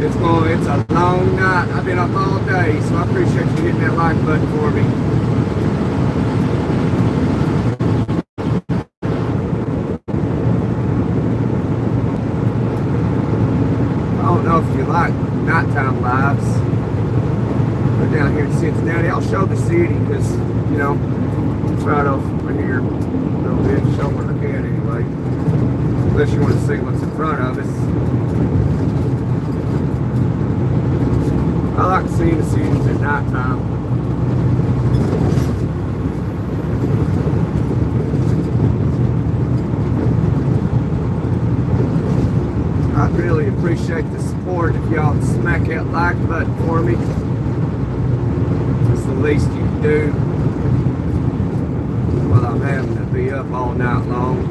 It's a long night. I've been up all day, so I appreciate you hitting that like button for me. I don't know if you like nighttime lives. We're down here in Cincinnati. I'll show the city because, you know, it's right over here a little bit. Show where I can anyway. Unless you want to see what's in front of us. I like seeing the cities at nighttime. I'd really appreciate the support if y'all smack that like button for me. It's the least you can do while I'm having to be up all night long.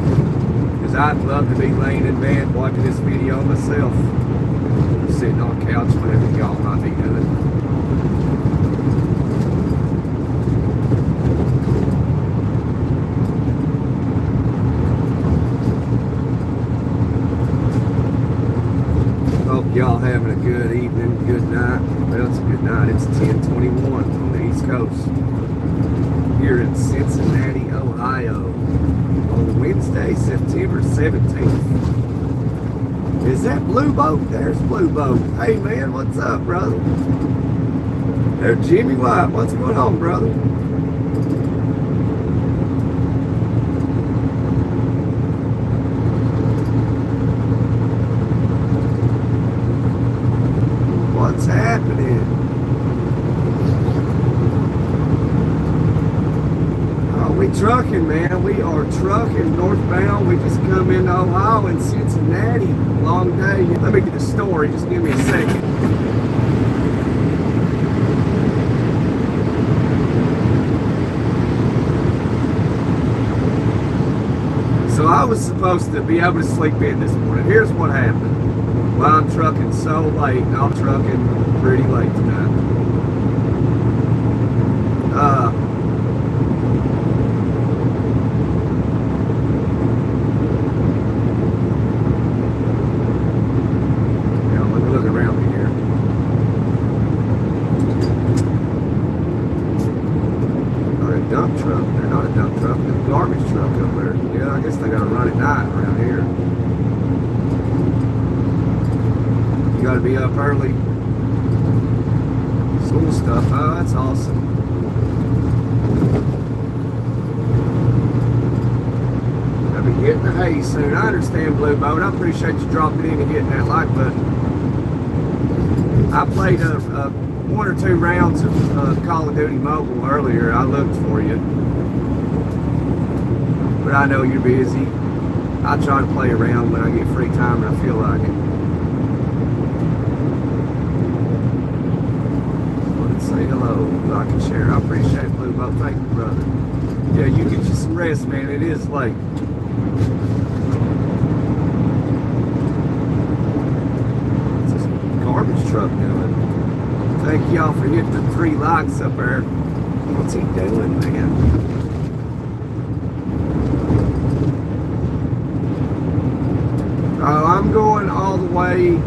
Because I'd love to be laying in bed watching this video myself. Sitting on the couch whenever y'all might be doing. Hope y'all having a good evening, good night. Well, it's a good night. It's 10:21 on the East Coast. Here in Cincinnati, Ohio. On Wednesday, September 17th. Is that Blue Boat? There's Blue Boat. Hey man, what's up, brother? There's Jimmy White. What's going on, brother? What's happening? Oh, we trucking, man. We are trucking northbound. We just come into Ohio and Cincinnati. Long day. Let me get the story. Just give me a second. So I was supposed to be able to sleep in this morning. Here's what happened. Well, I'm trucking so late. I'm trucking pretty late tonight. Dump truck. They're not a dump truck. They're a garbage truck over there. Yeah, I guess they gotta run at night around here. You gotta be up early. School stuff. Oh, that's awesome. I'll be hitting the hay soon. I understand, Blue Boat. I appreciate you dropping in and hitting that like button. I played one or two rounds of Call of Duty Mobile earlier. I looked for you, but I know you're busy. I try to play around when I get free time and I feel like it. Let's say hello, like and share. I appreciate it, Blue Boat. Thank you, brother. Yeah, you get you some rest, man. It is late. What's this garbage truck doing? Thank y'all for hitting the 3 likes up there. What's he doing, man? I'm going all the way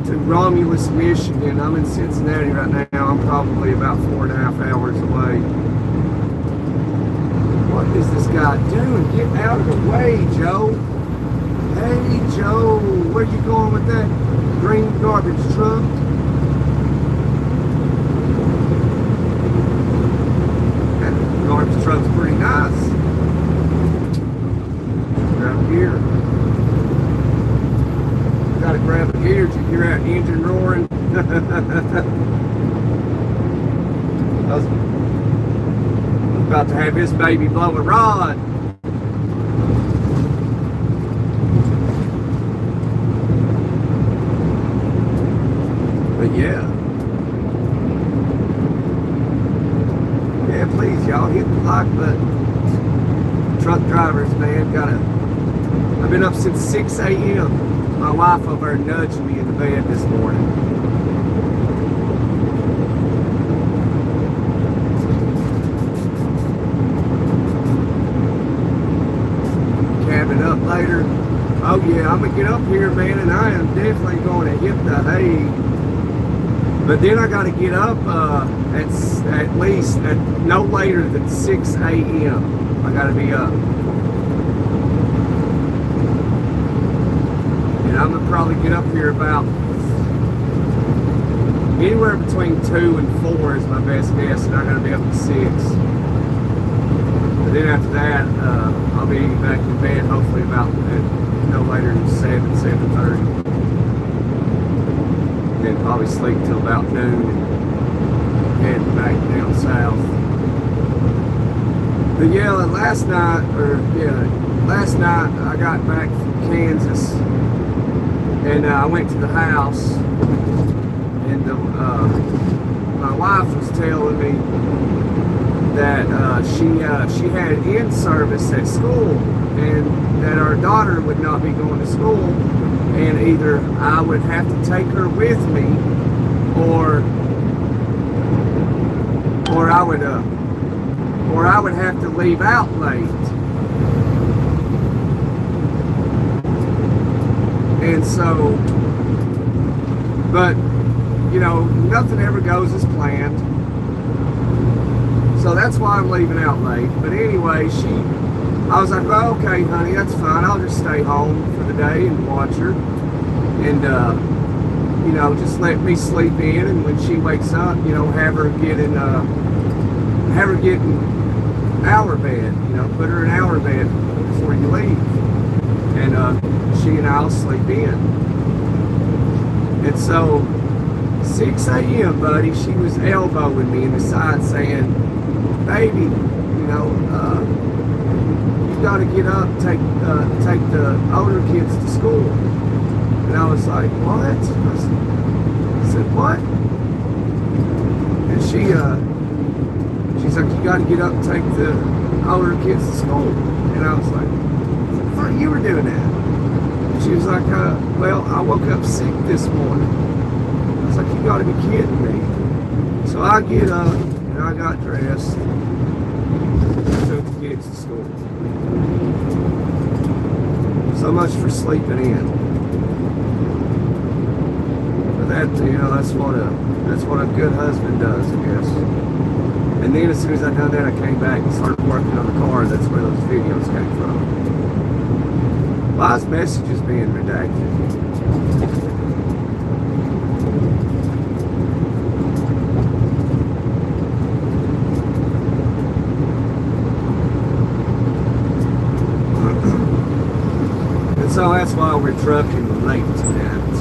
to Romulus, Michigan. I'm in Cincinnati right now. I'm probably about 4.5 hours away. What is this guy doing? Get out of the way, Joe. Hey, Joe. Where you going with that green garbage truck? Garbage truck's pretty nice. Grab a gear. Gotta grab a gear to hear that engine roaring. I was about to have this baby blow a rod. But yeah. Yeah, please, y'all hit the like button. Truck drivers, man, I've been up since 6 a.m. My wife over there nudged me in the bed this morning. Cabbing up later. Oh oh yeah, I'm gonna get up here, man, and I am definitely going to hit the hay. But then I got to get up at least at no later than 6 a.m. I got to be up. And I'm going to probably get up here about anywhere between 2 and 4 is my best guess, and I got to be up at 6. But then after that, I'll be back in bed hopefully about no later than 7:30. Then probably sleep till about noon and head back down south. But yeah, last night I got back from Kansas and I went to the house and my wife was telling me that she had in-service at school and that our daughter would not be going to school, and either I would have to take her with me or I would have to leave out late. And so, but you know, nothing ever goes as planned. So that's why I'm leaving out late. But anyway, I was like, well, okay, honey, that's fine. I'll just stay home for the day and watch her. And, you know, just let me sleep in. And when she wakes up, you know, have her get in our bed. You know, put her in our bed before you leave. And she and I'll sleep in. And so, 6 a.m., buddy, she was elbowing me in the side saying, baby, you know, you got to get up, take the older kids to school. And I was like, what? I said, what? And she's like, you got to get up and take the older kids to school. And I was like, I thought you were doing that. And she was like, well, I woke up sick this morning. I was like, you got to be kidding me. So I get up and I got dressed. Took the kids to school. So much for sleeping in. But that, you know, that's what a good husband does, I guess. And then as soon as I done that, I came back and started working on the car. That's where those videos came from. Why is messages being redacted? So that's why we're trucking late tonight.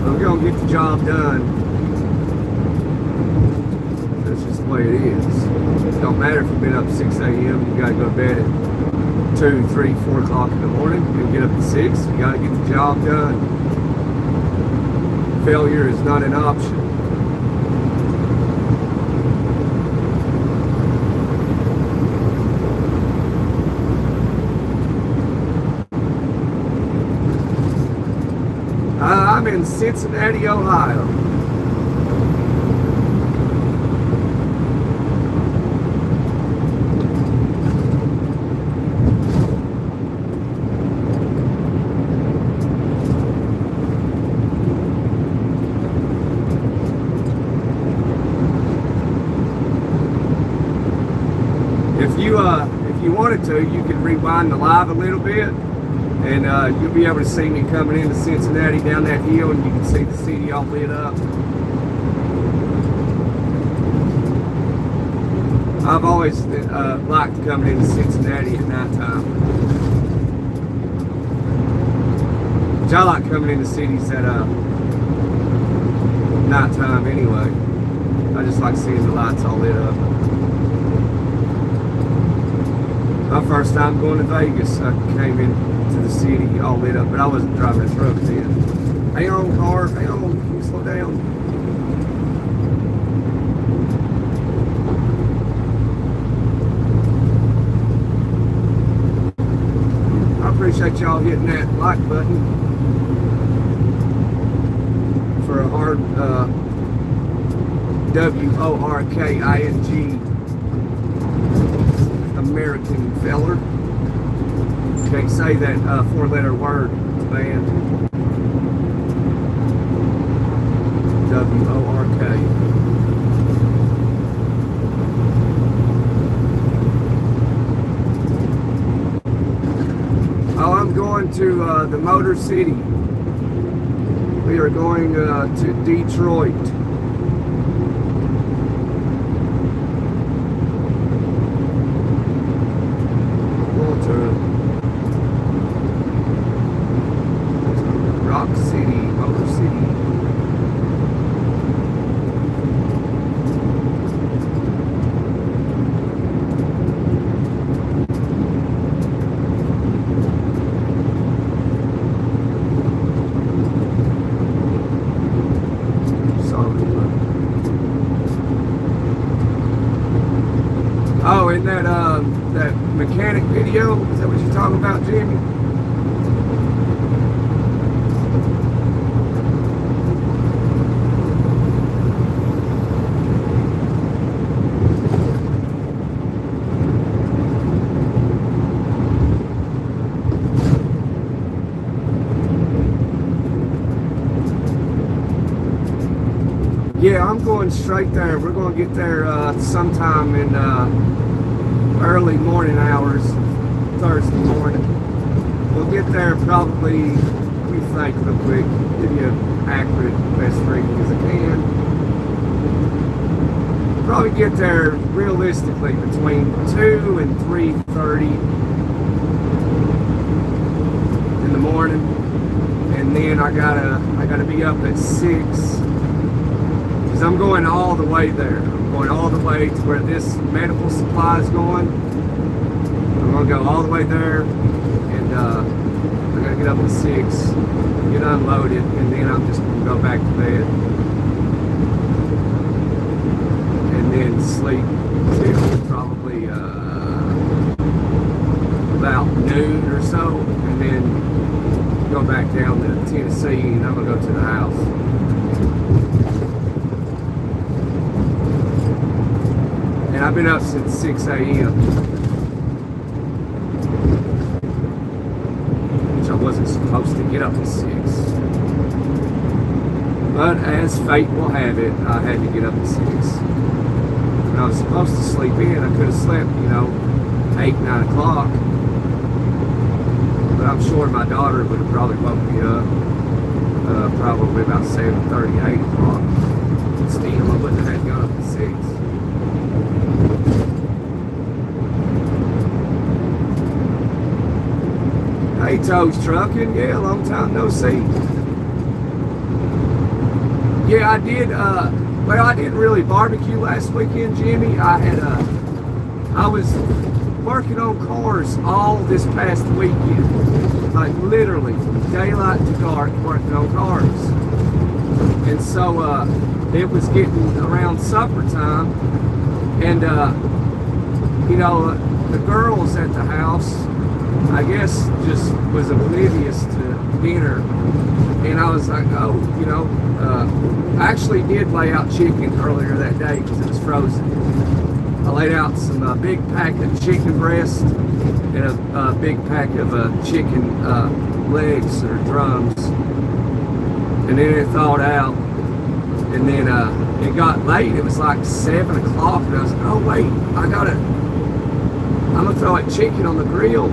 But we're going to get the job done. That's just the way it is. It don't matter if you've been up 6 a.m. You got to go to bed at 2, 3, 4 o'clock in the morning. You get up at 6. You got to get the job done. Failure is not an option. I'm in Cincinnati, Ohio. If you wanted to, you could rewind the live a little bit. And you'll be able to see me coming into Cincinnati down that hill, and you can see the city all lit up. I've always liked coming into Cincinnati at nighttime. Which I like coming into cities at nighttime anyway. I just like seeing the lights all lit up. My first time going to Vegas, I came in to the city all lit up, but I wasn't driving a truck then. Hang on, car, hang on, can you slow down? I appreciate y'all hitting that like button for a hard WORKING American feller. Can't say that 4-letter word band. WORK. Oh, I'm going to the Motor City. We are going to Detroit. Rock City, Motor City. Oh, in that mechanic video, is that what you're talking about, Jimmy? Yeah, I'm going straight there. We're going to get there sometime in early morning hours, Thursday morning. We'll get there probably, we think real quick, give you an accurate, best reading as I can. Probably get there realistically between 2 and 3:30 in the morning. And then I gotta be up at 6. I'm going all the way there. I'm going all the way to where this medical supply is going. I'm going to go all the way there, and I'm going to get up at 6, get unloaded, and then I'm just going to go back to bed. And then sleep till probably about noon or so, and then go back down to Tennessee, and I'm going to go to the house. I've been up since 6 a.m. which I wasn't supposed to get up at 6. But as fate will have it, I had to get up at 6. And I was supposed to sleep in. I could have slept, 8, 9 o'clock. But I'm sure my daughter would have probably woke me up probably about 7:30, 8 o'clock. Still, I wouldn't have had to go up at 6. Hey, Toes Trucking, yeah, long time no see. Yeah, I did, well, I didn't really barbecue last weekend, Jimmy. I was working on cars all this past weekend. Like, literally, from daylight to dark, working on cars. And so, it was getting around supper time, and, the girls at the house, I guess, just was oblivious to dinner, and I was like, oh, I actually did lay out chicken earlier that day because it was frozen. I laid out some big pack of chicken breast and a big pack of chicken legs or drums, and then it thawed out, and then it got late. It was like 7 o'clock, and I was like, oh wait, I'm gonna throw that chicken on the grill.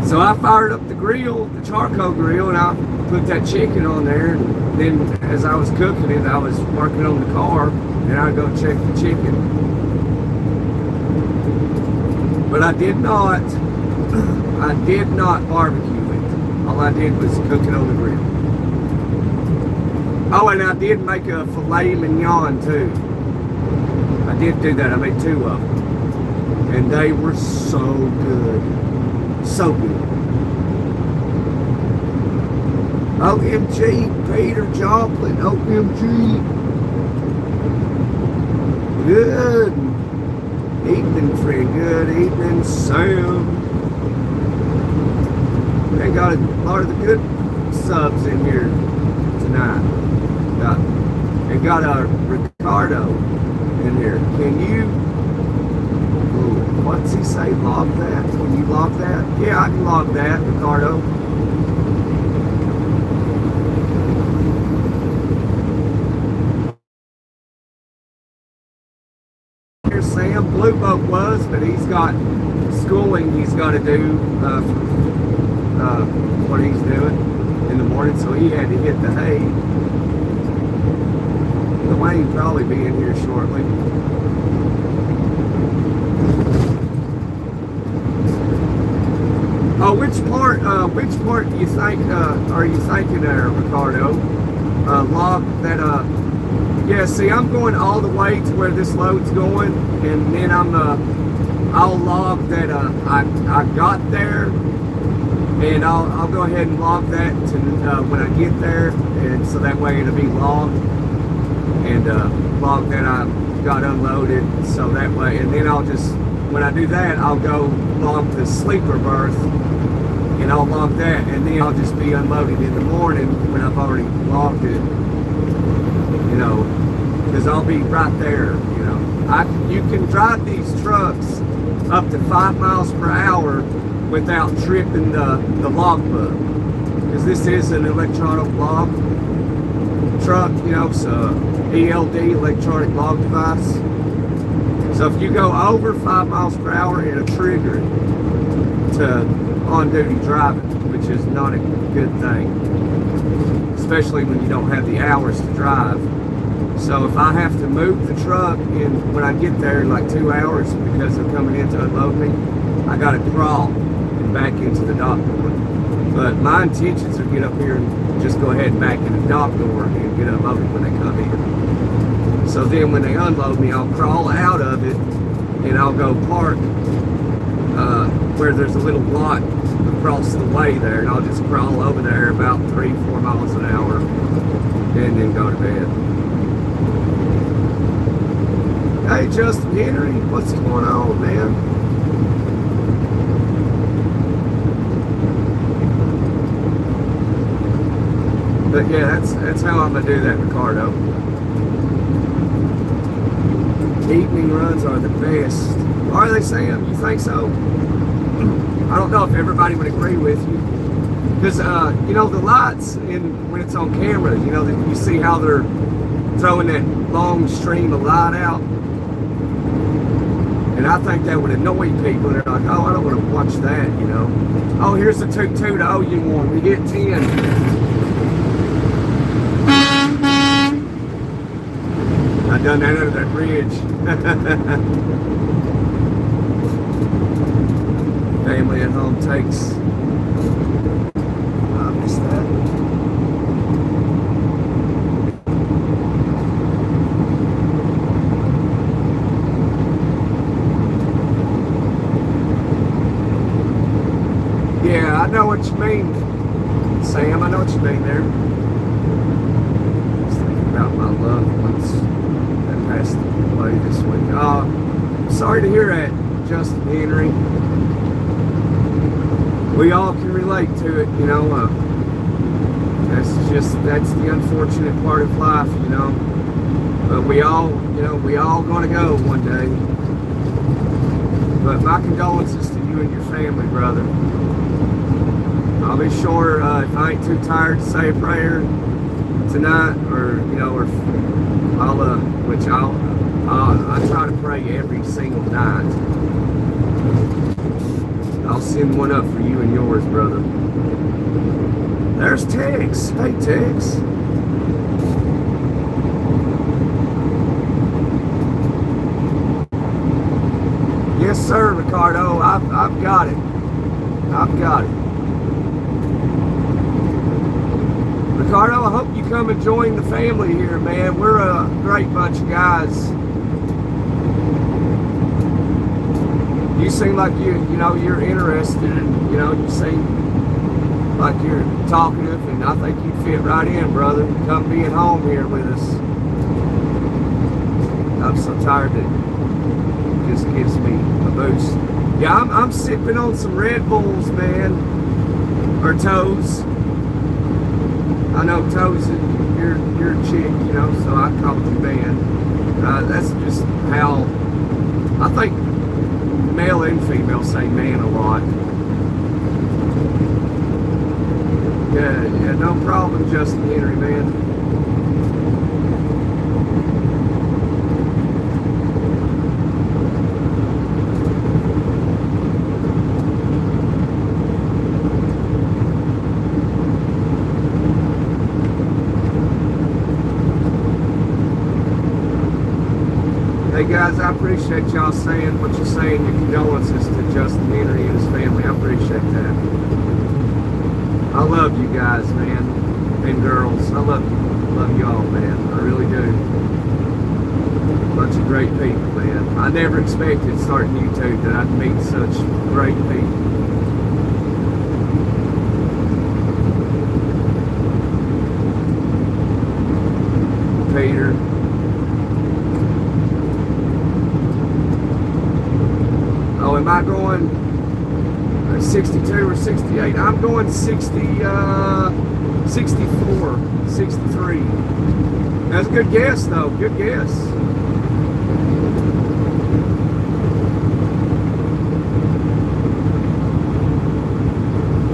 So I fired up the grill, the charcoal grill, and I put that chicken on there. And then as I was cooking it, I was working on the car, and I'd go check the chicken. But I did not barbecue it. All I did was cook it on the grill. Oh, and I did make a filet mignon too. I did do that. I made 2 of them. And they were so good. So good. OMG, Peter Joplin, OMG. Good evening, friend. Good evening, Sam. They got a lot of the good subs in here tonight. They got a Ricardo in here. Can you Ooh, what's he say? Log that? Can you log that? Yeah, I can log that, Ricardo. Here's Sam. Blue Boat was, but he's got schooling he's got to do what he's doing in the morning, so he had to hit the hay. Dwayne probably be in here shortly. Oh, which part do you think are you thinking there, Ricardo? Log that yeah, see, I'm going all the way to where this load's going, and then I'll log that I got there, and I'll go ahead and log that to when I get there, and so that way it'll be logged, and log that I got unloaded, so that way, and then I'll just, when I do that, I'll go log the sleeper berth, and I'll log that, and then I'll just be unloaded in the morning when I've already logged it, you know, because I'll be right there, you know. You can drive these trucks up to 5 miles per hour without tripping the logbook, because this is an electronic log truck, you know, so ELD, electronic log device. So if you go over 5 miles per hour, it'll trigger to on-duty driving, which is not a good thing, especially when you don't have the hours to drive. So if I have to move the truck in when I get there in like 2 hours because they're coming in to unload me, I gotta crawl and back into the dock door. But my intentions are to get up here and just go ahead and back in the dock door and get unloaded when they come in. So then when they unload me, I'll crawl out of it and I'll go park where there's a little lot across the way there, and I'll just crawl over there about 3-4 miles an hour and then go to bed. Hey, Justin Henry, what's going on, man? But yeah, that's how I'm gonna do that, Ricardo. Evening runs are the best. Are they, Sam? You think so? I don't know if everybody would agree with you, because you know, the lights when it's on camera, you know, you see how they're throwing that long stream of light out, and I think that would annoy people. They're like, oh, I don't want to watch that, you know. Oh, here's the toot-toot. Oh, you won. We hit 10. I done that under that bridge. Family at home takes. I missed that. Yeah, I know what you mean, Sam. I know what you mean there. Just thinking about my loved ones that passed away this week. Sorry to hear that, Justin Henry. We all can relate to it, you know. That's the unfortunate part of life, you know. But we all gonna go one day. But my condolences to you and your family, brother. I'll be sure if I ain't too tired to say a prayer tonight, or you know, or I try to pray every single night. I'll send one up for you and yours, brother. There's Tex. Hey, Tex. Yes, sir, Ricardo. I've got it. I've got it. Ricardo, I hope you come and join the family here, man. We're a great bunch of guys. You seem like you're interested, and you seem like you're talkative, and I think you'd fit right in, brother. Come be at home here with us. I'm so tired that it just gives me a boost. Yeah, I'm sipping on some Red Bulls, man, or Toes. I know Toes, you're a chick, you know, so I called you man. That's just how I think. male and female say man a lot. Yeah, no problem, Justin Henry, man. Hey guys, I appreciate y'all saying what you're saying. Your condolences to Justin Henry and his family. I appreciate that. I love you guys, man, and girls. I love y'all, man. I really do. Bunch of great people, man. I never expected starting YouTube that I'd meet such great people. Peter. Oh, am I going 62 or 68? I'm going 60, 64, 63. That's a good guess, though. Good guess.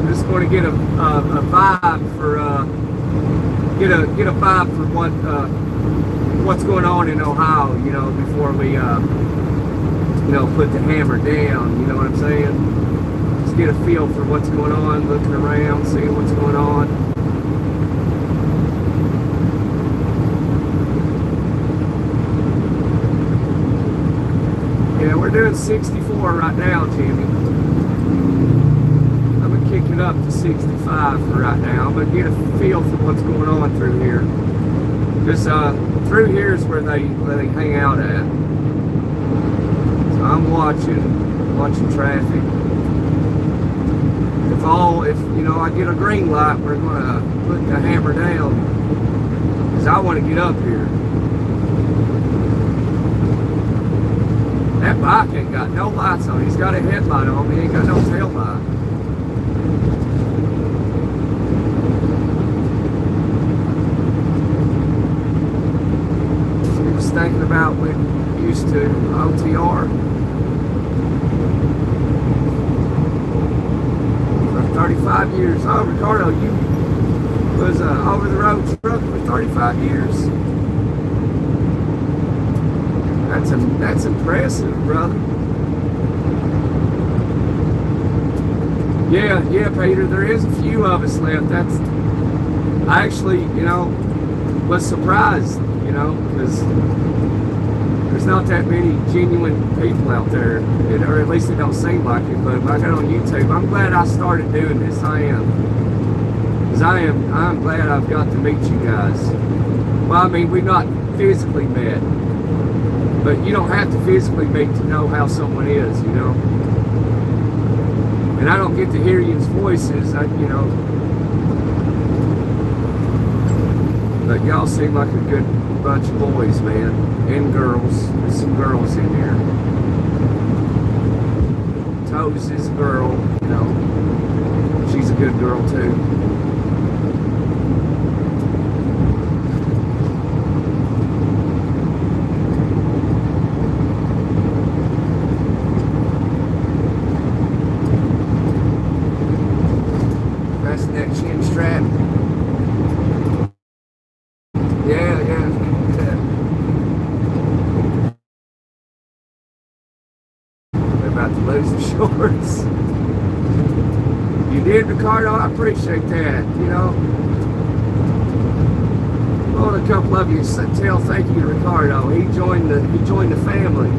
Just going to get a vibe for get a vibe for what's going on in Ohio. You know, before we you know, put the hammer down, you know what I'm saying? Just get a feel for what's going on, looking around, seeing what's going on. Yeah, we're doing 64 right now, Jimmy. I'm going to kick it up to 65 for right now. I'm going to get a feel for what's going on through here. Just through here is where they hang out at. I'm watching traffic. If you know I get a green light, we're gonna put the hammer down because I want to get up here. That bike ain't got no lights on. He's got a headlight on, but he ain't got no tail light. He was thinking about when we used to OTR. 35 years. Oh, Ricardo, you was over the road truck for 35 years. That's impressive, brother. Yeah, Peter. There is a few of us left. I actually, you know, was surprised, you know, because there's not that many genuine people out there, or at least it don't seem like it. But if I got on YouTube, I'm glad I started doing this. I am, because I'm glad I've got to meet you guys. Well, I mean, we've not physically met, but you don't have to physically meet to know how someone is, you know. And I don't get to hear y'all's voices, you know. But y'all seem like a good bunch of boys, man, and girls. There's some girls in here. Toes is a girl, you know. She's a good girl too. That's that chin strap. Yeah. About to lose the shorts. You did, Ricardo. I appreciate that. You know, well, a couple of you tell thank you to Ricardo. He joined the family.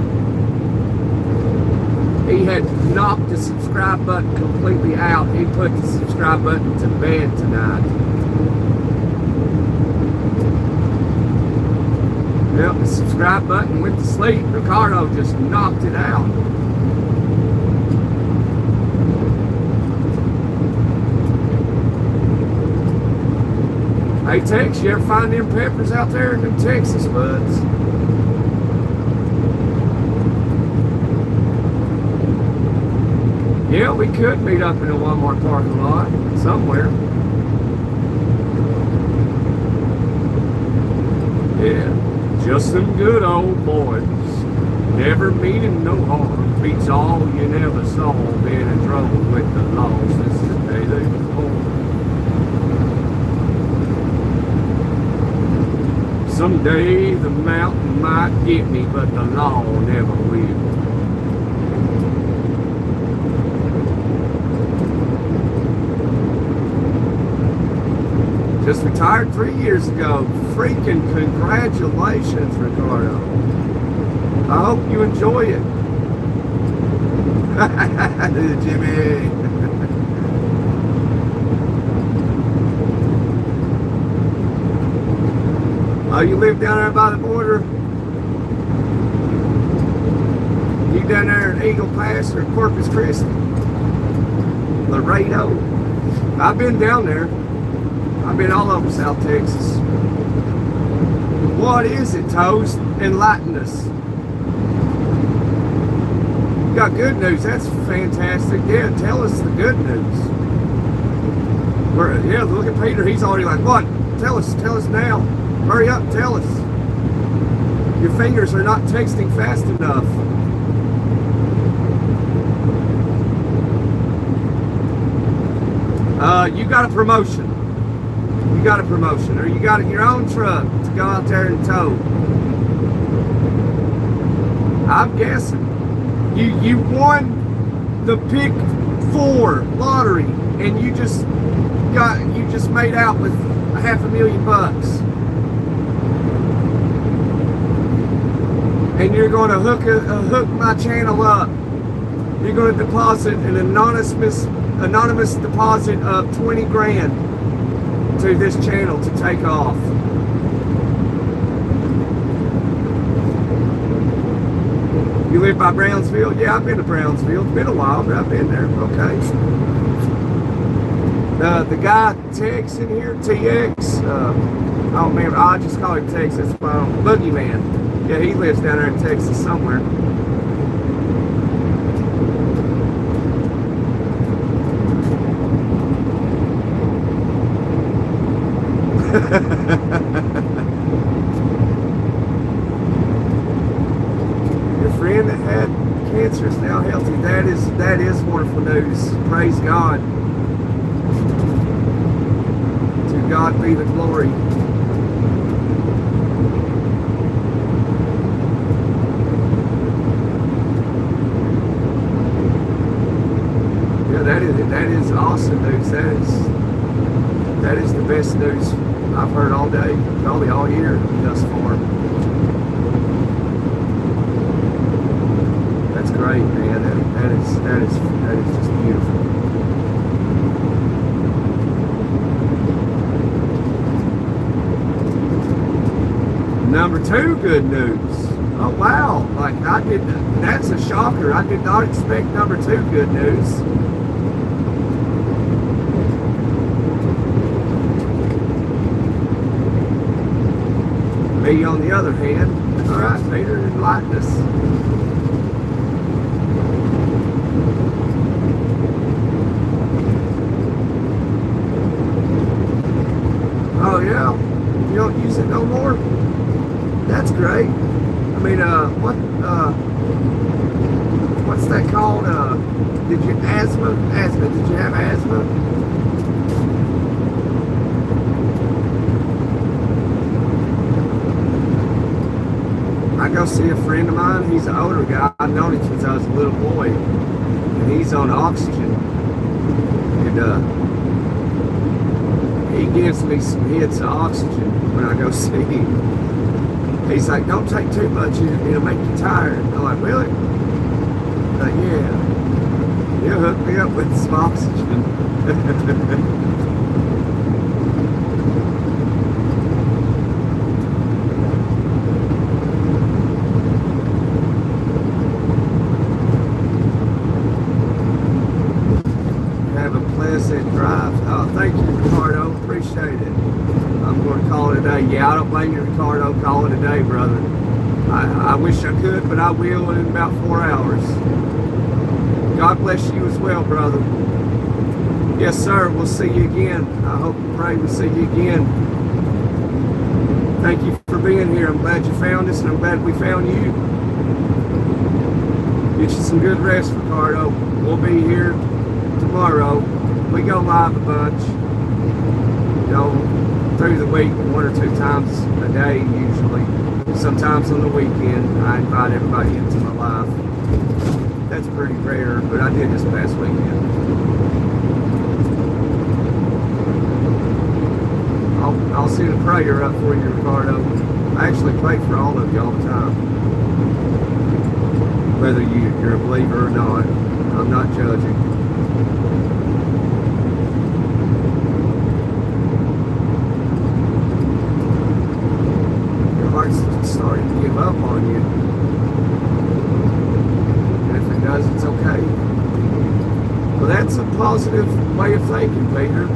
He had knocked the subscribe button completely out. He put the subscribe button to bed tonight. Yep, the subscribe button went to sleep. Ricardo just knocked it out. Hey Tex, you ever find them peppers out there in them Texas woods? Yeah, we could meet up in a Walmart parking lot somewhere. Yeah, just some good old boys. Never meaning no harm. Beats all you never saw. Been in trouble with the law since the day they was born. Someday the mountain might get me, but the law never will. Just retired 3 years ago. Freaking congratulations, Ricardo. I hope you enjoy it. Jimmy. Oh, you live down there by the border? You down there in Eagle Pass or Corpus Christi? Laredo? I've been down there. I've been all over South Texas. What is it, Toast? Enlighten us. You got good news. That's fantastic. Yeah, tell us the good news. Yeah, look at Peter. He's already like, what? Tell us now. Hurry up, tell us. Your fingers are not texting fast enough. You got a promotion. You got a promotion, or you got your own truck to go out there and tow. I'm guessing you won the Pick 4 lottery, and you just made out with $500,000. And you're going to hook my channel up. You're going to deposit an anonymous deposit of 20 grand to this channel to take off. You live by Brownsville? Yeah, I've been to Brownsville. It's been a while, but I've been there. Okay. The guy Tex in here, TX. Oh man, I just call him Tex. That's my Boogeyman. Yeah, he lives down there in Texas somewhere. Your friend that had cancer is now healthy. That is wonderful news. Praise God. To God be the glory. Yeah, that is awesome news. That is the best news I've heard all day, probably all year thus far. That's great, man. That is just beautiful. Number 2 good news. Oh wow, like that's a shocker. I did not expect number 2 good news. Me, on the other hand, all right, Peter, enlighten us. Oh yeah, you don't use it no more. That's great. I mean, what's that called? Did you asthma? Did you have asthma? I go see a friend of mine. He's an older guy. I've known him since I was a little boy, and he's on oxygen. And he gives me some hits of oxygen when I go see him. He's like, "Don't take too much; it'll make you tired." I'm like, "Really?" I'm like, "Yeah, he'll hook me up with some oxygen." Drive. Oh, thank you, Ricardo. Appreciate it. I'm going to call it a day. Yeah, I don't blame you, Ricardo. Call it a day, brother. I wish I could, but I will in about 4 hours. God bless you as well, brother. Yes, sir. We'll see you again. I hope and pray we'll see you again. Thank you for being here. I'm glad you found us, and I'm glad we found you. Get you some good rest, Ricardo. We'll be here tomorrow. We go live a bunch, you know, through the week, 1 or 2 times a day usually. Sometimes on the weekend, I invite everybody into my live. That's pretty rare, but I did this past weekend. I'll send a prayer up for you, Ricardo. I actually pray for all of you all the time. Whether you're a believer or not, I'm not judging. Your heart's starting to give up on you. And if it does, it's okay. Well, that's a positive way of thinking, Peter.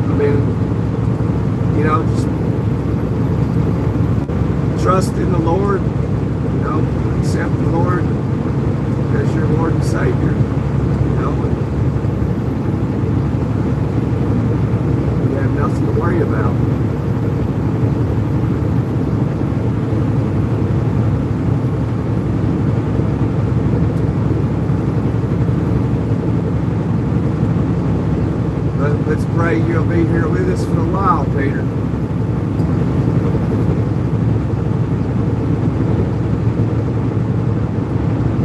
I mean, you know, just trust in the Lord, you know, accept the Lord as your Lord and Savior, you know, and you have nothing to worry about. Let's pray you'll be here with us for a while, Peter.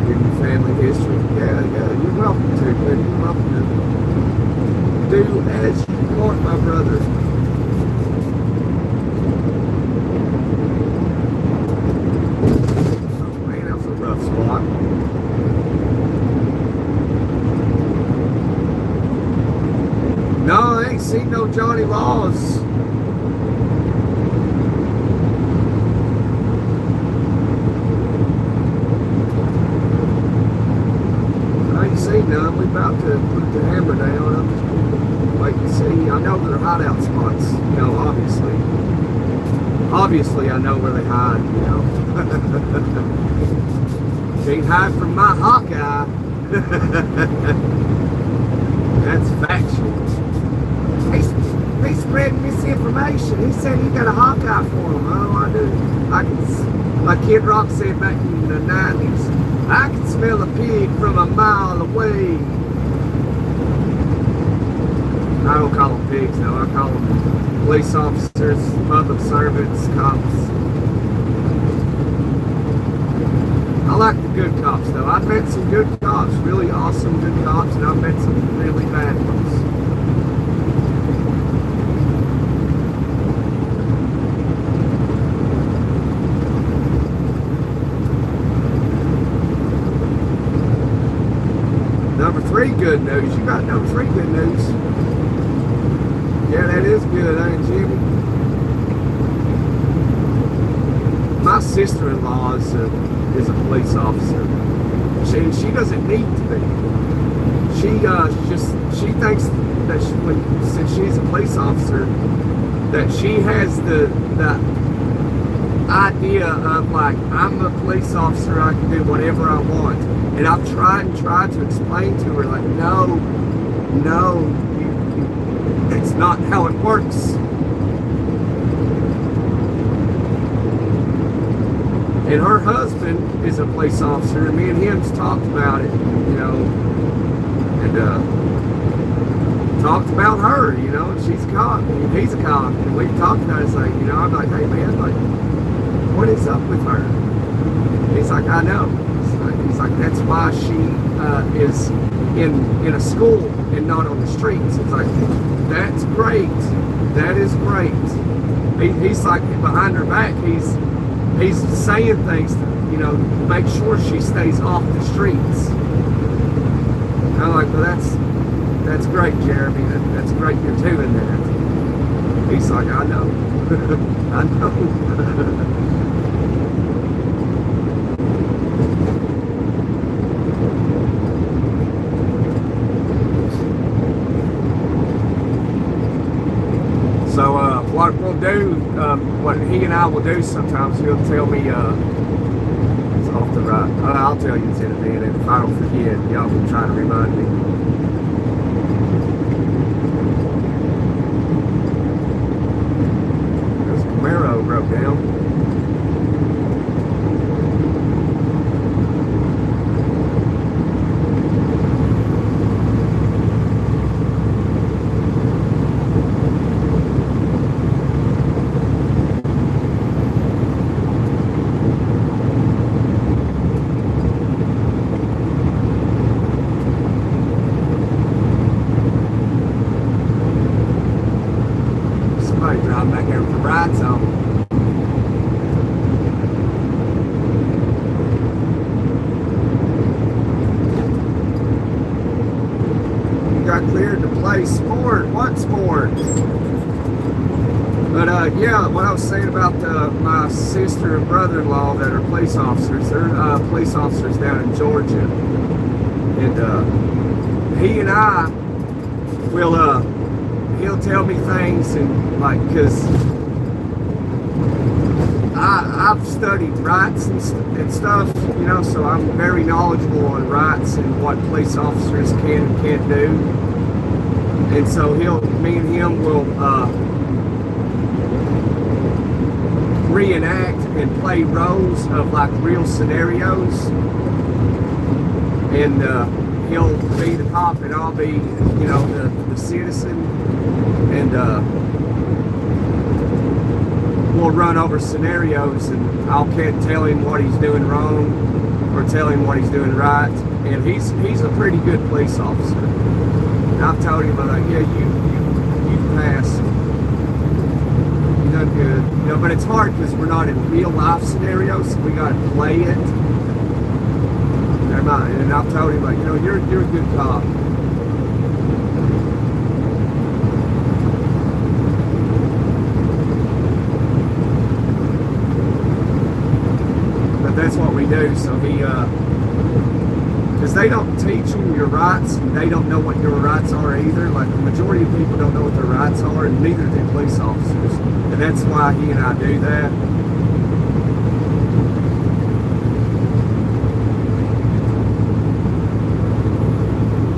Give your family history. Yeah, you're welcome to, Peter. You're welcome to do as you want, my brother. Oh man, that was a rough spot. No, I ain't seen no Johnny Laws. I ain't seen none. We about to put the hammer down. I'm just waiting to see. I know they're hideout spots, you know, obviously. Obviously, I know where they hide, you know. Can't hide from my Hawkeye. That's factual. He spread misinformation. He said he got a Hawkeye for him. Oh, I do. Like Kid Rock said back in the 90s, I can smell a pig from a mile away. I don't call them pigs, though. I call them police officers, public servants, cops. I like the good cops, though. I've met some good cops, really awesome good cops, and I've met some really bad ones. Number 3 good news. You got number 3 good news. Yeah, that is good, ain't it, Jimmy? My sister-in-law is a police officer. She doesn't need to be. She thinks that since she's a police officer, that she has the idea of like, I'm a police officer, I can do whatever I want. And I've tried to explain to her, like, no, that's not how it works. And her husband is a police officer, and me and him's talked about it, you know, and talked about her, you know, and she's a cop, and he's a cop, and we've talked about it. It's like, you know, I'm like, hey man, like, what is up with her? And he's like, I know. He's like, that's why she is in a school and not on the streets. It's like, that's great. That is great. He's like, behind her back, he's saying things to, you know, make sure she stays off the streets. I'm like, well, that's great, Jeremy. That's great you're doing that. He's like, I know. I know. So what we'll do, what he and I will do sometimes, he'll tell me, it's off the right, I'll tell you it's in a minute. If I don't forget, y'all can try to remind me. There's a Camaro broke down. about my sister and brother-in-law that are police officers. They're police officers down in Georgia. And he and I will, he'll tell me things, and like, because I've studied rights and stuff, you know, so I'm very knowledgeable on rights and what police officers can and can't do. And so me and him will reenact and play roles of like real scenarios. And he'll be the cop and I'll be, you know, the citizen. And we'll run over scenarios, and I'll tell him what he's doing wrong or tell him what he's doing right. And he's a pretty good police officer. And I've told him, I'm like, yeah, you passed. You done good. You know, but it's hard because we're not in real life scenarios, so we gotta play it. Never mind. And I've told him, like, you know, you're a good cop. That's what we do. So he, because they don't teach you your rights, and they don't know what your rights are either. Like the majority of people don't know what their rights are, and neither do police officers. And that's why he and I do that.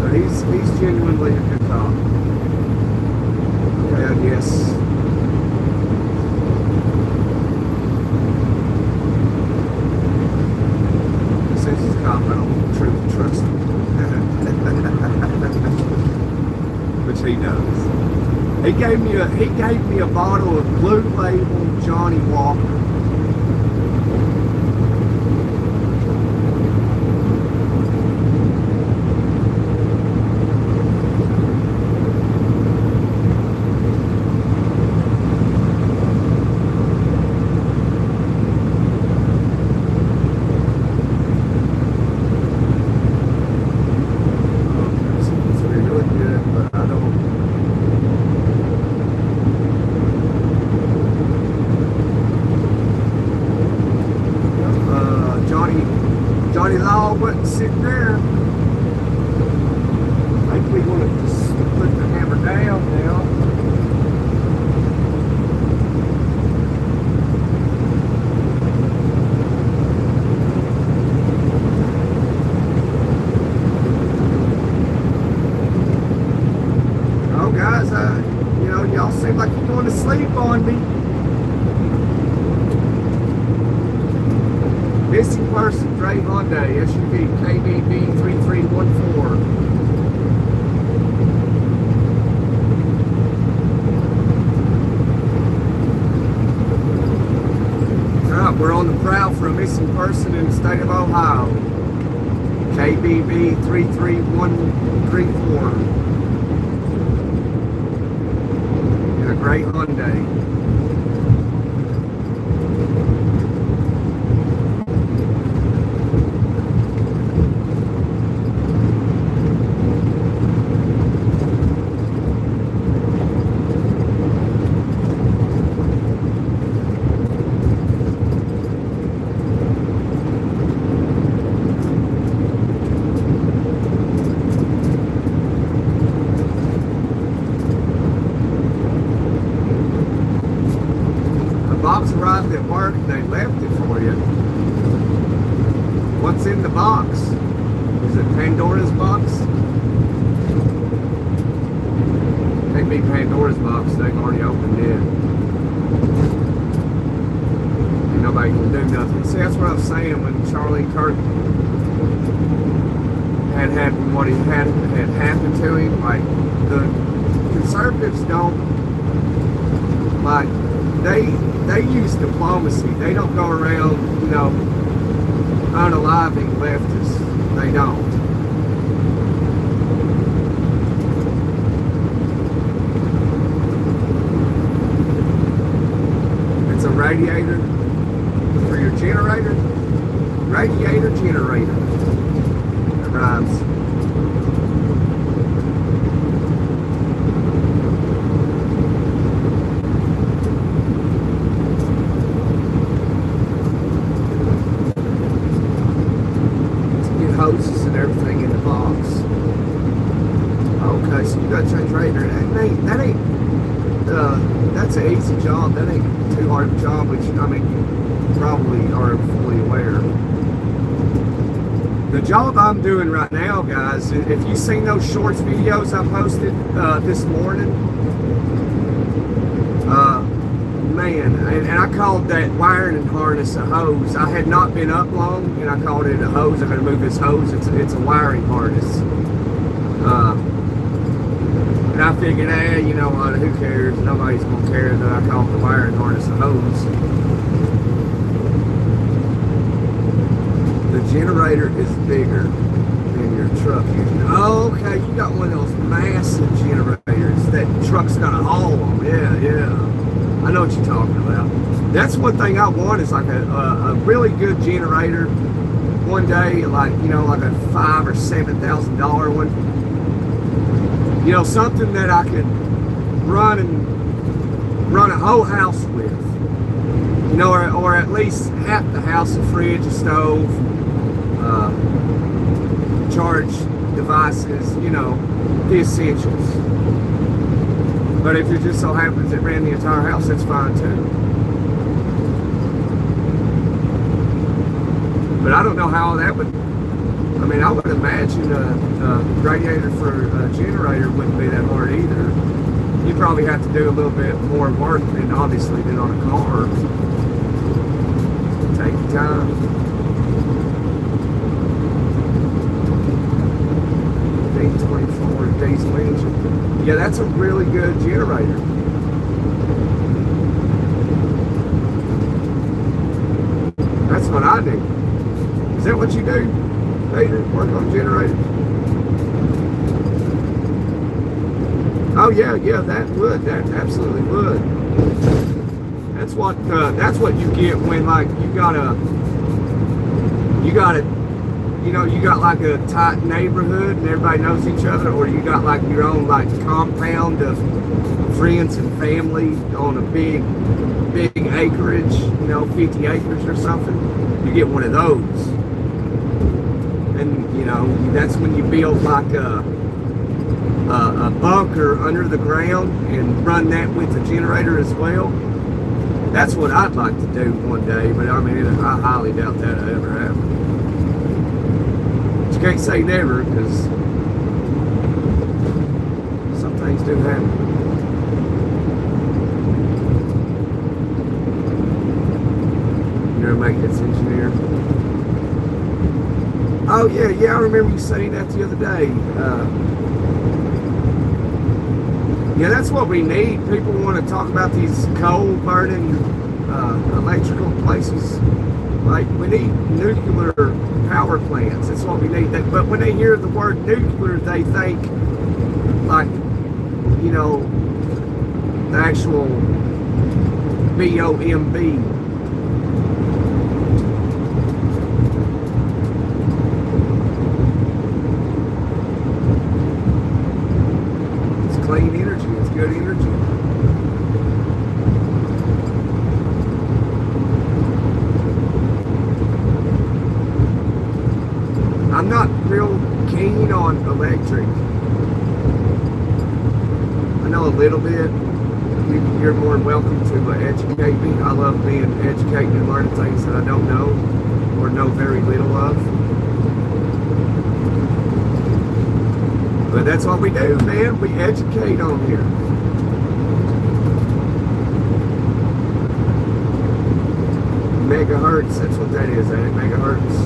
But he's genuinely a good cop. Okay, I guess. I don't truly trust him. Which he does. He gave me a bottle of Blue Label Johnny Walker. Johnny Law wasn't sitting there. I think we want to just put the hammer down now. Oh, guys, you know, y'all seem like you're going to sleep on me. Missing person, Dre Hyundai, SUV, KBB 3314. Alright, we're on the prowl for a missing person in the state of Ohio. KBB 33134. In a gray Hyundai. Bob's arrived at work and they left it for you. What's in the box? Is it Pandora's box? Can't be Pandora's box, they've already opened it. And nobody can do nothing. See, that's what I was saying when Charlie Kirk had happened, what had happened to him. Like, the conservatives don't, like, they use diplomacy. They don't go around, you know, unaliving leftists. They don't. It's a radiator for your generator. Radiator generator. It rhymes. hoses and everything in the box. Okay, so you got to change radiator. That's an easy job. That ain't too hard of a job, which, I mean, you probably are fully aware. The job I'm doing right now, guys, if you've seen those shorts videos I posted this morning, man, and I called that wiring and harness a hose. I had not been up long, and I called it a hose. I'm going to move this hose. It's a wiring harness. And I figured, you know what, who cares? Nobody's going to care that I called the wiring harness a hose. The generator is bigger than your truck. Oh, okay, you got one of those massive generators that truck's got a haul on. Yeah. I know what you're talking about. That's one thing I want is like a really good generator. One day, like, you know, like a $5,000 or $7,000 one. You know, something that I could run a whole house with. You know, or at least half the house, a fridge, a stove, charge devices, you know, the essentials. But if it just so happens it ran the entire house, that's fine too. But I don't know how that would, I mean, I would imagine a radiator for a generator wouldn't be that hard either. You probably have to do a little bit more work than obviously than on a car. Take your time. V24 diesel engine. Yeah, that's a really good generator. That's what I do. Is that what you do, Peter? Work on generators? Oh yeah, that would. That absolutely would. That's what you get when, like, you got like a tight neighborhood and everybody knows each other, or you got like your own like compound of friends and family on a big acreage, you know, 50 acres or something. You get one of those. And, you know, that's when you build like a bunker under the ground and run that with the generator as well. That's what I'd like to do one day, but I mean, I highly doubt that'll ever happen. But you can't say never, because some things do happen. You're a maintenance engineer. Oh yeah, I remember you saying that the other day. Yeah, that's what we need. People want to talk about these coal-burning electrical places. Like, we need nuclear power plants. That's what we need. But when they hear the word nuclear, they think, like, you know, the actual B-O-M-B. Clean energy, it's good energy. I'm not real keen on electric. I know a little bit. You're more than welcome to educate me. I love being educated and learning things that I don't know or know very little of. But that's what we do, man. We educate on here. Megahertz, that's what that is, ain't it? Megahertz.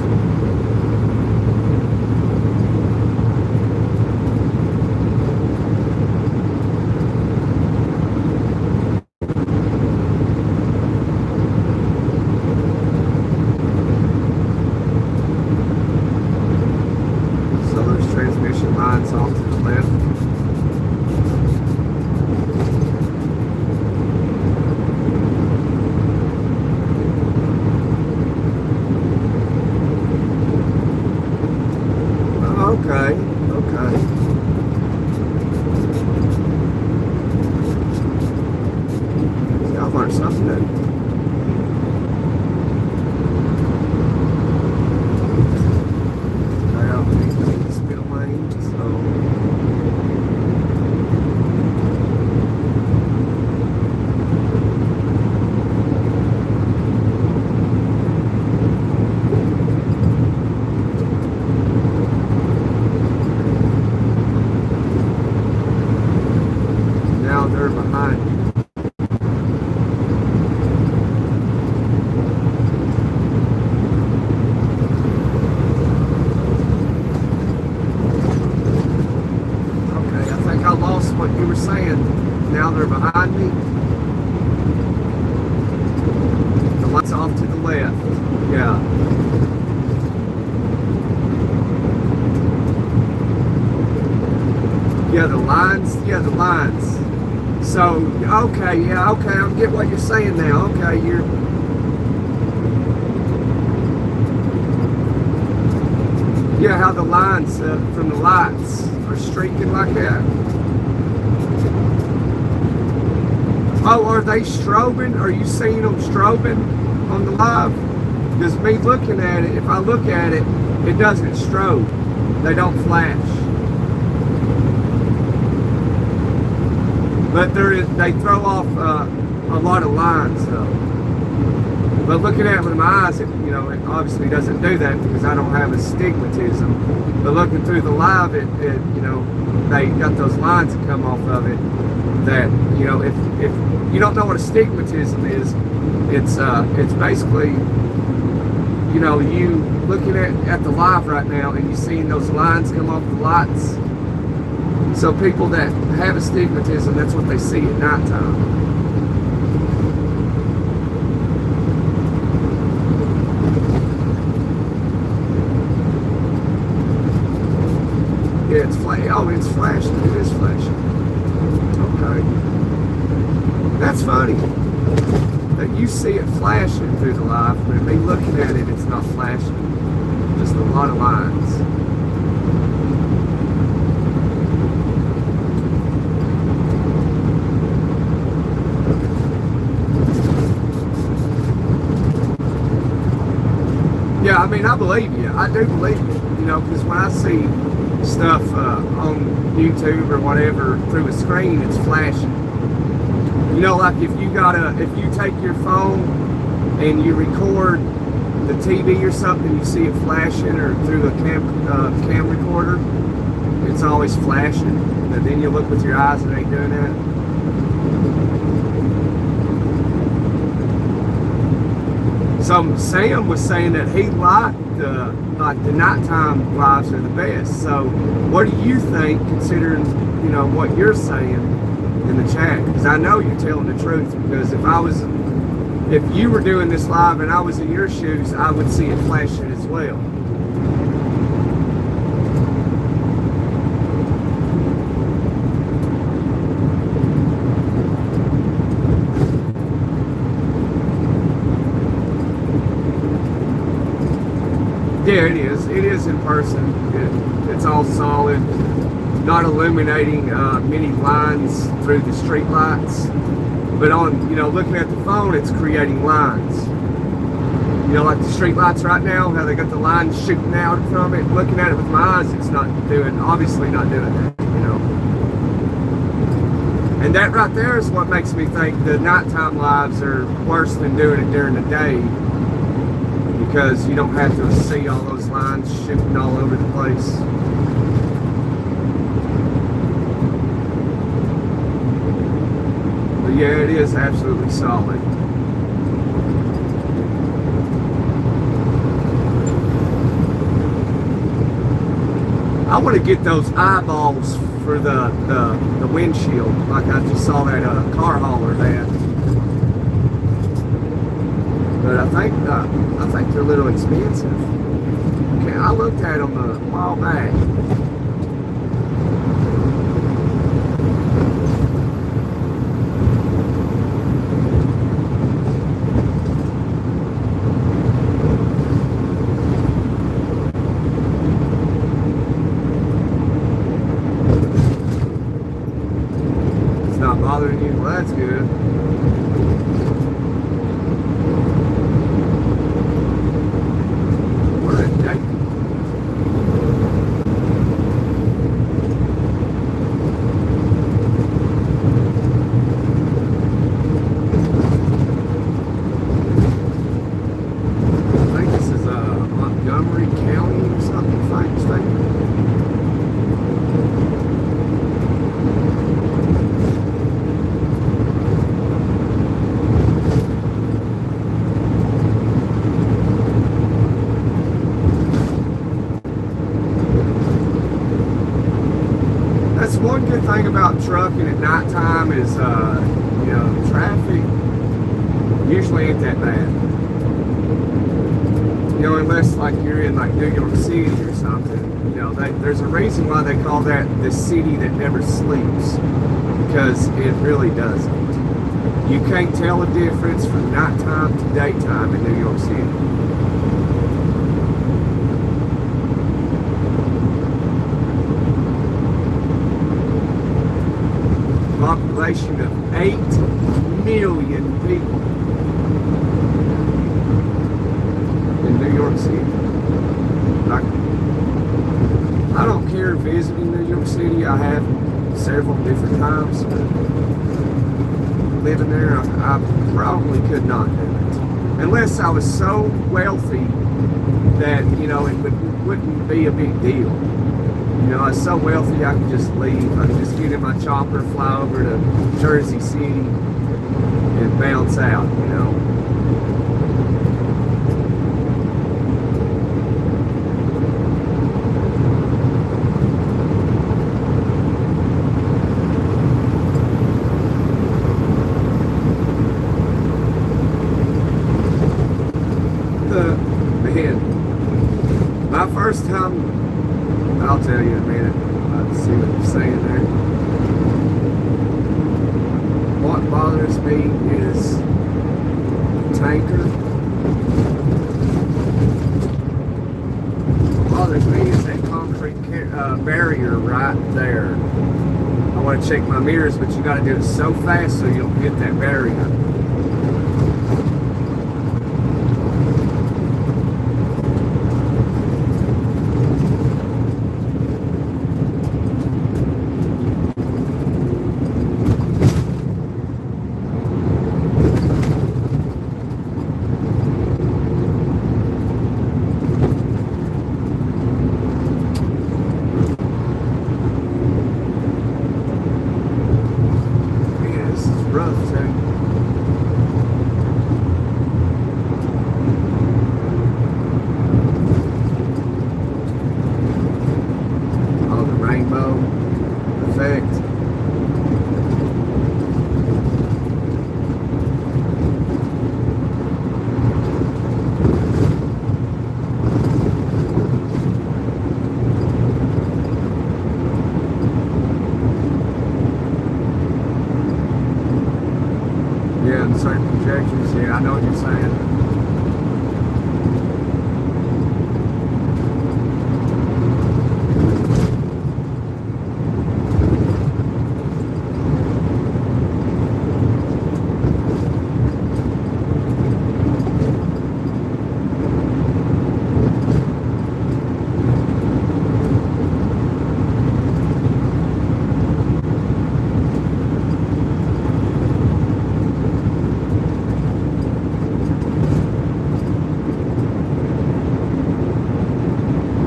Transmission lines off to the left. off to the left. Yeah. Yeah, the lines. Yeah, the lines. So, okay, yeah, okay, I get what you're saying now. Okay, you're... Yeah, how the lines from the lights are streaking like that. Oh, are they strobing? Are you seeing them strobing on the live? Because me looking at it, if I look at it, it doesn't strobe. They don't flash. But they throw off a lot of lines though. But looking at it with my eyes, it obviously doesn't do that because I don't have astigmatism. But looking through the live, it they got those lines that come off of it. That if you don't know what astigmatism is, it's basically you looking at the live right now and you seeing those lines come off the lights. So people that have astigmatism, that's what they see at nighttime. Yeah, it's flashing. Oh, it's flashing. It is flashing. Okay. That's funny that you see it flashing through the live, but me looking at it, it's not flashing. Just a lot of lines. Yeah, I mean, I believe you. I do believe you. Because when I see stuff on YouTube or whatever through a screen, it's flashing. Like if you take your phone and you record the TV or something, you see it flashing, or through a cam recorder, it's always flashing. But then you look with your eyes and it ain't doing that. So Sam was saying that he liked the nighttime lives are the best. So what do you think, considering what you're saying in the chat? Because I know you're telling the truth. Because if you were doing this live and I was in your shoes, I would see it flashing as well. Yeah, it is. It is in person. It's all solid, not illuminating many lines through the street lights. But on, looking at the phone, it's creating lines. Like the street lights right now, how they got the lines shooting out from it. Looking at it with my eyes, it's obviously not doing that, And that right there is what makes me think the nighttime lives are worse than doing it during the day. Because you don't have to see all those lines shooting all over the place. But yeah, it is absolutely solid. I want to get those eyeballs for the windshield, like I just saw that car hauler had. But I think they're a little expensive. Okay, I looked at them a while back. It's not bothering you? Well, that's good. One good thing about trucking at nighttime is, traffic usually ain't that bad. You know, unless like you're in like New York City or something. You know, there's a reason why they call that the city that never sleeps, because it really doesn't. You can't tell a difference from nighttime to daytime in New York City. Population of 8 million people in New York City. Like, I don't care visiting New York City. I have several different times, but living there, I probably could not do it. Unless I was so wealthy that, you know, it wouldn't be a big deal. You know, I was so wealthy I could just leave. I could just get in my chopper, fly over to Jersey City, and bounce out, you know. My first time, I'll tell you in a minute. Let's see what you're saying there. What bothers me is the tanker. What bothers me is that concrete barrier right there. I want to check my mirrors, but you got to do it so fast so you don't hit that barrier. Certain projections, yeah, I know what you're saying.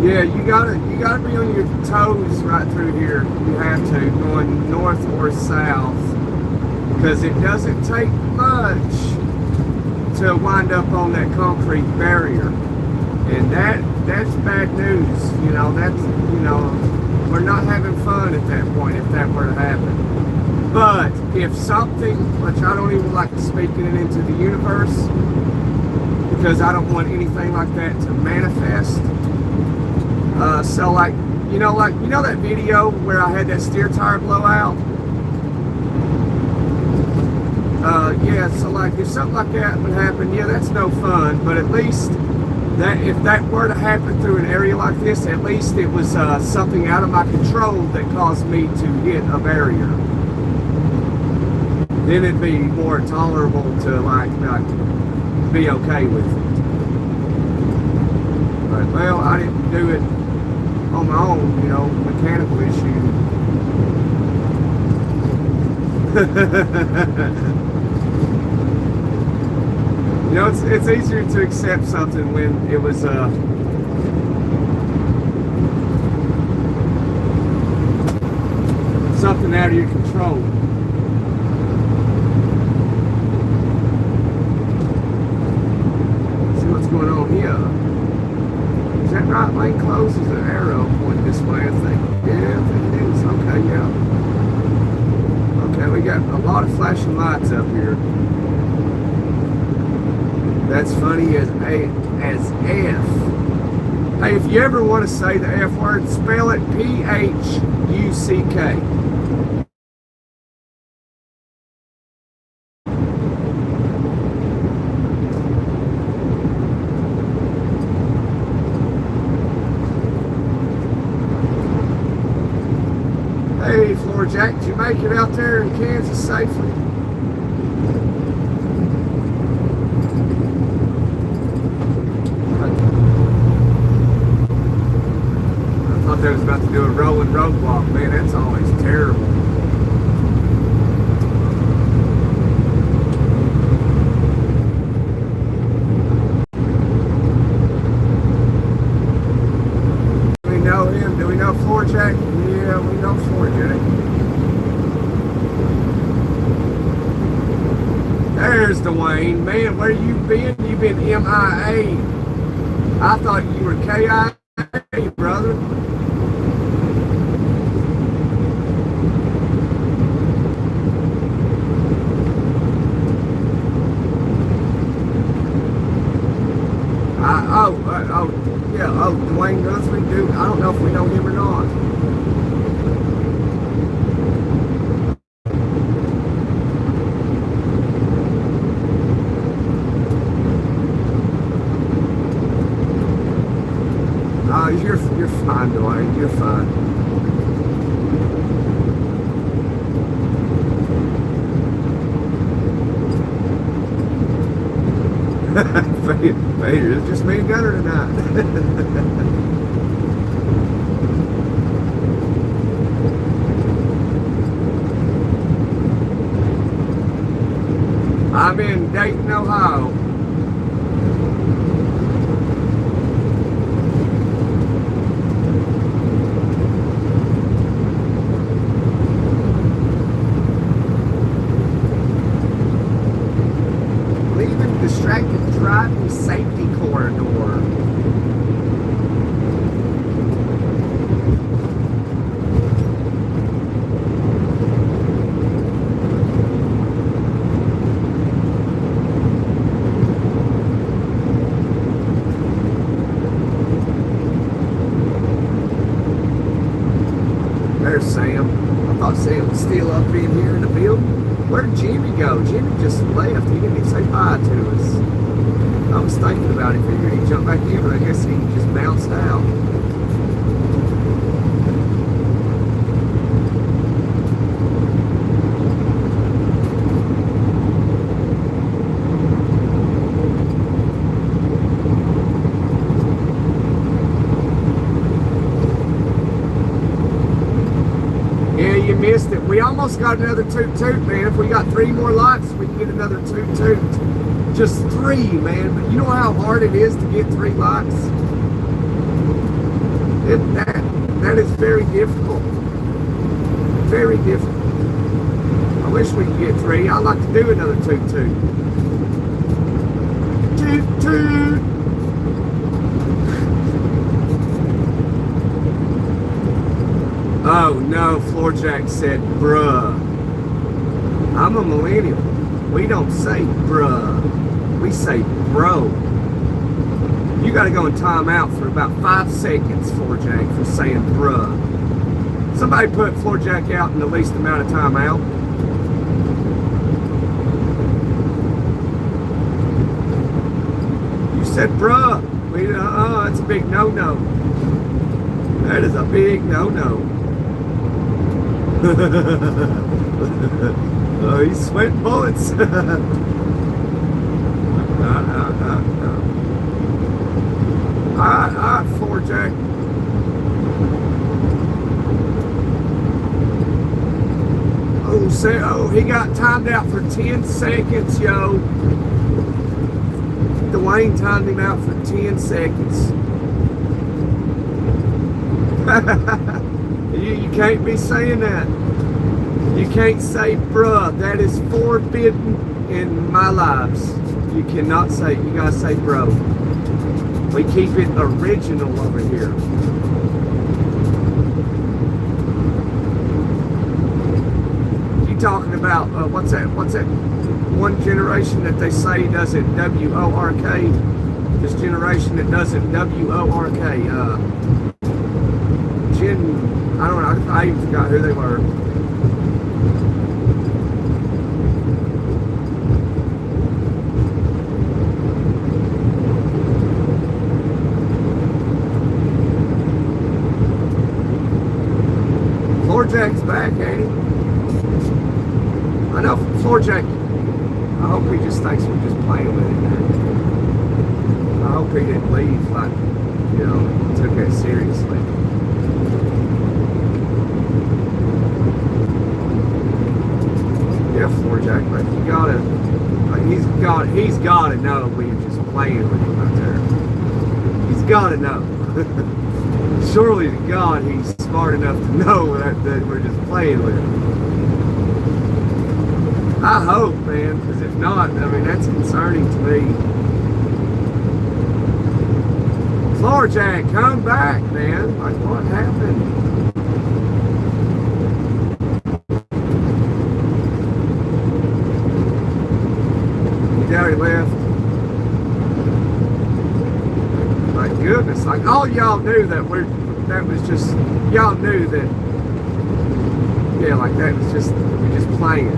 Yeah, you gotta be on your toes right through here. You have to, going north or south, because it doesn't take much to wind up on that concrete barrier, and that's bad news. You know, we're not having fun at that point if that were to happen. But if something, which I don't even like speaking it into the universe, because I don't want anything like that to manifest. So like you know that video where I had that steer tire blowout? Yeah, so like if something like that would happen, yeah, that's no fun, but at least that if that were to happen through an area like this, at least it was something out of my control that caused me to hit a barrier. Then it'd be more tolerable to like be okay with it. But well, I didn't do it on my own, you know, mechanical issue. You know, it's easier to accept something when it was something out of your control. See what's going on here. Is that right lane closed? Is an arrow pointing this way, I think. Yeah, I think it is. Okay, yeah. Okay, we got a lot of flashing lights up here. That's funny as F. Hey, if you ever want to say the F word, spell it P-H-U-C-K. Hey, Floor Jack, did you make it out there in Kansas safely? I thought they was about to do a rolling roadblock. Man, that's always terrible. Do we know him? Do we know Floor Jack? Yeah, we know Floor Jack. There's Dwayne. Man, where you been? You been MIA. I thought you were KIA, brother. Oh, Dwayne Guthrie, dude. I don't know if we know him or not. You're fine, Dwayne. You're fine. Vader, it's just me and Gunner tonight. I'm in Dayton, Ohio. Leaving distracted driving safety corridor. There's Sam. I thought Sam was still up in here in the building. Where'd Jimmy go? Jimmy just left. He didn't even say bye to us. I was thinking about it, figured he'd jump back in, but I guess he just bounced out. You missed it. We almost got another toot-toot, man. If we got 3 more lights, we can get another toot-toot. Just 3, man. But you know how hard it is to get 3 lights? That is very difficult. Very difficult. I wish we could get 3. I'd like to do another toot-toot. Toot-toot! Oh no, Floorjack said bruh. I'm a millennial. We don't say bruh. We say bro. You gotta go in timeout for about 5 seconds, Floorjack, for saying bruh. Somebody put Floorjack out in the least amount of timeout. You said bruh. It's a big no-no. That is a big no-no. Oh, he's sweating bullets. Floorjack. Oh, he got timed out for 10 seconds, yo. Dwayne timed him out for 10 seconds. You can't be saying that. You can't say bruh. That is forbidden in my lives. You cannot say it. You gotta say bro. We keep it original over here. You talking about what's that? one generation that they say doesn't W-O-R-K. This generation that doesn't W-O-R-K. I don't know, I even forgot who they were. Floorjack's back, ain't he? I know, Floorjack, I hope he just thinks we're just playing with him. I hope he didn't leave, like, you know, took it seriously. Yeah, Floorjack, but you gotta, like, he's gotta know we're just playing with him out there. He's gotta know. Surely to God, he's smart enough to know that we're just playing with him. I hope, man, because if not, I mean, that's concerning to me. Floorjack, come back, man. Like, what happened? He already left. My goodness, like, all y'all knew that that was just, y'all knew that, yeah, like, that was just, we're just playing.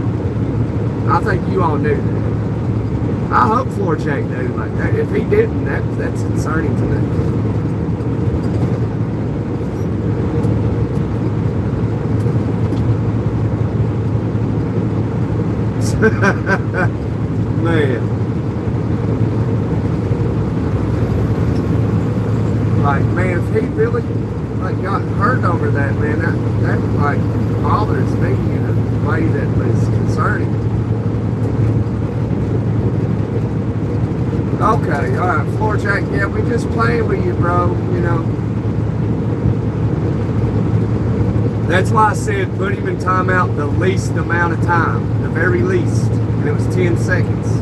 I think you all knew that. I hope Floorjack knew like that. If he didn't, that's concerning to me. Man. Like, man, if he really like got hurt over that, man, that like bothers me in a way that was concerning. Okay, alright, Floorjack, yeah, we just playing with you, bro, you know. That's why I said put him in timeout the least amount of time, the very least, and it was 10 seconds.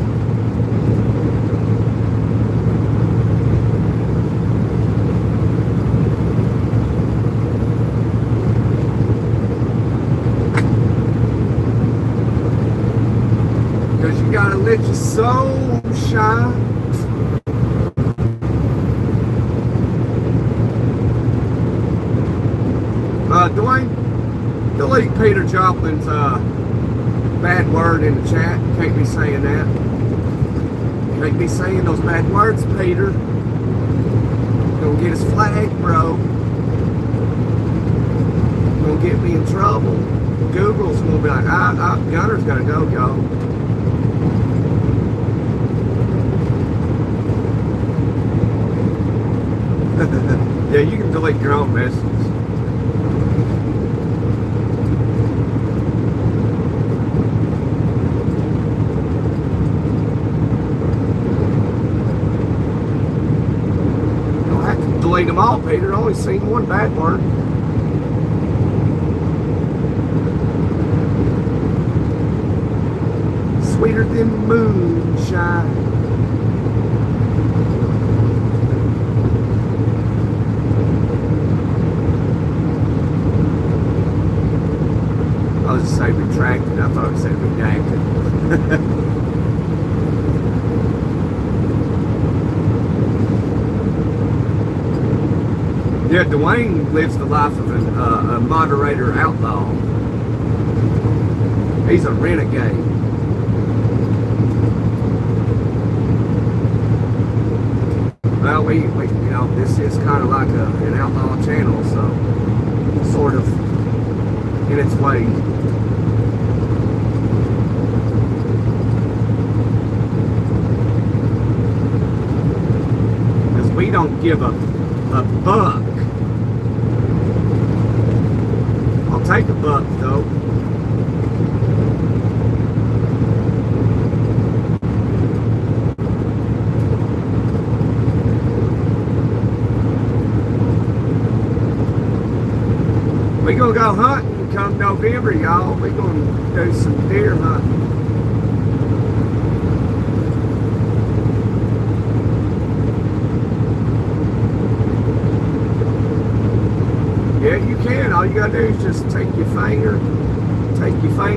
Because you gotta let your soul shine. Dwayne, delete Peter Joplin's bad word in the chat. You can't be saying that. You can't be saying those bad words, Peter. Gonna get us flagged, bro. Gonna get me in trouble. Google's gonna be like, Gunner's gotta go, y'all. Yeah, you can delete your own messages. Delete them all, Peter. Only seen one bad word. Sweeter than moonshine. I was just saying retracted. I thought it said redacted. Yeah, Dwayne lives the life of a moderator outlaw. He's a renegade. Well, we you know, this is kind of like an outlaw channel, so sort of in its way. Because we don't give a buck. I'll take a buck though. We gonna go hunting come November, y'all. We gonna do some deer hunting. Yeah, you can. All you gotta do is just take your finger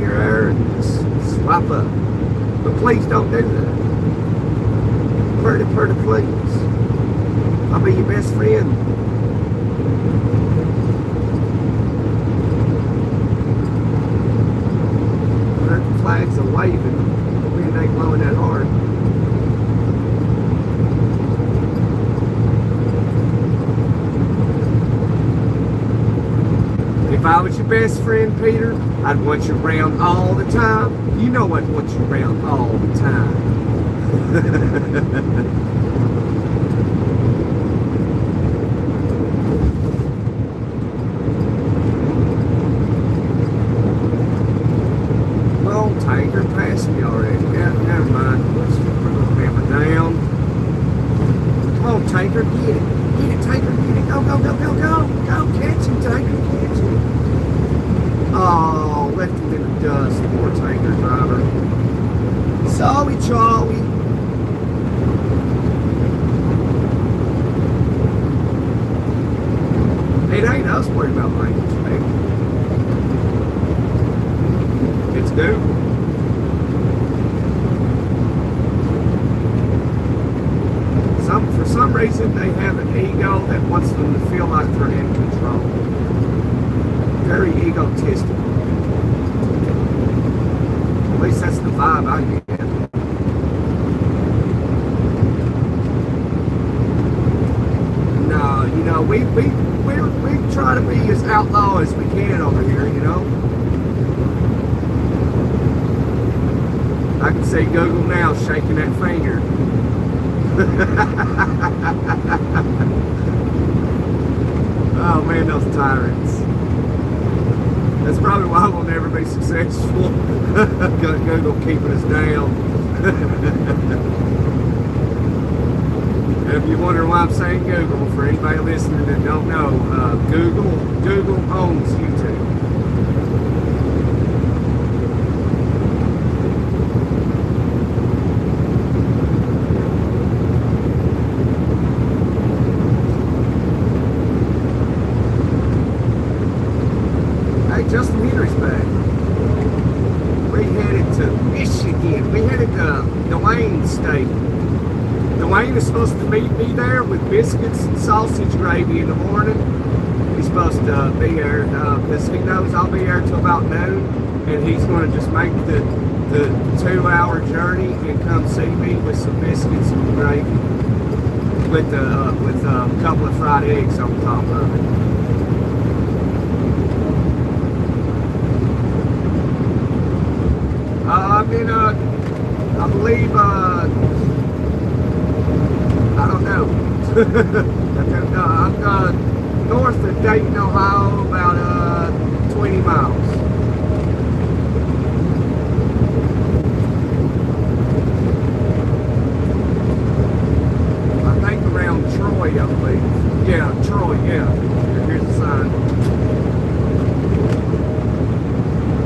there and just swipe up. But please don't do that. Pretty please. I'll be your best friend. American flags are waving. The wind ain't blowing that hard. If I was your best friend, Peter, I'd want you around all the time. You know I'd want you around all the time. Come on, tanker, pass me already. Yeah, never mind. Let's put the hammer down. Come on, tanker, get it. Get it, tanker, get it. Go, go, go, go, go. Go, catch him, tanker, catch him. Oh, left him in the dust, poor tanker driver. Sorry, Charlie. It ain't us worried about language, baby. It's Google. For some reason, they have an ego that wants them to feel like they're in control. Very egotistical. At least that's the vibe I get. No, you know, we try to be as outlaw as we can over here, you know. I can see Google now shaking that finger. Oh man, those tyrants. That's probably why we'll never be successful. Google keeping us down. If you wonder why I'm saying Google, for anybody listening that don't know, Google owns YouTube. Justin Henry's back. We headed to Michigan. We headed to Dwayne's state. Dwayne is supposed to meet me there with biscuits and sausage gravy in the morning. He's supposed to be there because he knows I'll be there till about noon, and he's going to just make the 2-hour journey and come see me with some biscuits and gravy with a couple of fried eggs on top of it. I'm in I believe, I don't know. I'm north of Dayton, Ohio, about 20 miles. I think around Troy, I believe. Yeah, Troy, yeah. Here's the sign.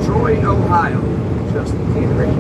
Troy, Ohio. Justin Henry.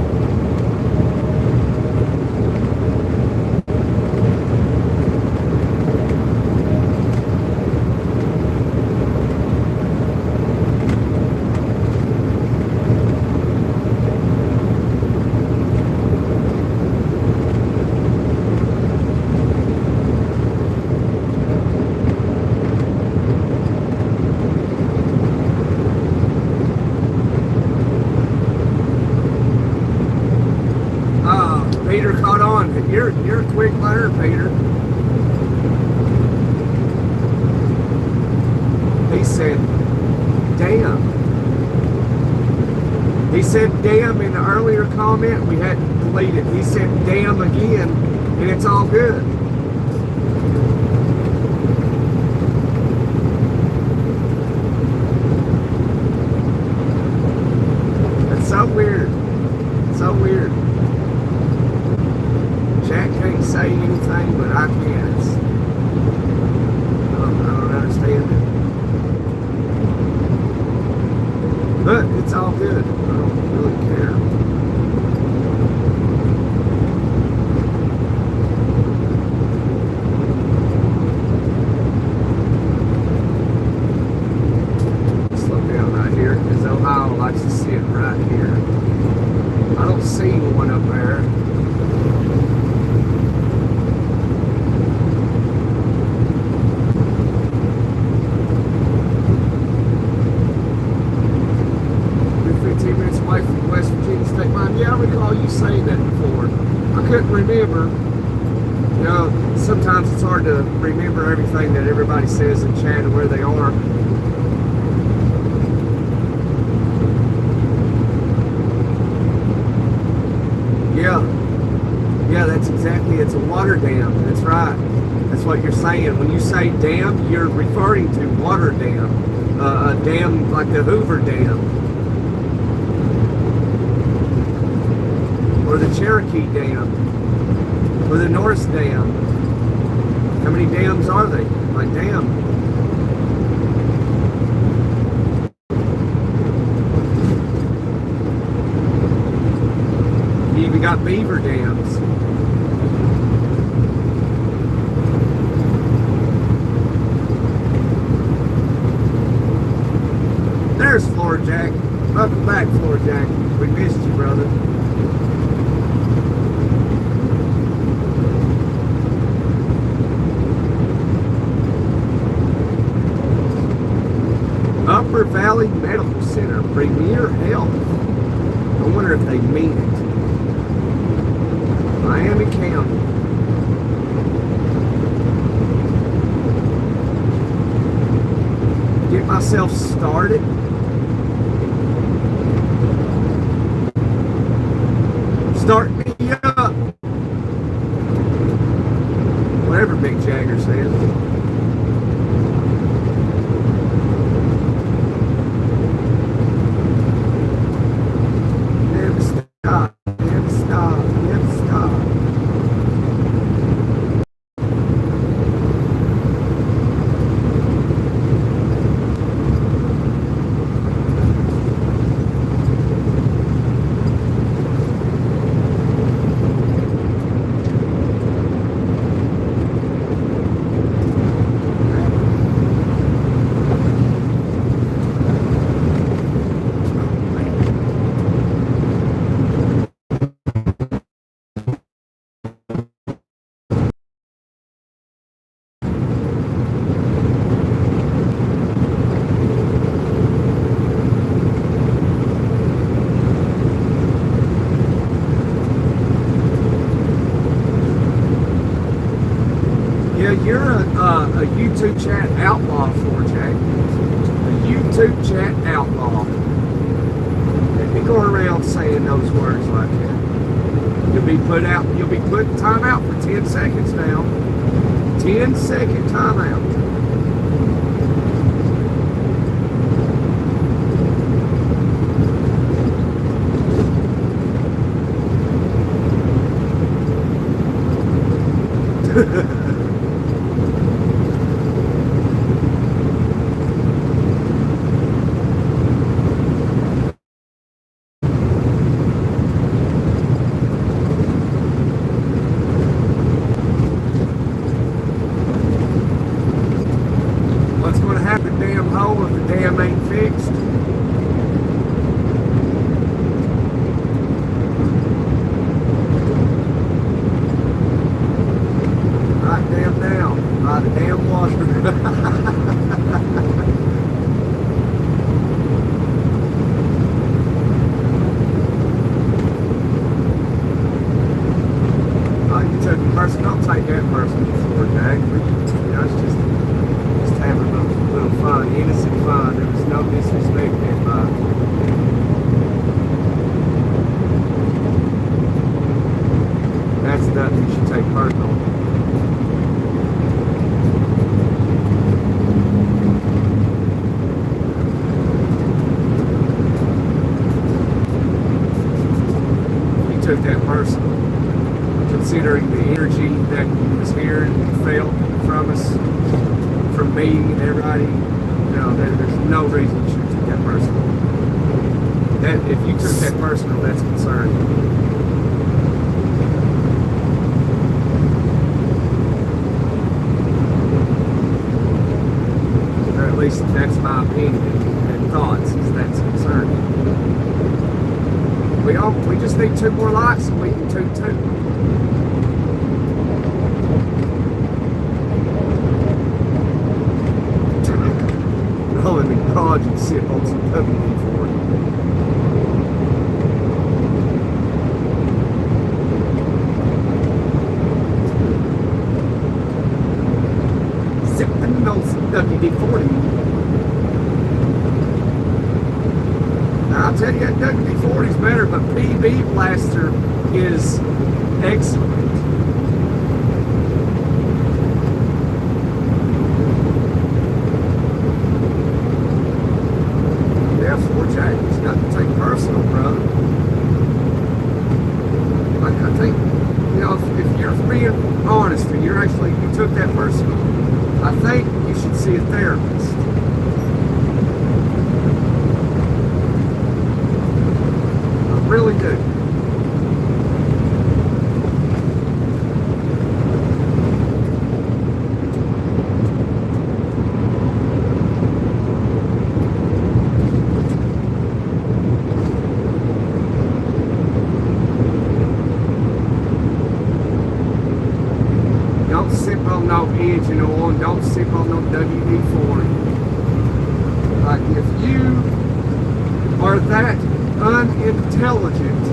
Peter caught on. You're a quick learner, Peter. He said, damn. He said damn in the earlier comment. We had to delete it. He said damn again, and it's all good. That's so weird. So weird. Jack can't say anything, but I can. I don't understand it. But it's all good. I don't really care. sometimes it's hard to remember everything that everybody says in chat and where they are. Yeah, that's exactly, it's a water dam. That's right. That's what you're saying. When you say dam, you're referring to water dam. A dam like the Hoover Dam. Or the Cherokee Dam. Or the Norris Dam. How many dams are they? Like, damn. You even got beaver dams. There's Floorjack. Welcome back, Floorjack. We missed you, brother. Upper Valley Medical Center, Premier Health. I wonder if they mean it. Miami County. Get myself started. Start me up. Whatever Mick Jagger says. Never stop, never stop, never stop. You're a YouTube chat outlaw, Floorjack. A YouTube chat outlaw. Let me go around saying those words like that. You'll be put out. You'll be put in timeout for 10 seconds now. 10-second timeout. Considering the energy that was here and felt from us, from me and everybody, there's no reason you should take that personal. That if you took that personal, that's concerning. Or at least that's my opinion and thoughts. Is that's concerning. We just need 2 more likes and we can do 2. Roll in the garage and sip on some WD-40. sipping on some WD-40. I'll tell you, that WD-40 is better, but PB Blaster is excellent. Yeah, 4Jack, it's nothing to take personal, brother. Like, I think, you know, if you're being honest and you took that personal, I think you should see a therapist. I really do. Don't sip on no engine oil, and don't sip on no WD-40. Like, if you are that unintelligent,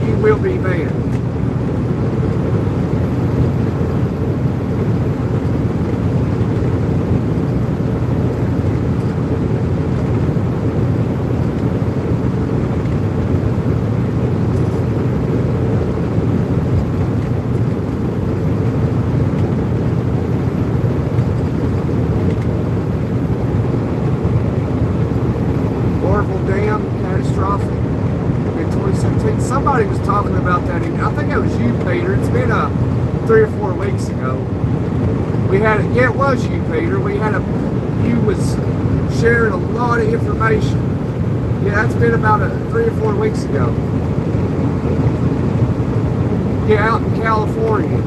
you will be banned. Catastrophic in 2017. Somebody was talking about that. I think it was you, Peter. It's been 3 or 4 weeks ago. We had it. Yeah, it was you, Peter. You was sharing a lot of information. Yeah, that's been about 3 or 4 weeks ago. Yeah, out in California.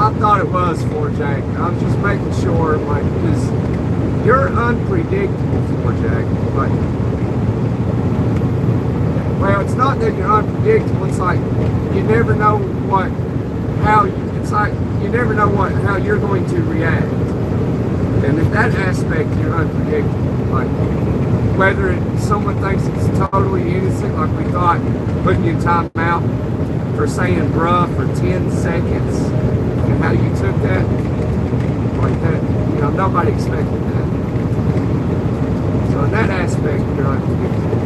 I thought it was 4Jack. I was just making sure, like, because you're unpredictable, 4Jack. Like, well, it's not that you're unpredictable. It's like you never know how you're going to react. And in that aspect, you're unpredictable. Like, whether someone thinks it's totally innocent, like we thought, putting you in timeout for saying bruh for 10 seconds. And how you took that, like that, you know, nobody expected that. So in that aspect, you're unpredictable.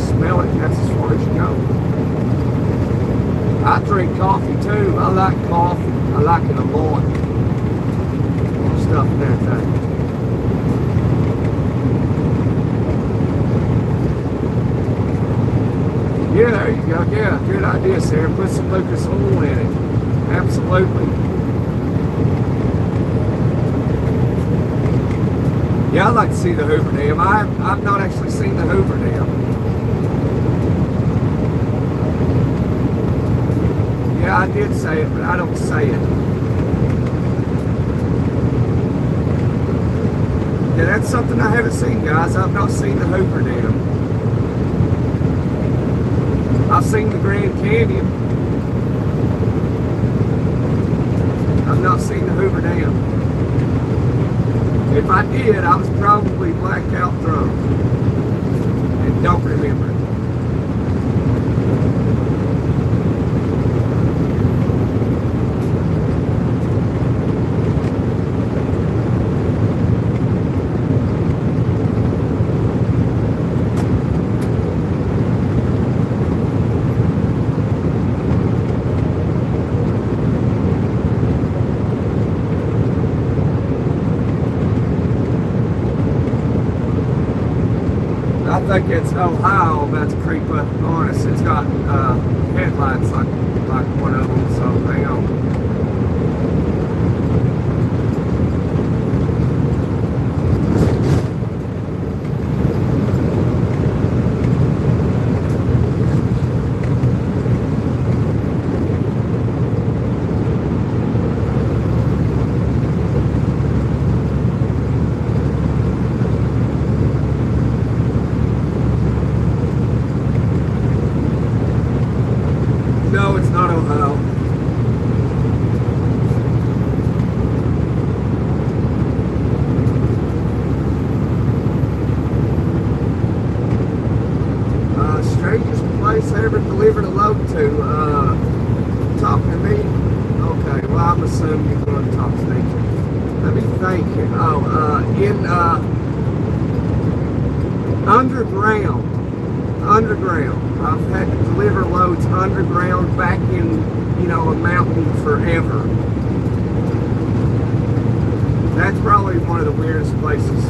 Smell it, that's as far as you go. I drink coffee too. I like coffee. I like it a lot. Stuff and everything. Yeah, there you go. Yeah, good idea, Sarah. Put some Lucas oil in it. Absolutely. Yeah, I'd like to see the Hoover Dam. I've not actually seen the Hoover Dam. Yeah, I did say it, but I don't say it. Yeah, that's something I haven't seen, guys. I've not seen the Hoover Dam. I've seen the Grand Canyon. I've not seen the Hoover Dam. If I did, I was probably blacked out drunk and don't remember it. I think it's Ohio about to creep up on us. It's got headlights like one of them, so hang on. No, it's not Ohio. what I was thinking. Let me think. In underground. I've had to deliver loads underground back in, a mountain forever. That's probably one of the weirdest places.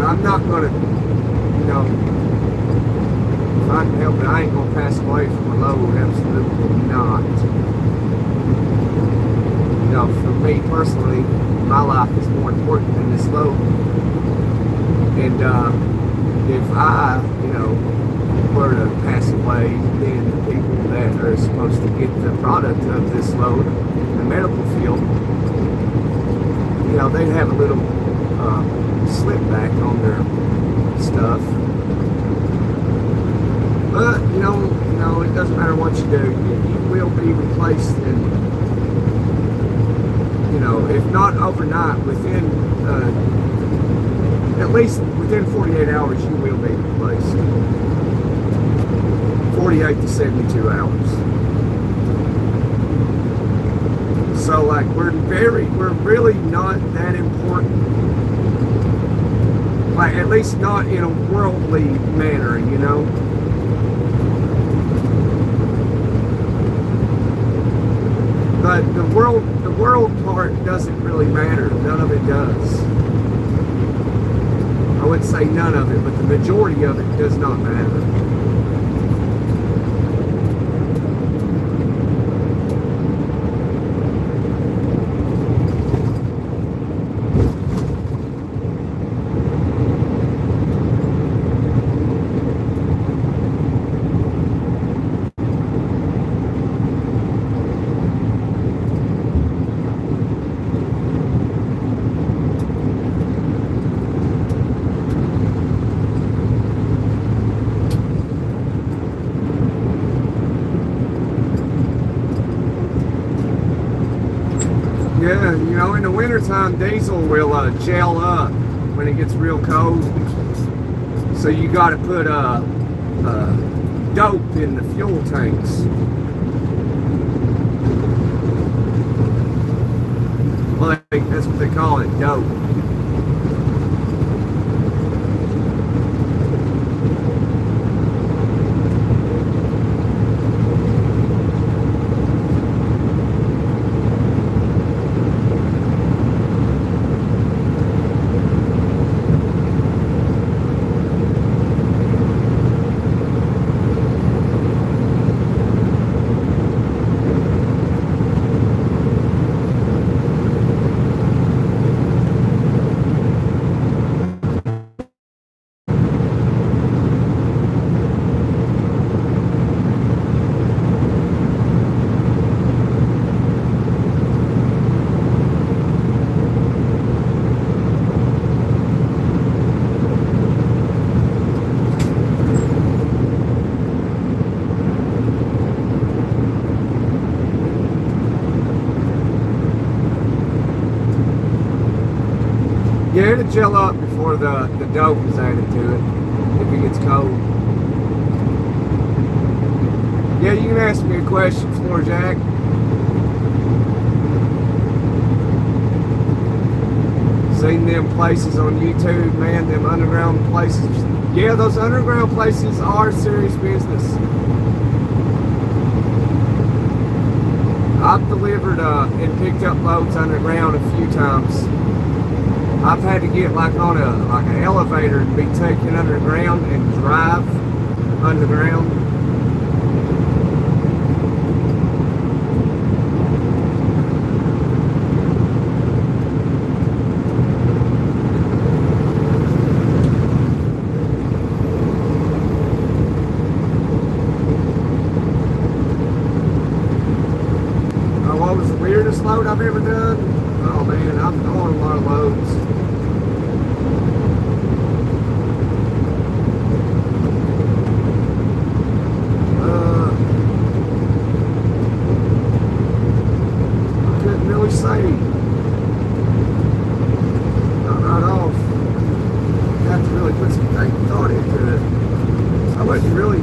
I'm not gonna, if I can help it, I ain't gonna pass away from a load, absolutely not. For me personally, my life is more important than this load. And if I, were to pass away, then the people that are supposed to get the product of this load in the medical field, they'd have a little slip back on their stuff. But it doesn't matter what you do, you will be replaced, and if not overnight, within at least within 48 hours you will be replaced. 48 to 72 hours. So we're really not that important. At least not in a worldly manner, But the world part doesn't really matter. None of it does. I wouldn't say none of it, but the majority of it does not matter. Yeah, in the wintertime, diesel will gel up when it gets real cold. So you got to put dope in the fuel tanks. Well, that's what they call it, dope. Yeah, it'll gel up before the dope is added to it, if it gets cold. Yeah, you can ask me a question, Floor Jack. Seen them places on YouTube, man, them underground places. Yeah, those underground places are serious business. I've delivered and picked up loads underground a few times. I've had to get on an elevator and be taken underground and drive underground. What was the weirdest load I've ever done? Oh man, I've done a lot of loads. have to really put some thought into it. I wouldn't really,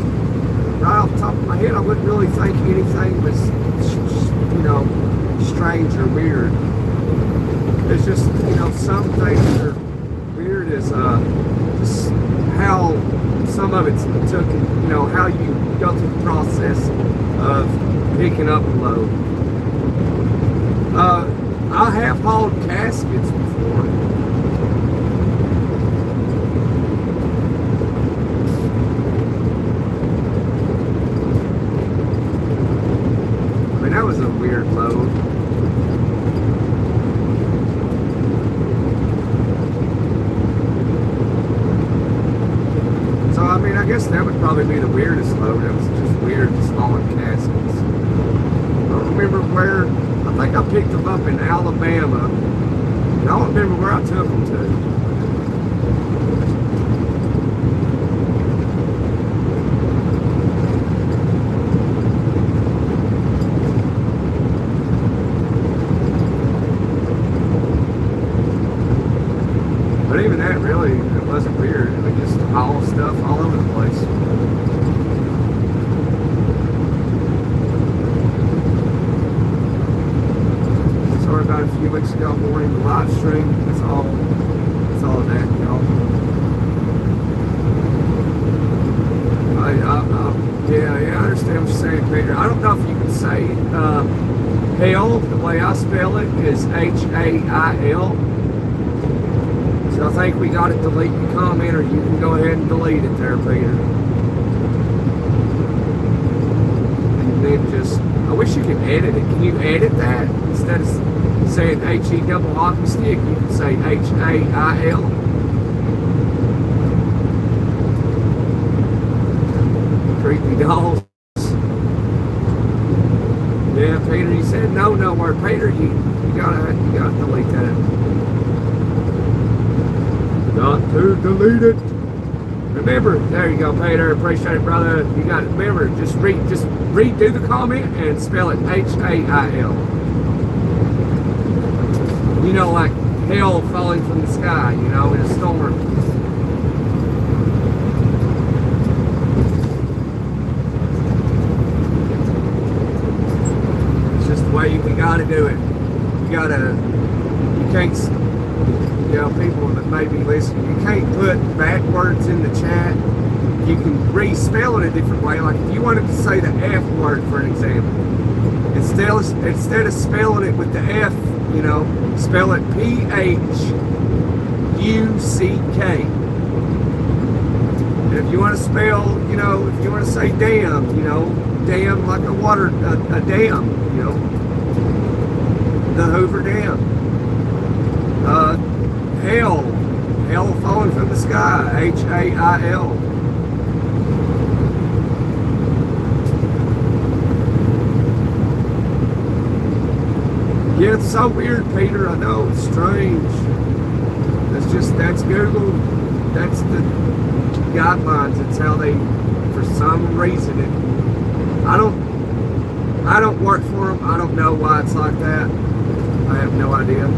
right off the top of my head, I wouldn't really think anything was, you know, strange or weird. It's just, you know, some things that are weird is just how some of it's took, you know, how you go through the process of picking up a load. I have hauled caskets before. I mean, that was a weird load. So, I mean, I guess that would probably be the weirdest load. It was just weird, just hauling caskets. I don't remember where. I think I picked them up in Alabama. And I don't remember where I took them to. But even that really, it wasn't weird. I mean, just haul stuff all over the place. Sorry about a few weeks ago morning, the live stream. That's all that, y'all. Yeah, I understand what you're saying, Peter. I don't know if you can say hail. The way I spell it is H-A-I-L. So I think we got to delete the comment, or you can go ahead and delete it there, Peter. And then just, I wish you could edit it. Can you edit that? Instead of saying H-E double hockey stick, you can say H-A-I-L. Creepy dolls. Yeah, Peter, you said no word. Peter, you gotta delete that. Not to delete it. Remember, there you go, Peter. Appreciate it, brother. You got it. Remember, just redo the comment and spell it H-A-I-L. You know, like hail falling from the sky, you know, in a storm. It's just the way we gotta do it. You can't, you know, people that may be listening, you can't put bad words in the chat. You can re-spell it a different way. Like if you wanted to say the F word, for an example, instead of spelling it with the F, you know, spell it P-H-U-C-K. And if you want to spell, you know, if you want to say damn, you know, dam like a dam, you know, the Hoover Dam. Hail falling from the sky, H-A-I-L. Yeah, it's so weird, Peter. I know, it's strange. That's Google. That's the guidelines. It's how they, for some reason, I don't work for them. I don't know why it's like that. I have no idea.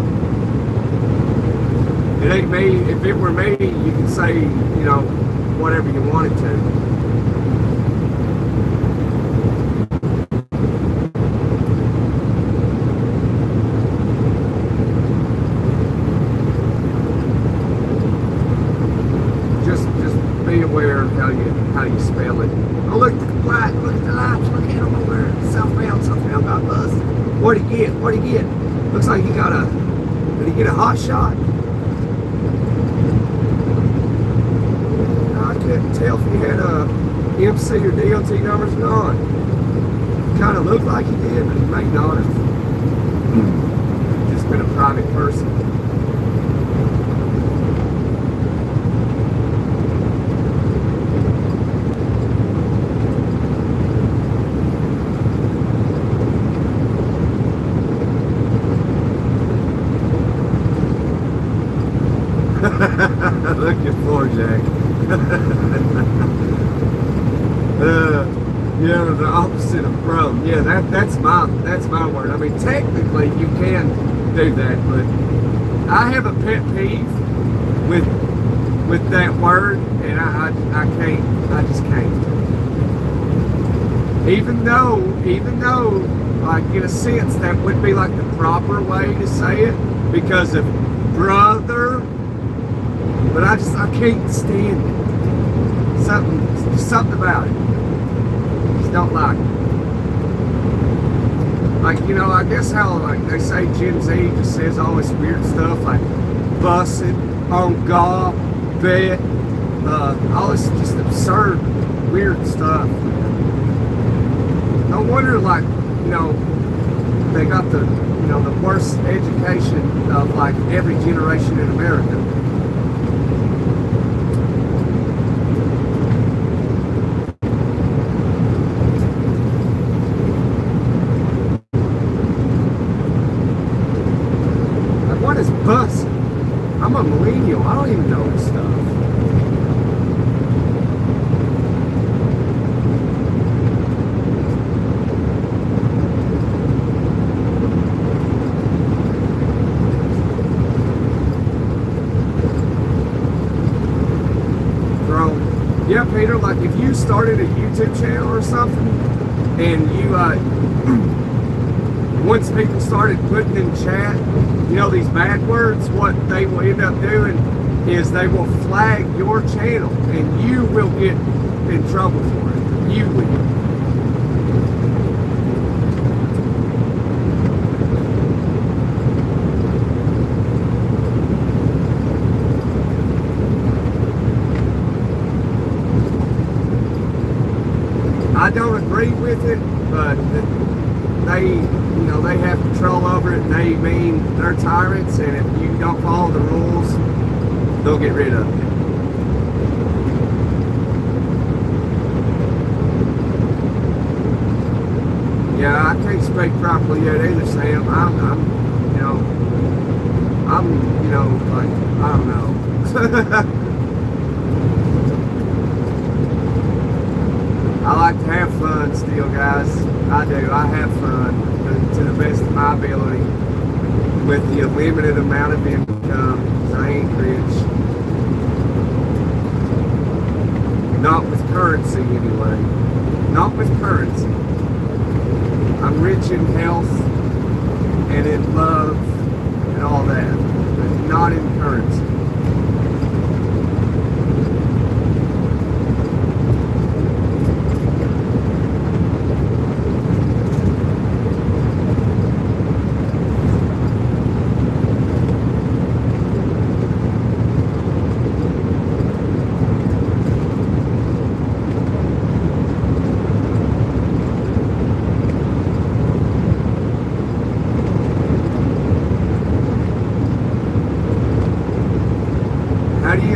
It ain't me. If it were me, you could say, you know, whatever you wanted to. Just be aware of how you spell it. Oh, look at the lights. Look at the lights. Look at them over there. Southbound got buzzed. What'd he get? Looks like he got did he get a hot shot? I couldn't tell if he had a MC or DOT numbers or not. Kind of looked like he did, but he may not have. Just been a private person. Look at Floor Jack. Yeah, the opposite of bro. Yeah, that's my word. I mean, technically you can do that, but I have a pet peeve with with that word, and I can't. I just can't. Even though, like in a sense, that would be like the proper way to say it because of brother, but I can't stand it. Something about it. Just don't like it. Like, you know, I guess how, like, they say Gen Z just says all this weird stuff, like, bussin', on God, bet, all this just absurd, weird stuff. No wonder, like, you know, they got the, you know, the worst education of, like, every generation in America. Bus. I'm a millennial. I don't even know this stuff. Bro, yeah, Peter, like if you started a YouTube channel or something and you once people started putting in chat, you know, these bad words, what they will end up doing is they will flag your channel and you will get in trouble for it. You will. I don't agree with it, but they, you know, they have control over it, and they mean they're tyrants, and if you don't follow the rules, they'll get rid of you. Yeah, I can't speak properly yet either, Sam. I'm you know, like, I don't know. I like to have fun still, guys. I do. I have fun to the best of my ability with the limited amount of income, because I ain't rich. Not with currency, anyway. Not with currency. I'm rich in health and in love and all that, but not in currency.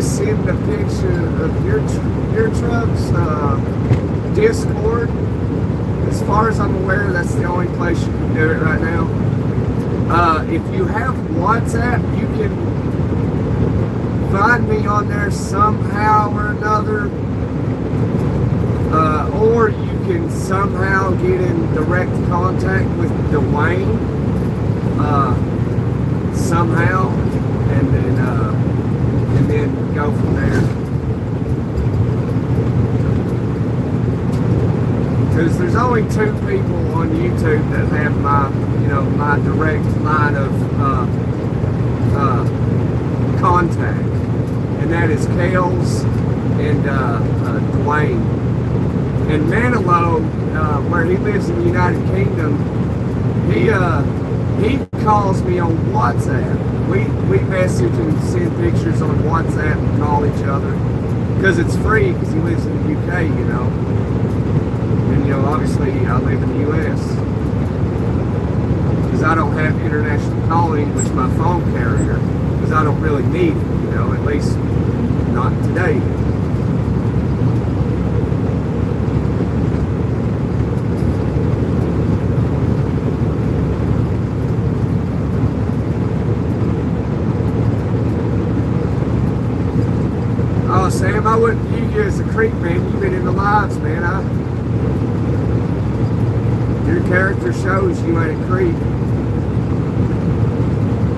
Send a picture of your truck's Discord. As far as I'm aware, that's the only place you can do it right now. If you have WhatsApp, you can find me on there somehow or another, or you can somehow get in direct contact with Dwayne somehow, and then go from there. Because there's only 2 people on YouTube that have my, you know, my direct line of contact, and that is Kales and Dwayne. And Manilow, where he lives in the United Kingdom, he calls me on WhatsApp. We message and send pictures on WhatsApp and call each other because it's free, because he lives in the UK, you know. And, you know, obviously I live in the US. Because I don't have international calling with my phone carrier, because I don't really need it, you know, at least not today. Oh, Sam, I wouldn't view you as a creep, man. You've been in the lives, man. Your character shows you ain't a creep.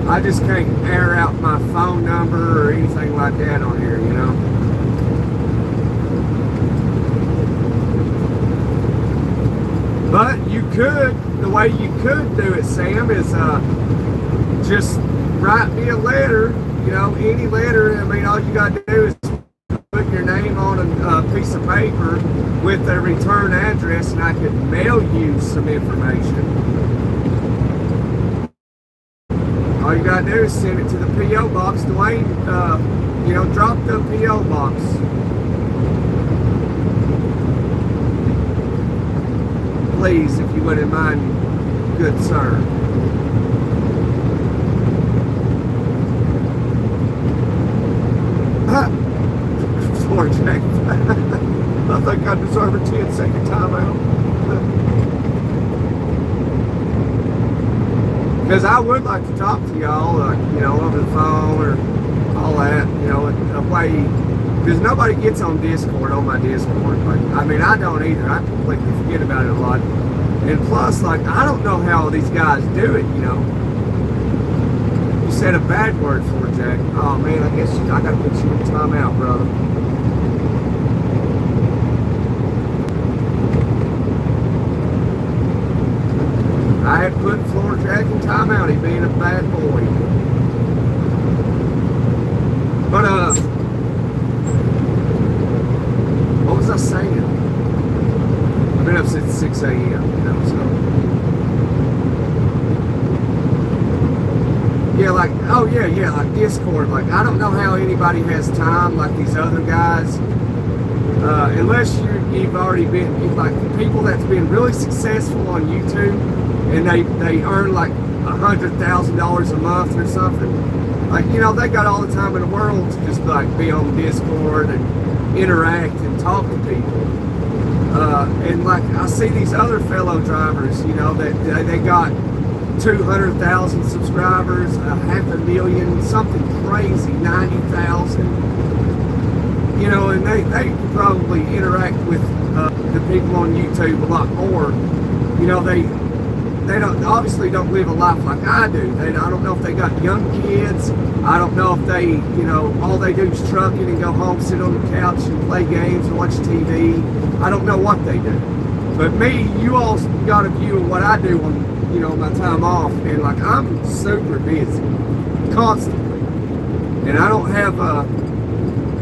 I just can't air out my phone number or anything like that on here, you know. But you could, the way you could do it, Sam, is just write me a letter, you know, any letter. I mean, all you got to do is put your name on a piece of paper with a return address, and I could mail you some information. All you gotta do is send it to the P.O. box. Dwayne, you know, drop the P.O. box. Please, if you wouldn't mind, good sir. Floor check. I think I deserve a 10-second timeout. Because I would like to talk to y'all, you know, over the phone or all that, you know, a way, because nobody gets on Discord, on my Discord. Like, I mean, I don't either. I completely forget about it a lot. And plus, like, I don't know how these guys do it, you know. You said a bad word for it, Jack. Oh, man, I guess I got to put you in timeout, brother. I had put Floor Jack in timeout, he being a bad boy. But, what was I saying? I've been up since 6 a.m., you know, so. Yeah, like, oh yeah, like Discord. Like, I don't know how anybody has time like these other guys. Unless you've already been, like, people that's been really successful on YouTube, and they earn like $100,000 a month or something. Like, you know, they got all the time in the world to just like be on Discord and interact and talk to people. And like, I see these other fellow drivers, you know, that they got 200,000 subscribers, 500,000, something crazy, 90,000. You know, and they probably interact with the people on YouTube a lot more. You know, they obviously don't live a life like I do. I don't know if they got young kids. I don't know if they, you know, all they do is truck it and go home, sit on the couch and play games and watch TV. I don't know what they do. But me, you all got a view of what I do on, you know, my time off. And like, I'm super busy, constantly. And I don't have,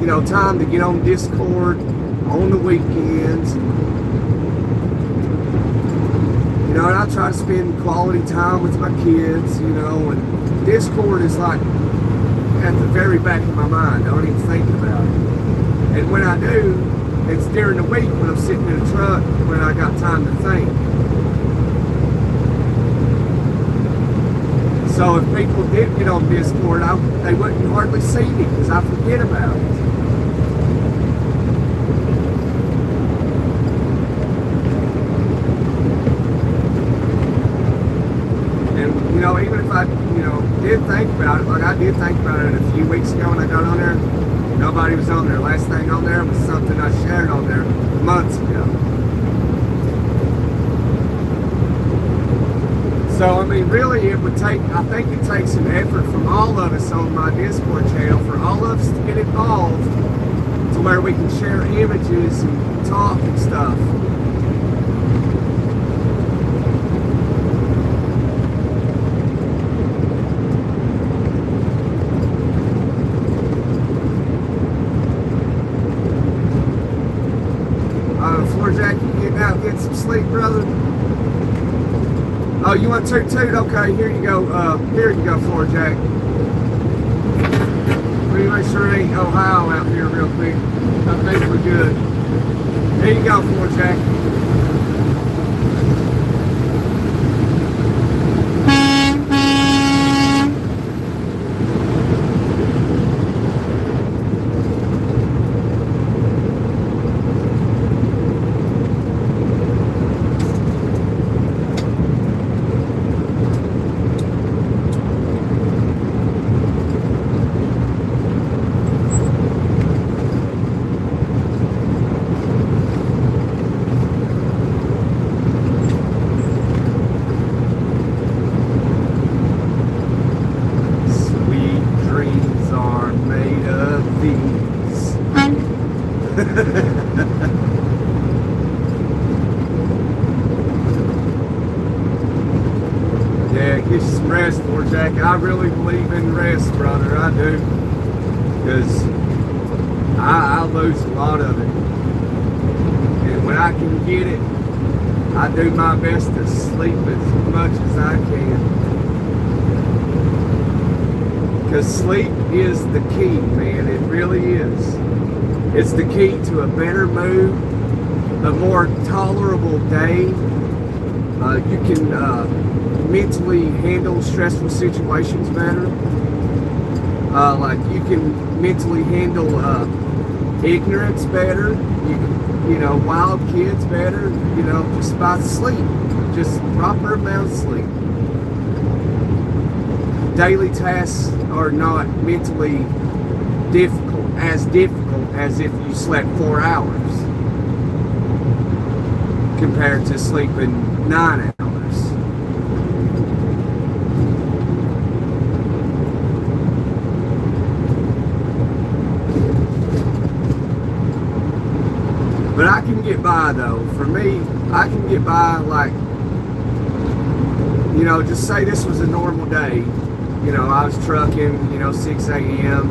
you know, time to get on Discord on the weekends. You know, and I try to spend quality time with my kids, you know, and Discord is like at the very back of my mind. I don't even think about it. And when I do, it's during the week when I'm sitting in a truck when I got time to think. So if people did get on Discord, they wouldn't hardly see me because I forget about it. You know, even if I, you know, did think about it, like I did think about it a few weeks ago when I got on there, nobody was on there. Last thing on there was something I shared on there months ago. So, I mean, really it would take, I think it takes an effort from all of us on my Discord channel for all of us to get involved to where we can share images and talk and stuff. Floor Jack, you getting out, getting some sleep, brother? Oh, you want toot toot? Okay, here you go. Here you go, Floor Jack. Let me make sure it ain't Ohio out here real quick. I think we're good. Here you go, Floor Jack. Yeah, get you some rest, Lord Jack. I really believe in rest, brother. I do. Because I lose a lot of it. And when I can get it, I do my best to sleep as much as I can. Because sleep is the key, man. It really is. It's the key to a better mood, a more tolerable day. You can mentally handle stressful situations better. Like you can mentally handle ignorance better. You know, wild kids better. You know, just by sleep, just proper amount of sleep. Daily tasks are not mentally difficult as if you slept 4 hours compared to sleeping 9 hours. But I can get by though. For me, I can get by like, you know, just say this was a normal day. You know, I was trucking, you know, 6 a.m.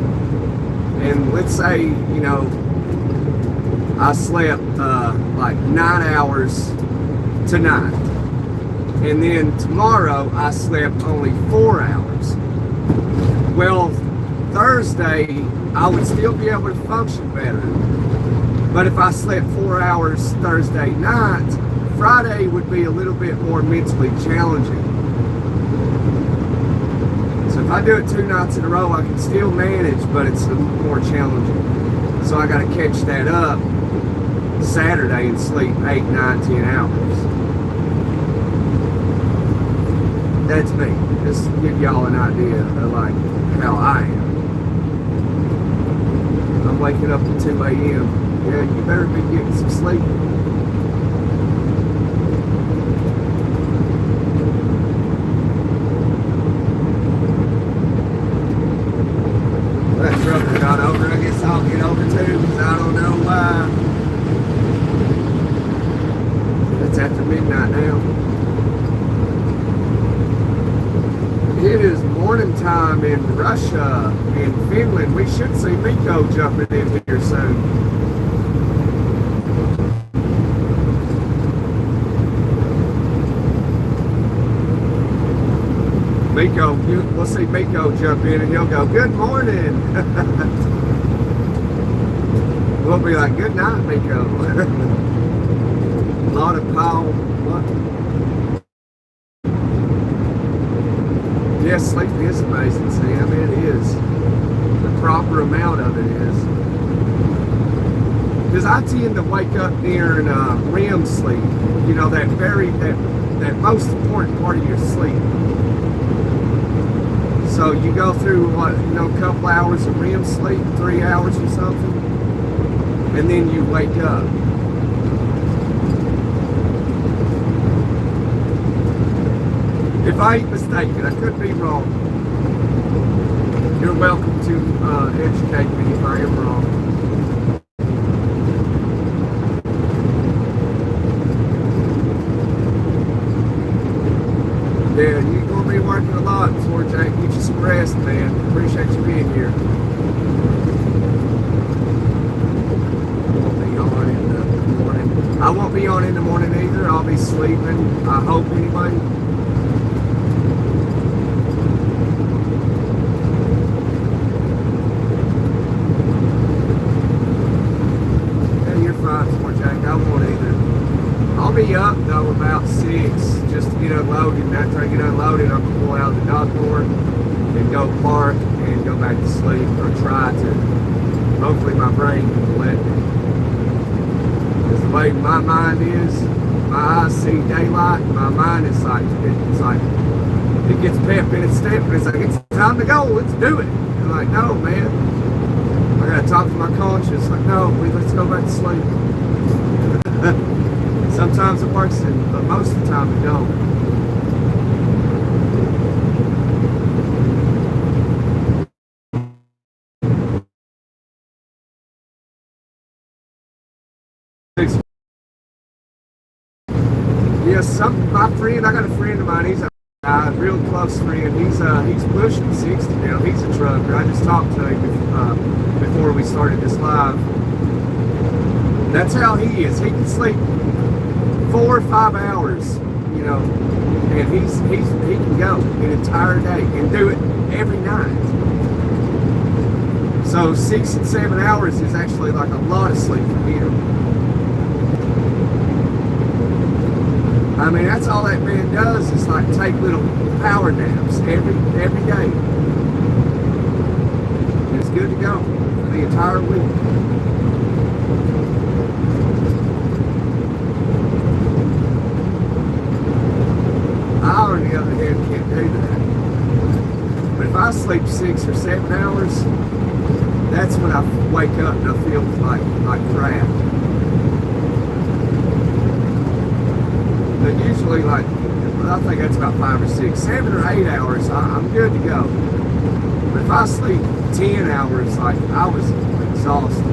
And let's say, you know, I slept like 9 hours tonight. And then tomorrow I slept only 4 hours. Well, Thursday I would still be able to function better. But if I slept 4 hours Thursday night, Friday would be a little bit more mentally challenging. So if I do it 2 nights in a row, I can still manage, but it's more challenging. So I got to catch that up Saturday and sleep 8, 9, 10 hours. That's me. Just to give y'all an idea of like how I am. I'm waking up at 2 a.m. Yeah, you better be getting some sleep. That trucker got over. I guess I'll get over too, because I don't know why. It's after midnight now. It is morning time in Russia, in Finland. We should see Miko jumping in here soon. Miko, we'll see Miko jump in and he'll go, good morning. We'll be like, good night, Miko. A lot of power. What? Yes, sleep is amazing, Sam. It is. The proper amount of it is. Because I tend to wake up during REM sleep. You know, that most important part of your sleep. So you go through, what, you know, a couple hours of REM sleep, 3 hours or something, and then you wake up. If I ain't mistaken, I could be wrong. You're welcome to educate me if I am wrong. Yeah, you're going to be working a lot before Jake. Get you some rest, man. Appreciate you being here. Won't be on in the morning. I won't be on in the morning either. I'll be sleeping. I hope anyway. Yeah, you're fine before Jake. I won't either. I'll be up though about 6 just to get unloaded, and after I get unloaded I'm going to pull out the dock door and go park and go back to sleep, or try to. Hopefully my brain will let me. Because the way my mind is, my eyes see daylight, my mind is like, it gets pep in its step, and it's like, it's time to go, let's do it. And I'm like, no man, I got to talk to my conscience, like, no, let's go back to sleep. Sometimes it works, but most of the time it don't. Yes, my friend, I got a friend of mine, he's a real close friend. He's pushing 60 now. He's a trucker. I just talked to him before we started this live. That's how he is. He can sleep 4 or 5 hours, you know, and he can go an entire day and do it every night. So 6 and 7 hours is actually like a lot of sleep for him. I mean, that's all that man does is like take little power naps every day. And it's good to go for the entire week. I, on the other hand, can't do that. But if I sleep 6 or 7 hours, that's when I wake up and I feel like crap. But usually, like, I think that's about 5 or 6, 7 or 8 hours, I'm good to go. But if I sleep 10 hours, like, I was exhausted.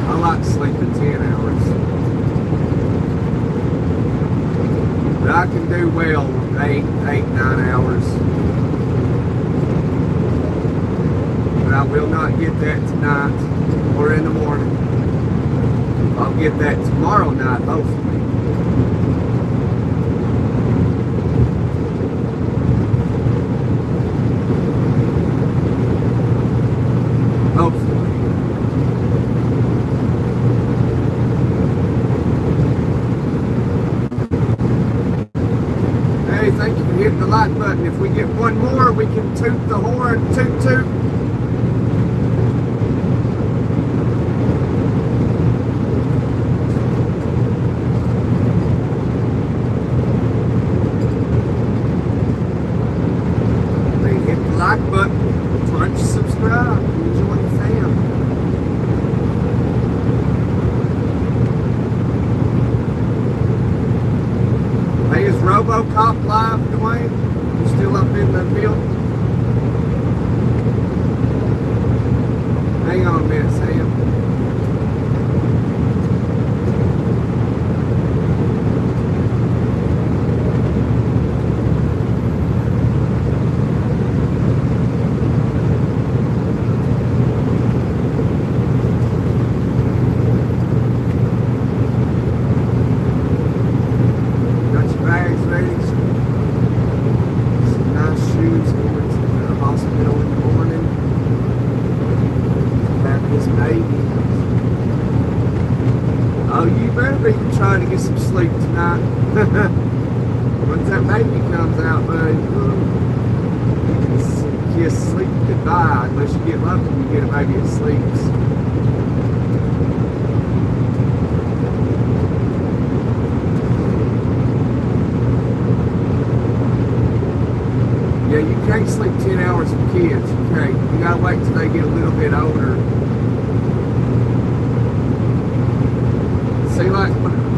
I like sleeping 10 hours. But I can do well 8, 9 hours. But I will not get that tonight or in the morning. I'll get that tomorrow night, hopefully. Hopefully. Thank you for hitting the like button. If we get one more, we can toot the horn. Toot, toot. Hit the like button. Punch subscribe. Enjoy the fam. Hey, is RoboCop live, Dwayne? You still up in the building? Hang on a minute, Sam. Oh, you better be trying to get some sleep tonight. Once that baby comes out, buddy, you can kiss sleep goodbye. Unless you get lucky and you get a baby that sleeps. Yeah, you can't sleep 10 hours for kids. You can't. You gotta wait till they get a little bit older. See, like,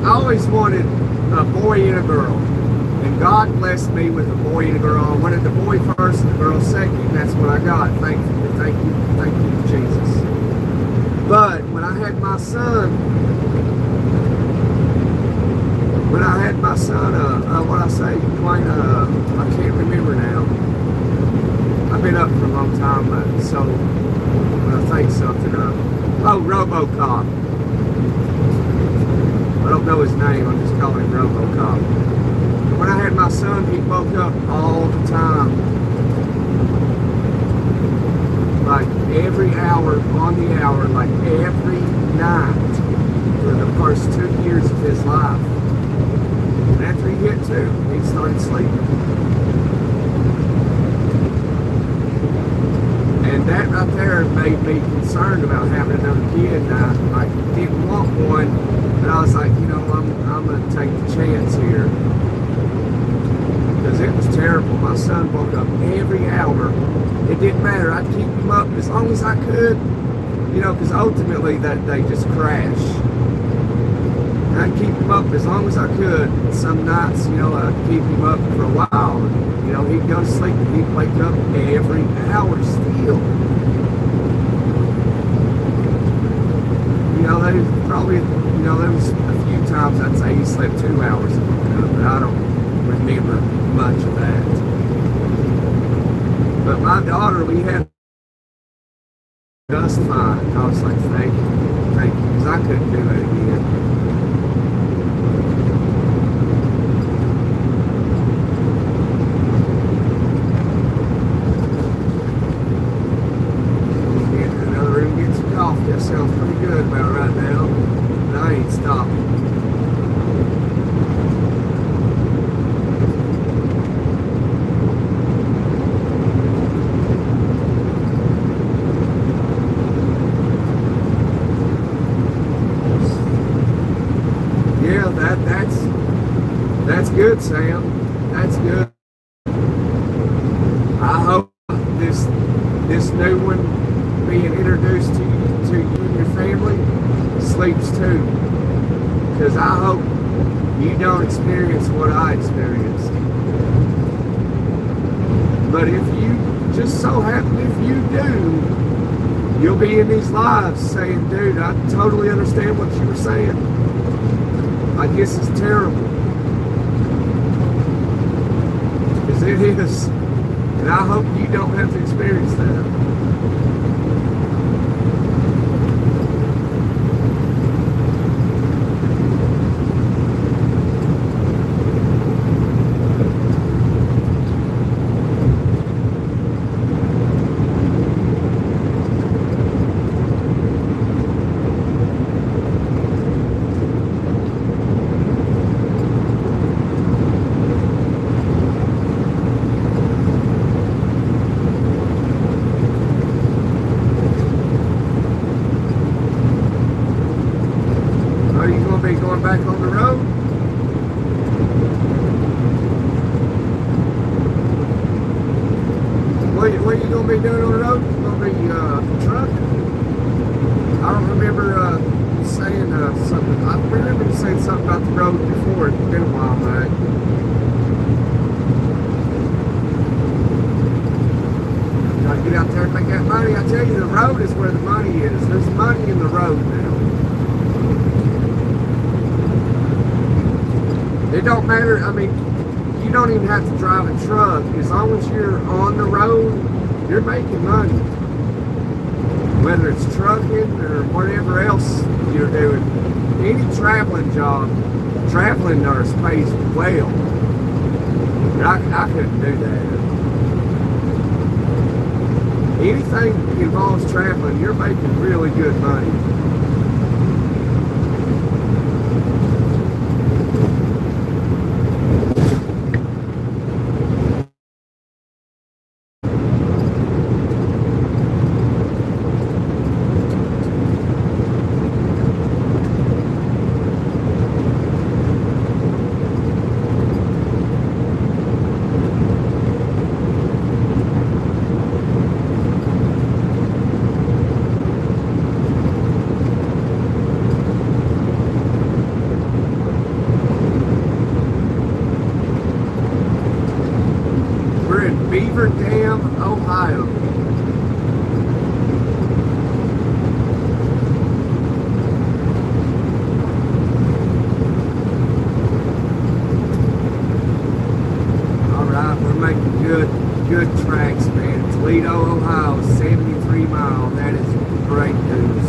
I always wanted a boy and a girl, and God blessed me with a boy and a girl. I wanted the boy first and the girl second, and that's what I got. Thankfully, thank you, Jesus. But when I had my son, what I say, Dwayne, I can't remember now. I've been up for a long time, so when I think something up. Oh, RoboCop. I don't know his name, I'm just calling him RoboCop. When I had my son, he woke up all the time. Like every hour, on the hour, like every night for the first 2 years of his life. And after he hit 2, he started sleeping. And that right there made me concerned about having another kid. And I didn't want one. And I was like, you know, I'm going to take the chance here. Because it was terrible. My son woke up every hour. It didn't matter. I'd keep him up as long as I could. You know, because ultimately that they just crash. I'd keep him up as long as I could. Some nights, I'd keep him up for a while. And, he'd go to sleep and he'd wake up every hour still. There was probably, there was a few times I'd say he slept 2 hours and woke up, but I don't remember much of that. But my daughter, we had just fine. I was like, thank you, because I couldn't do it again. That sounds pretty good about right now, but I ain't stopping. Yeah, that's good, Sam. That's good. I hope this new one being introduced to you and your family sleeps too, because I hope you don't experience what I experienced. But if you just so happen, if you do, you'll be in these lives saying, dude, I totally understand what you were saying. I guess it's terrible, because it is, and I hope you don't have to experience that. Going back on the road. What are you going to be doing on the road? You going to be trucking? I don't remember saying something. I remember you saying something about the road before. It's been a while back. Got to get out there and make that money. I tell you, the road is where the money is. There's money in the road now. It don't matter, I mean, you don't even have to drive a truck. As long as you're on the road, you're making money. Whether it's trucking or whatever else you're doing. Any traveling job, traveling nurse pays well. But I couldn't do that. Anything that involves traveling, you're making really good money. Beaver Dam, Ohio. Alright, we're making good tracks, man. Toledo, Ohio, 73 miles. That is great news.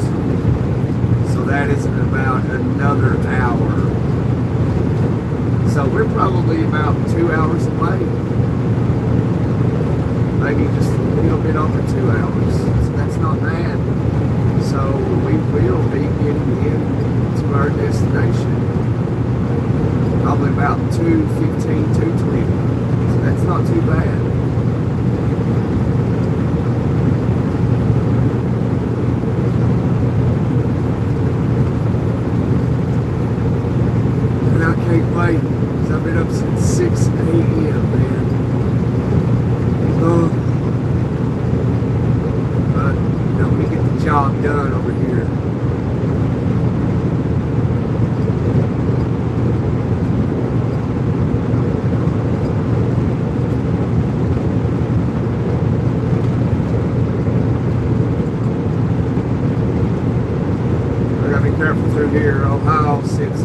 So that is about another hour. So we're probably about 2 hours away. Maybe just a little bit over 2 hours. So that's not bad. So we will be getting into our destination probably about 2:15, 2:20. So that's not too bad. And I can't wait, because I've been up since 6 a.m., man. But we get the job. job done over here.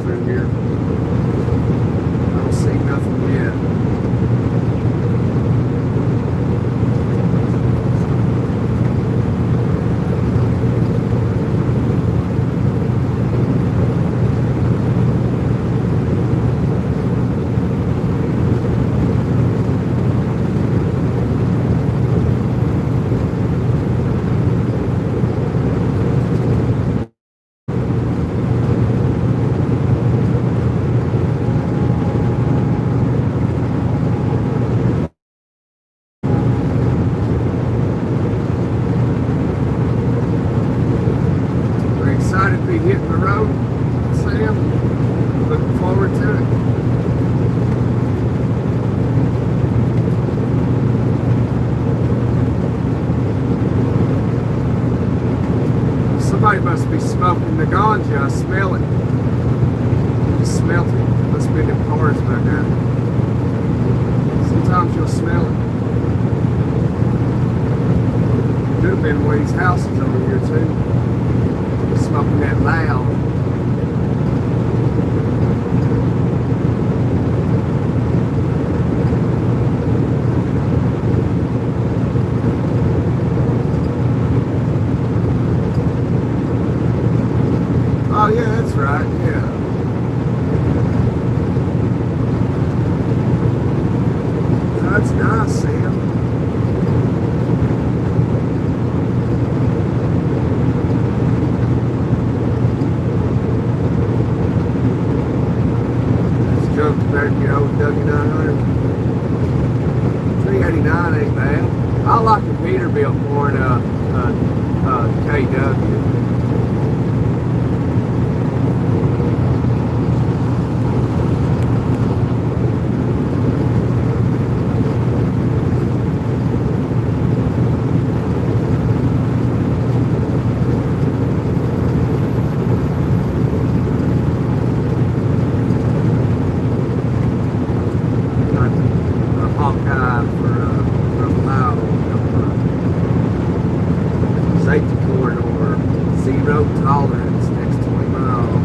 through here. I don't see nothing yet. Hitting the road, Sam. Looking forward to it. Somebody must be smoking the ganja. I smell it. I smelled it. Must be in the cars right now. Sometimes you'll smell it. Could have been one of these houses over here too. Smoking that loud. Oh yeah, that's right, yeah. That's nice, Sam. Compared to your old W900. 389 ain't bad. I like a Peterbilt more than a KW. Safety corridor, 0 tolerance, next 20 miles.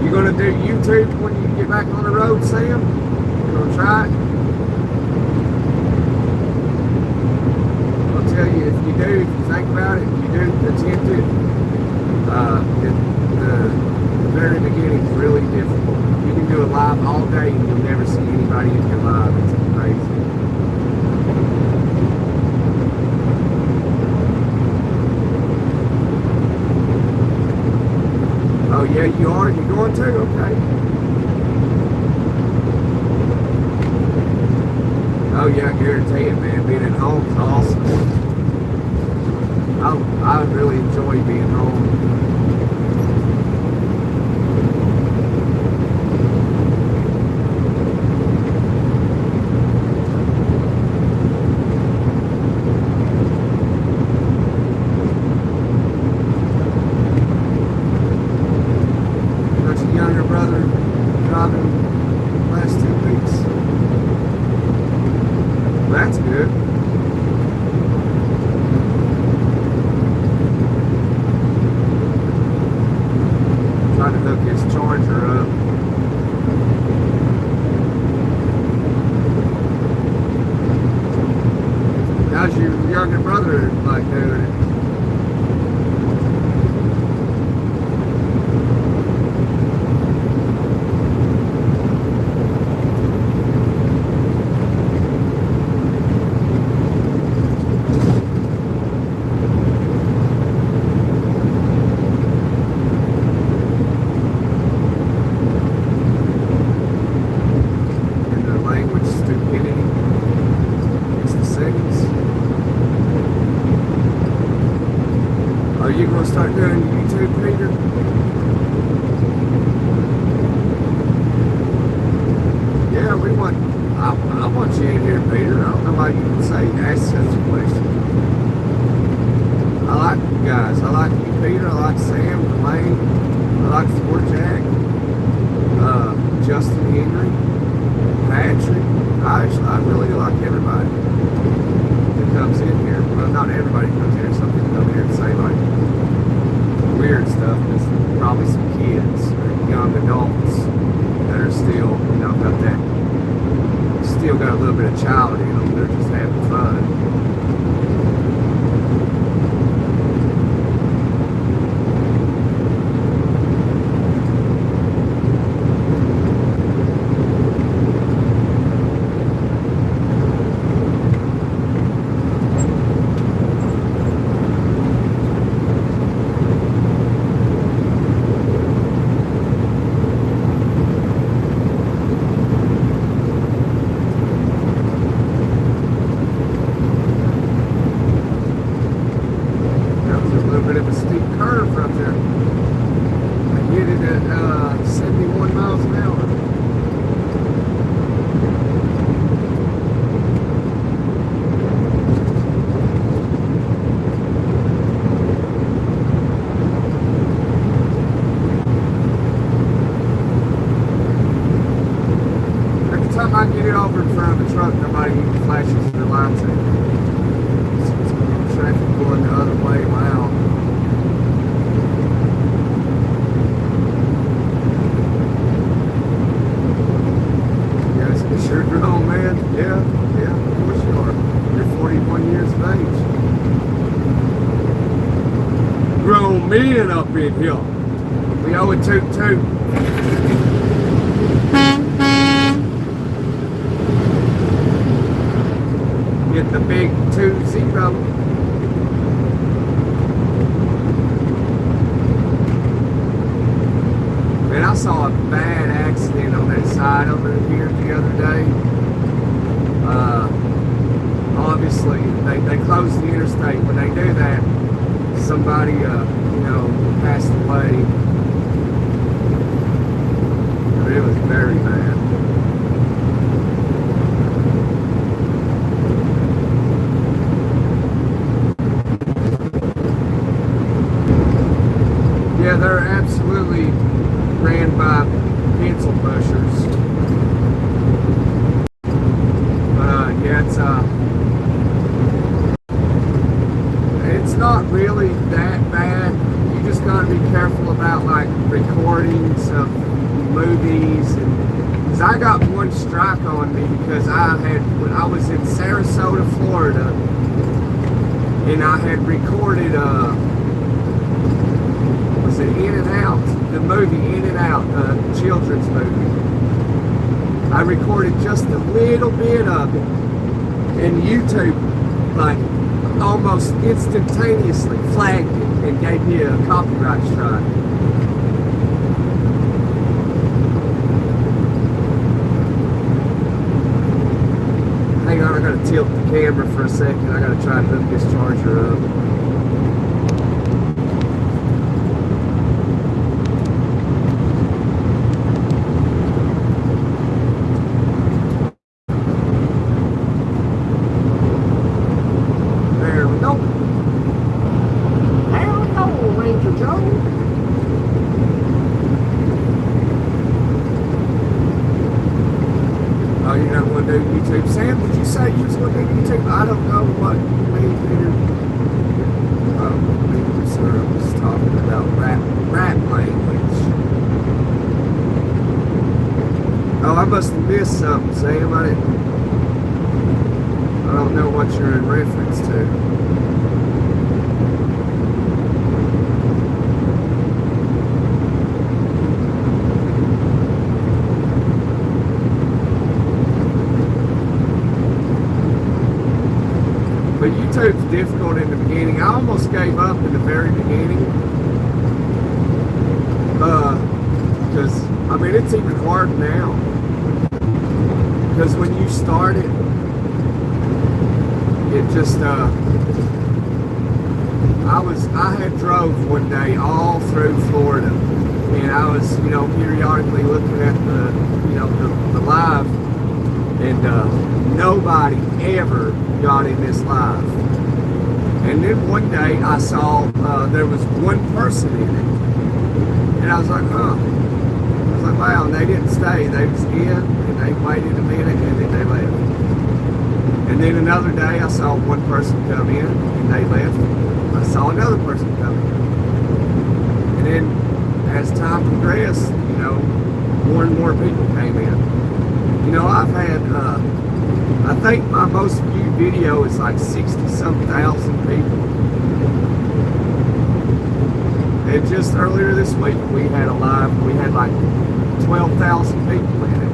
You gonna do YouTube when you get back on the road, Sam? You gonna try it? I'll tell you, if you do, if you think about it, if you do attempt it, the very beginning is really difficult. You can do it live all day and you'll never see anybody in your live. It's crazy. Oh yeah, you are? You going to? Okay. Oh yeah, I guarantee it, man. Being at home is awesome. I really enjoy being home. Younger brother driving the last 2 weeks. Well, that's good. Trying to hook his charger up. How's your younger brother like doing it? Stupidity. It's the settings. at 71 miles an hour. Every time I get it over in front of the truck, nobody even flashes their lights at me. Traffic going the other way. Wow. You sure grown, man. Yeah, of course you are. You're 41 years of age. Grown men up in here. We owe it toot. Get the big 2-0. Man, I saw a bad accident on that side over here the other day. Obviously, they closed the interstate. When they do that, somebody, passed away. It was very bad. Yeah, they're absolutely ran by pencil pushers. But it's not really that bad. You just gotta be careful about like recordings of movies, and cause I got one strike on me because when I was in Sarasota, Florida, and I had recorded was it In and Out? The movie In and Out, children's movie. I recorded just a little bit of it, and YouTube, like, almost instantaneously flagged it and gave me a copyright strike. Hang on, I gotta tilt the camera for a second. I gotta try to hook this charger up. YouTube. Sam, did you say you was going to do YouTube? I don't know what you mean here. Maybe sir, I was talking about rap language. Oh, I must have missed something, Sam. I don't know what you're in reference to. But YouTube's difficult in the beginning. I almost gave up in the very beginning. Because, I mean, it's even hard now. Because when you start it, it just, I had drove one day all through Florida. And I was, periodically looking at the live. And nobody ever got in this live. And then one day I saw there was one person in it. And I was like, huh. I was like, wow, and they didn't stay. They was in, and they waited a minute, and then they left. And then another day I saw one person come in, and they left. I saw another person come in. And then as time progressed, more and more people came in. I've had, I think my most viewed video is like 60-some thousand people. And just earlier this week, we had a live, we had like 12,000 people in it.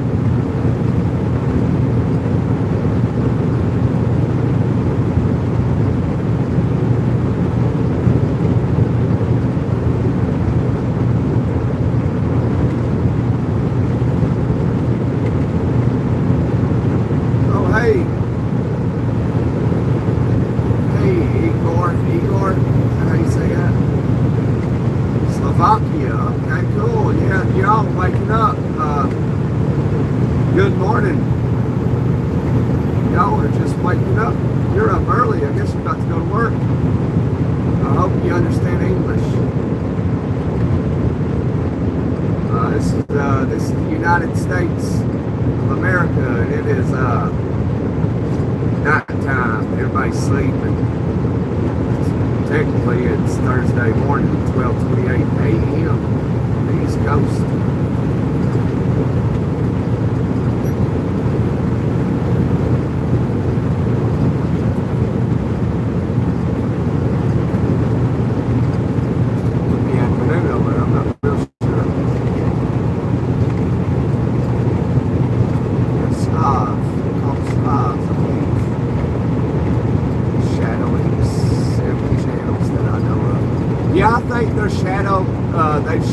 Slovakia, okay, cool, yeah. y'all waking up. Good morning. Y'all are just waking up. You're up early. I guess you're about to go to work. I hope you understand English. This is the United States of America, and it is night time. Everybody's sleeping. Technically, it's Thursday morning, 12:28 a.m. on the East Coast. Yeah, I think they've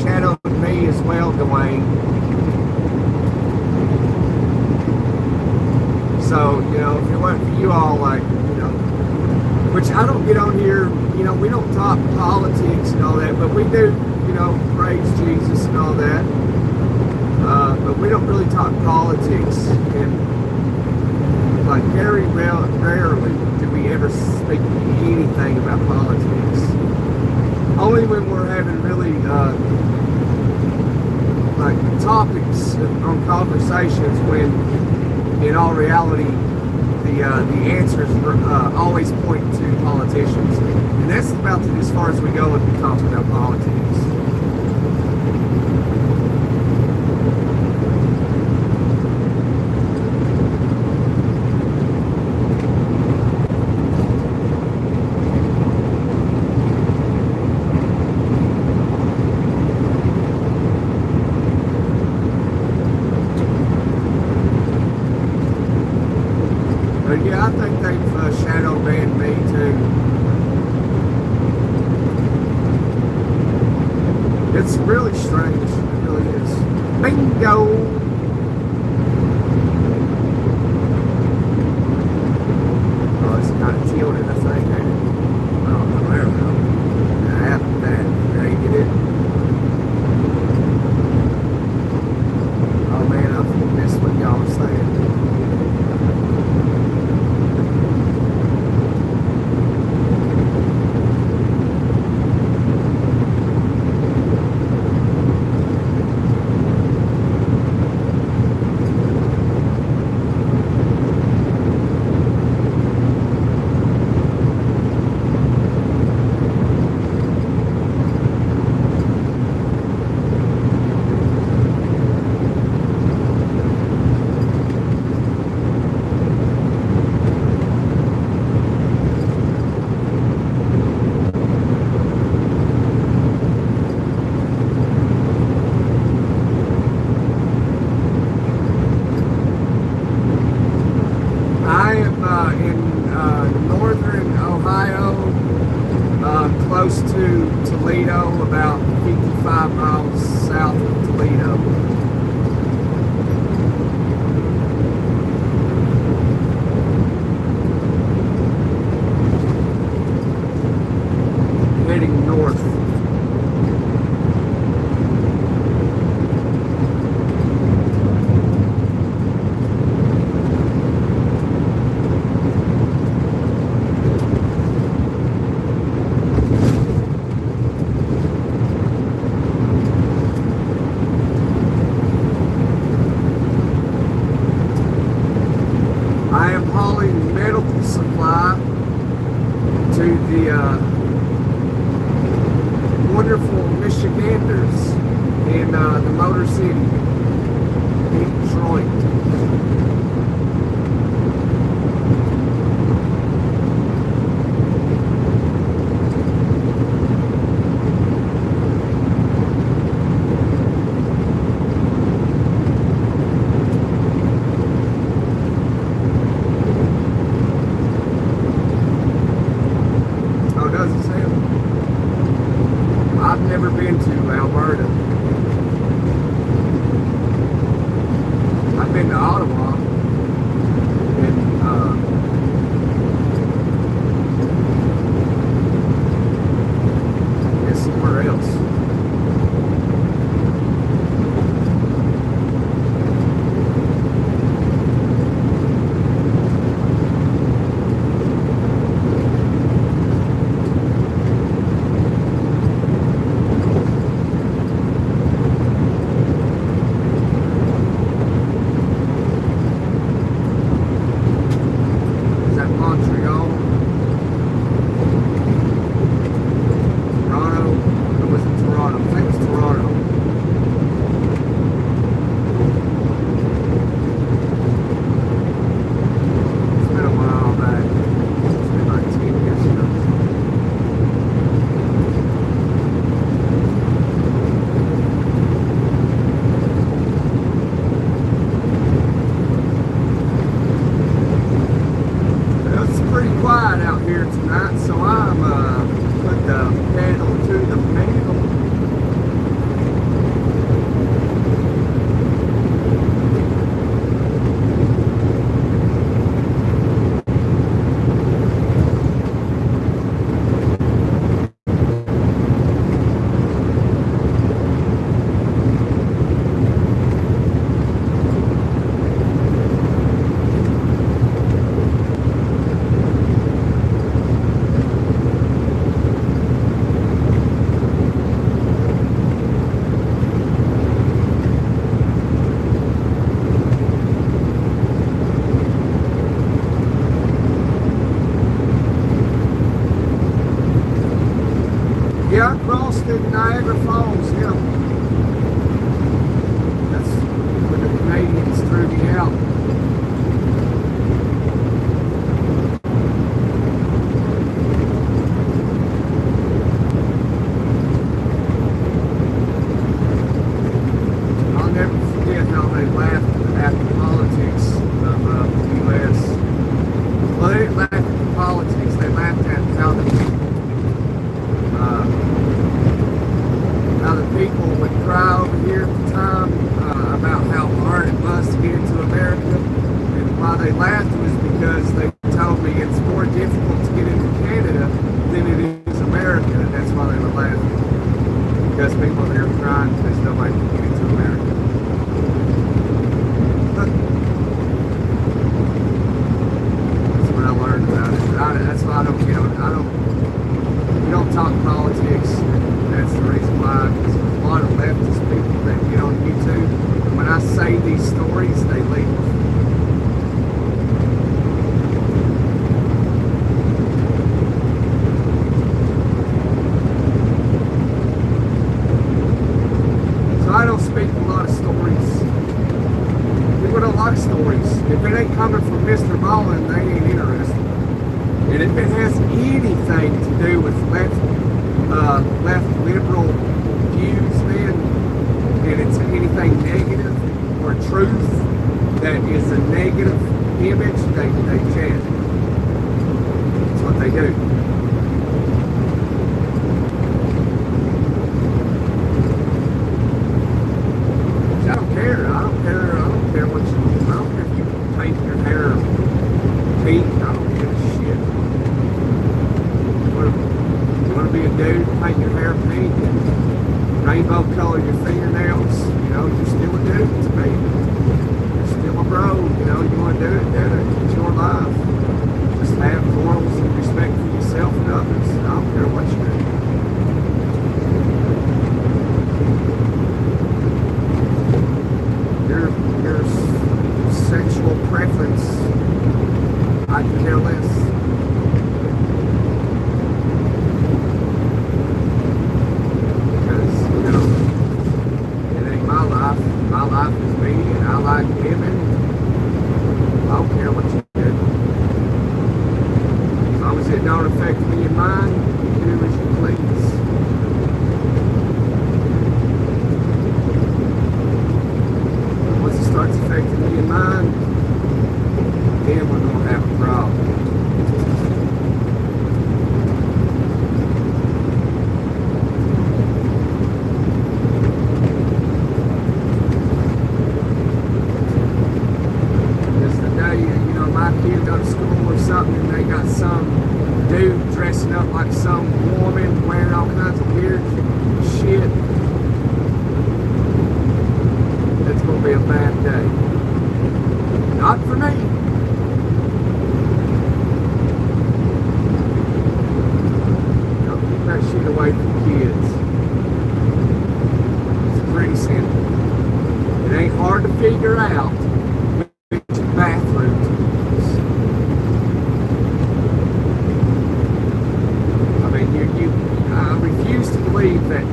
shadowed me as well, Dwayne. So, you know, if it wasn't for you all, like, you know, which I don't get on here, you know, we don't talk politics and all that, but we do, you know, praise Jesus and all that. But we don't really talk politics, and like very rarely do we ever speak anything about politics. Only when we're having really like topics on conversations, when in all reality the answers always point to politicians, and that's about as far as we go when we talk about politics. But yeah, I think they've shadow banned me too. It's really strange. It really is. Bingo! Oh, it's kind of tilted, I think. I don't know. I don't know. The app that created it. Oh man, I missed what y'all were saying. Northern Ohio, close to Toledo, about 55 miles south of Toledo. Heading north. I am hauling medical supply to the wonderful Michiganders in the Motor City, Detroit. I've never been to Alberta. laughed at the politics of the U.S. Well, they didn't laugh at the politics. They laughed at how the people would cry over here at the time about how hard it was to get into America. And why they laughed was because they told me it's more difficult to get into Canada than it is America. And that's why they were laughing. Because people over here are crying because nobody can get into America. That's what I learned about it. That's why I don't, we don't talk politics. That's the reason why, because there's a lot of leftist people that get on YouTube. And when I say these stories, they leave. So I don't speak a lot of stories. People don't like stories. If it ain't coming from Mr. Ballin, they ain't interested. And if it has anything to do with left liberal views, then, and it's anything negative or truth that is a negative image, they chant. That's what they do. I don't care. I don't care what you do. I don't care if you paint your hair pink. I don't give a shit. You want to be a dude, paint your hair pink and rainbow color your fingernails, you're still a dude to me. You're still a bro, you want to do it. It's your life. Just have morals and respect for yourself and others. I don't care what you do. Your sexual preference, I can care less. My life is me, and I like women. I don't care what you do. As long as it don't affect me and mine, you do as you please. Once it starts affecting me and mine, then we're going to have a problem. Go to school or something and they got some dude dressing up like some woman wearing all kinds of weird shit, that's going to be a bad day. Not for me. Keep that shit away from kids. It's pretty simple. It ain't hard to figure out which bathroom to use. I refuse to believe that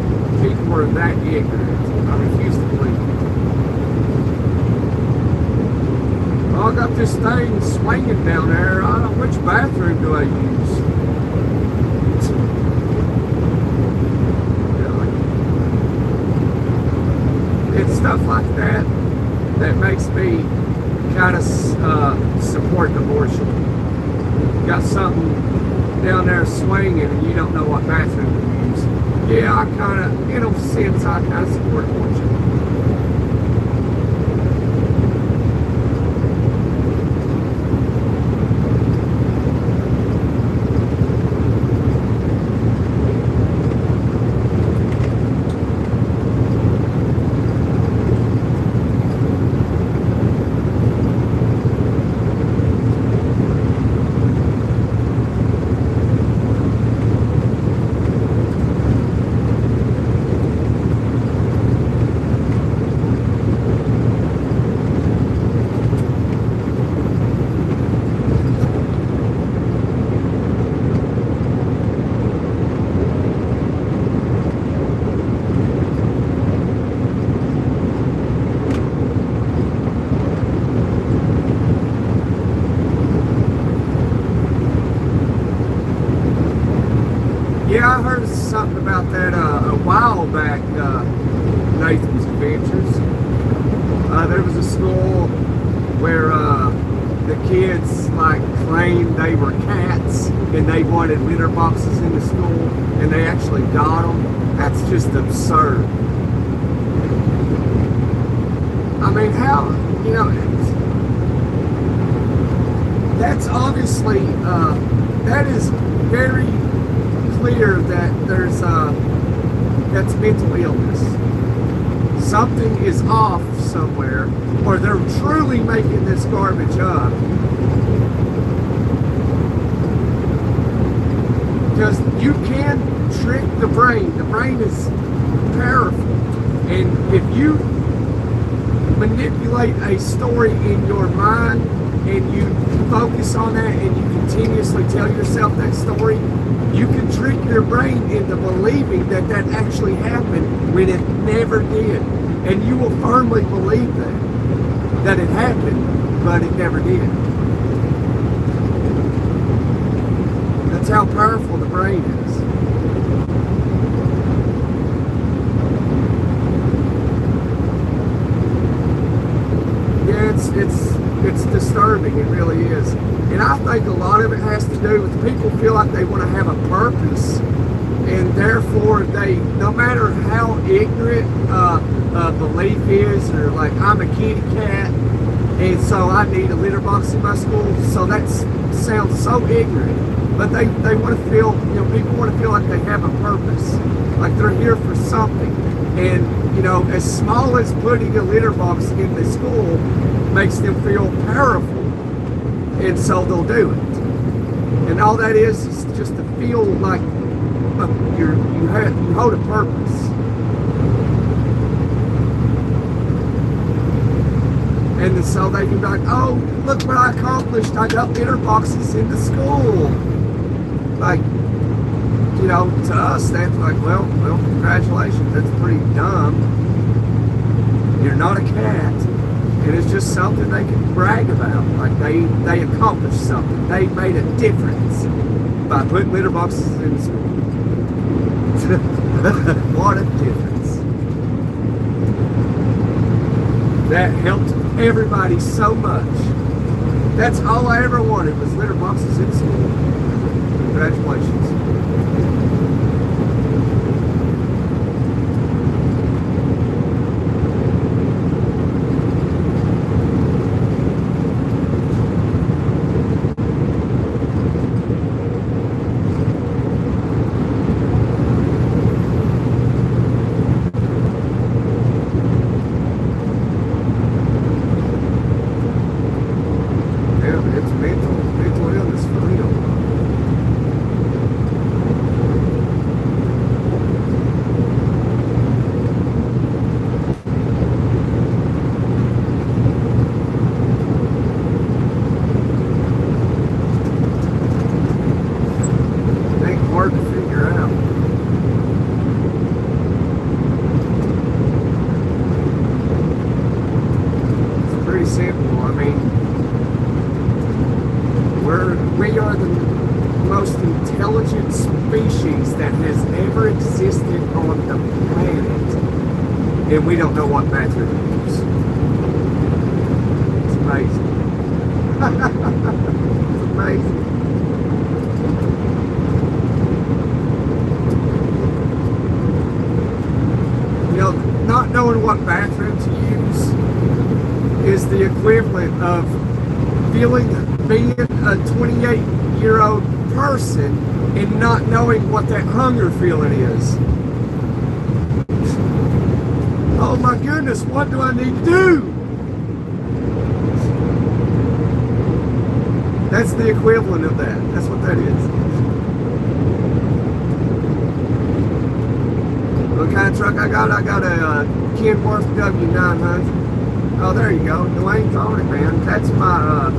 people are that ignorant. I refuse to believe it. Well, I got this thing swinging down there. I don't know, which bathroom do I use? It's stuff like that that makes me kind of support abortion. You got something down there swinging and you don't know what bathroom to use. Yeah, I kind of, in a sense, I kind of support abortion. Yeah, I heard something about that a while back, Nathan's Adventures. There was a school where the kids like claimed they were cats and they wanted litter boxes in the school, and they actually got them. That's just absurd. I mean, how, you know, that's obviously, that is very clear that there's, that's mental illness. Something is off somewhere, or they're truly making this garbage up. Because you can trick the brain. The brain is powerful. And if you manipulate a story in your mind and you focus on that and you continuously tell yourself that story, you can trick your brain into believing that that actually happened when it never did. And you will firmly believe that it happened, but it never did. That's how powerful the brain is. Yeah, it's disturbing, it really is. And I think a lot of it has to do with people feel like they want to have a purpose, and therefore they, no matter how ignorant belief is, or like, I'm a kitty cat and so I need a litter box in my school, so that sounds so ignorant, but they want to feel, you know, people want to feel like they have a purpose, like they're here for something. And you know, as small as putting a litter box in the school makes them feel powerful, and so they'll do it. And all that is just to feel like you hold a purpose. And so they can be like, oh, look what I accomplished. I got litter boxes in the school. Like, you know, to us, that's like, well, congratulations. That's pretty dumb. You're not a cat. And it's just something they can brag about. Like, they accomplished something. They made a difference by putting litter boxes in the school. What a difference. That helped everybody so much. That's all I ever wanted, was litter boxes in school. Congratulations. Simple. I mean, we are the most intelligent species that has ever existed on the planet, and we don't know what bathroom to use. It's amazing. It's amazing. You know, not knowing what bathroom to use is the equivalent of being a 28-year-old person and not knowing what that hunger feeling is. Oh my goodness, what do I need to do? That's the equivalent of that. That's what that is. What kind of truck I got? I got a Kenworth W900. Oh, there you go. Dwayne's on it, man. That's my,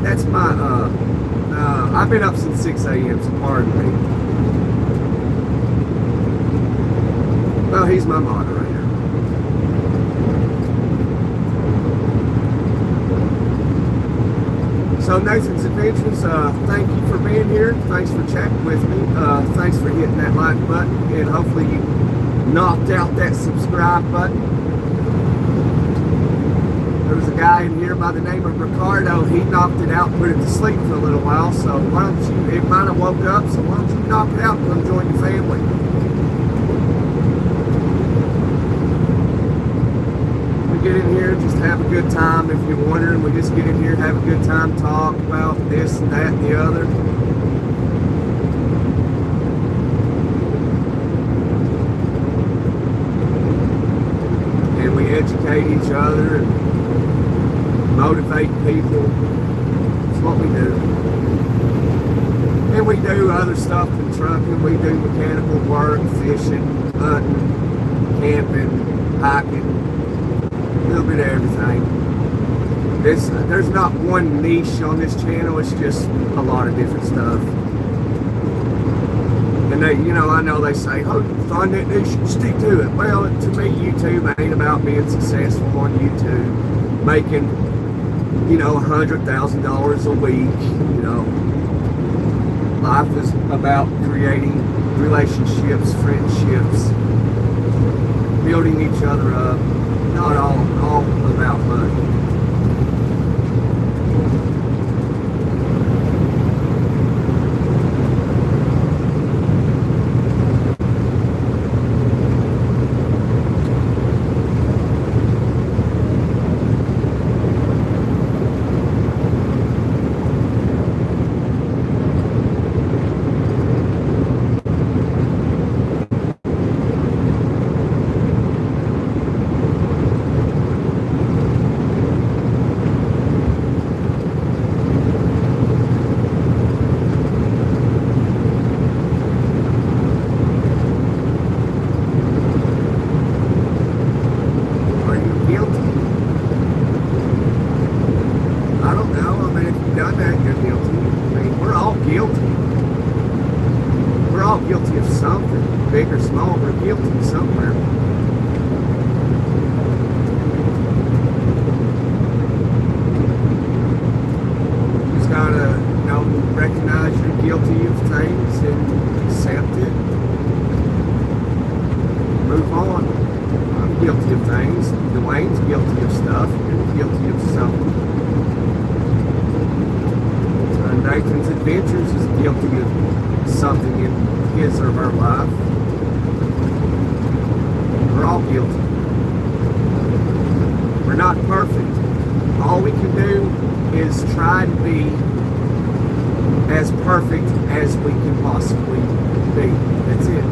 that's my, I've been up since 6 a.m., so pardon me. Well, he's my moderator. So, Nathan's Adventures, thank you for being here. Thanks for chatting with me. Thanks for hitting that like button, and hopefully you knocked out that subscribe button. There was a guy in here by the name of Ricardo. He knocked it out, put it to sleep for a little while. So why don't you, it might have woke up, so why don't you knock it out and come join your family? We get in here, just have a good time. If you're wondering, we just get in here, have a good time, talk about this and that and the other. And we educate each other and motivate people. That's what we do. And we do other stuff in trucking. We do mechanical work, fishing, hunting, camping, hiking, a little bit of everything. There's not one niche on this channel. It's just a lot of different stuff. And they, you know, I know they say, oh, you find that niche, you stick to it. Well, to me, YouTube ain't about being successful on YouTube, making, you know, $100,000 a week. You know, life is about creating relationships, friendships, building each other up. Not all about money. Guilty of something, big or small, we're guilty somewhere. You just gotta, you know, recognize you're guilty of things and accept it. Move on. I'm guilty of things. Dwayne's guilty of stuff. You're guilty of something. Nathan's Adventures is guilty of something in his or her life. We're all guilty. We're not perfect. All we can do is try to be as perfect as we can possibly be. That's it.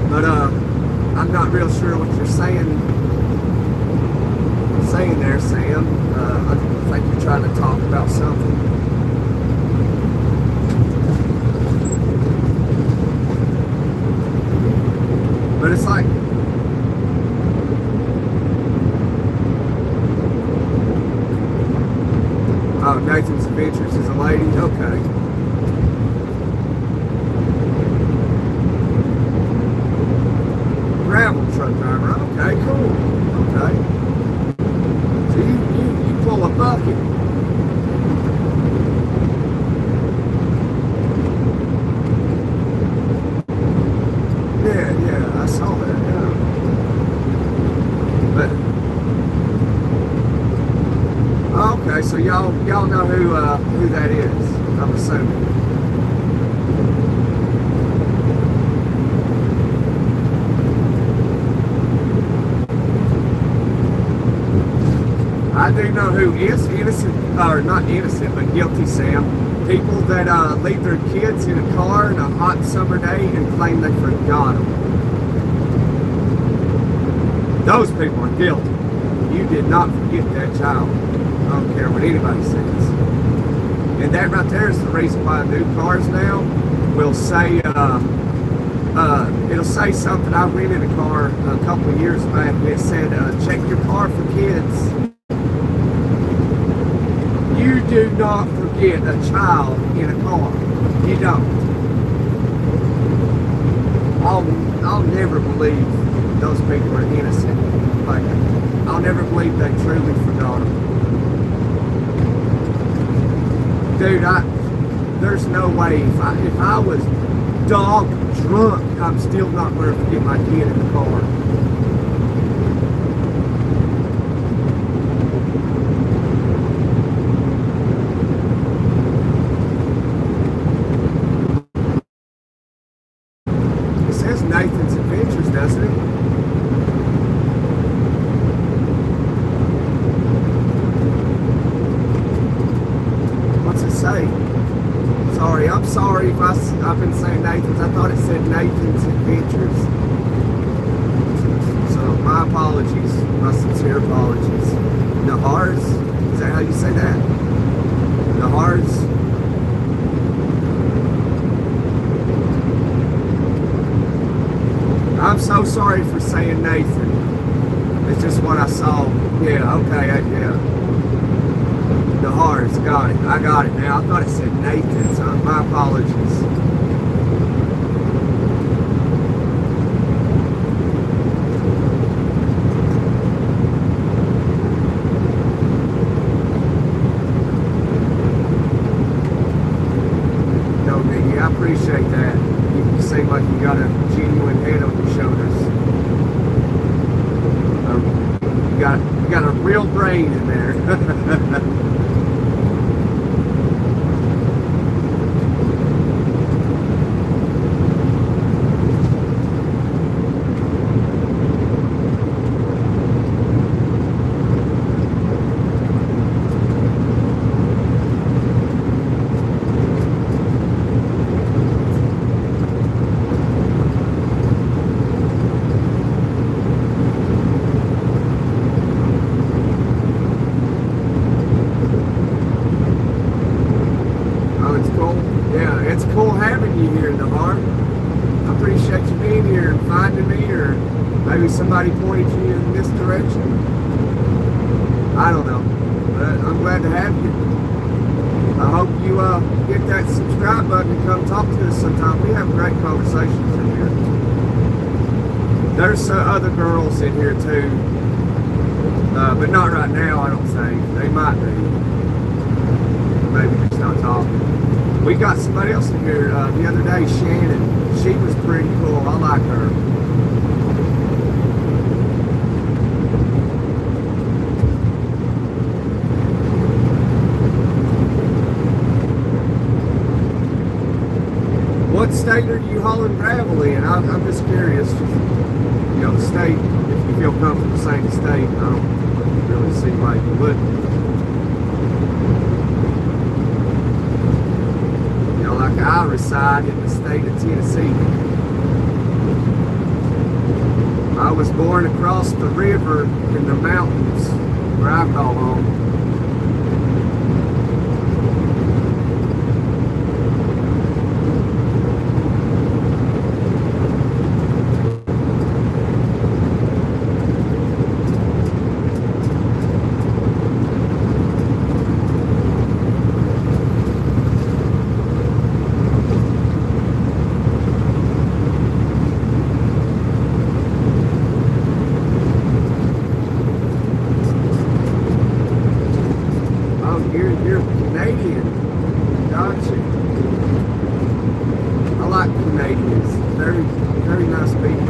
But I'm not real sure what you're saying there, Sam. I think you're trying to talk about something. But it's like, oh, Nathan's Adventures is a lady? Okay. Gravel truck driver, okay, cool. Okay. So you pull a bucket. Yeah, I saw that, yeah. But okay, so y'all know who that is, I'm assuming. I do know who is innocent, or not innocent, but guilty, Sam. People that leave their kids in a car on a hot summer day and claim they forgot them. Those people are guilty. You did not forget that child. I don't care what anybody says. And that right there is the reason why new cars now will say, it'll say something. I rented a car a couple of years back and it said, check your car for kids. You do not forget a child in a car. You don't. I'll never believe those people are innocent. Like, I'll never believe they truly forgot them. Dude, there's no way. If I was dog drunk, I'm still not going to forget my kid in the car. says Nathan's Adventures, doesn't it? What's it say? Sorry, I'm sorry if I've been saying Nathan's. I thought it said Nathan's Adventures. So my apologies, my sincere apologies. Nahars, is that how you say that? Nahars. I'm so sorry for saying Nathan. It's just what I saw. Yeah, okay, yeah. Nahars, got it. I got it now. I thought it said Nathan, so my apologies. No, Miggy, I appreciate that. You seem like you got a genuine head on your shoulders. You got a real brain in there. It's cool having you here, Nahar. I appreciate you being here and finding me, or maybe somebody pointed you in this direction. I don't know, but I'm glad to have you. I hope you hit that subscribe button and come talk to us sometime. We have great conversations in here. There's other girls in here too, but not right now, I don't think. They might be. Maybe just not talking. We got somebody else in here the other day, Shannon. She was pretty cool. I like her. What state are you hauling gravel in? I'm just curious. You know, the state, if you feel comfortable saying the state, I don't really see why you wouldn't. I reside in the state of Tennessee. I was born across the river in the mountains where I call home. You're Canadian. Gotcha. I like Canadians. Very, very nice people.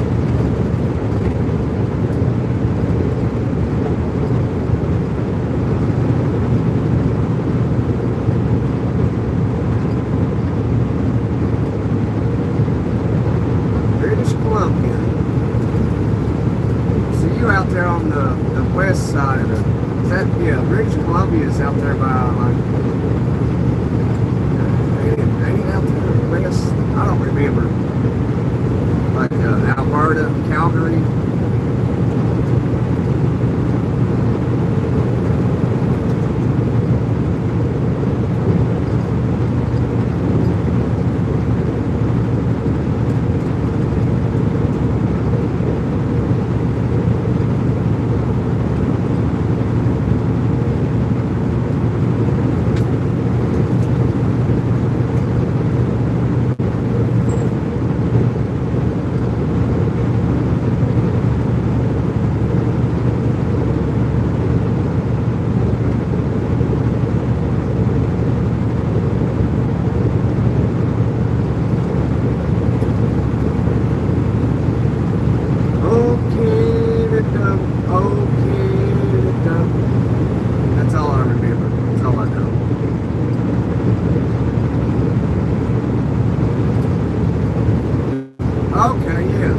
British Columbia. So you out there on the west side of the yeah, British Columbia is out there by, like, ain't it out there west? I don't remember. Like Alberta, Calgary. Okay, yeah.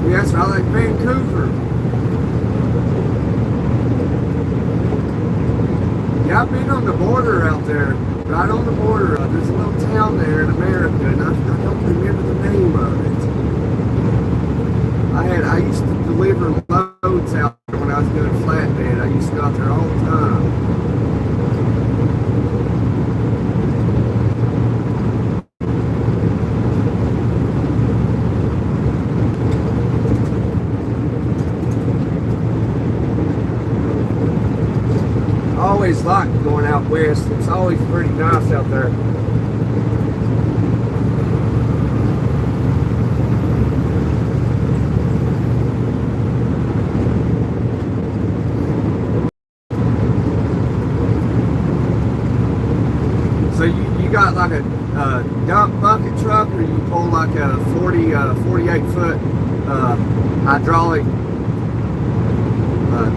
Yes, I like Vancouver. Yeah, I've been on the border out there. Right on the border. There's a little town there in America, and I don't remember the name of it. I used to deliver loads out there when I was doing flatbed. I used to go out there all the time. I always liked going out west. It's always pretty nice out there. So you got like a dump bucket truck, or you pull like a 48 foot hydraulic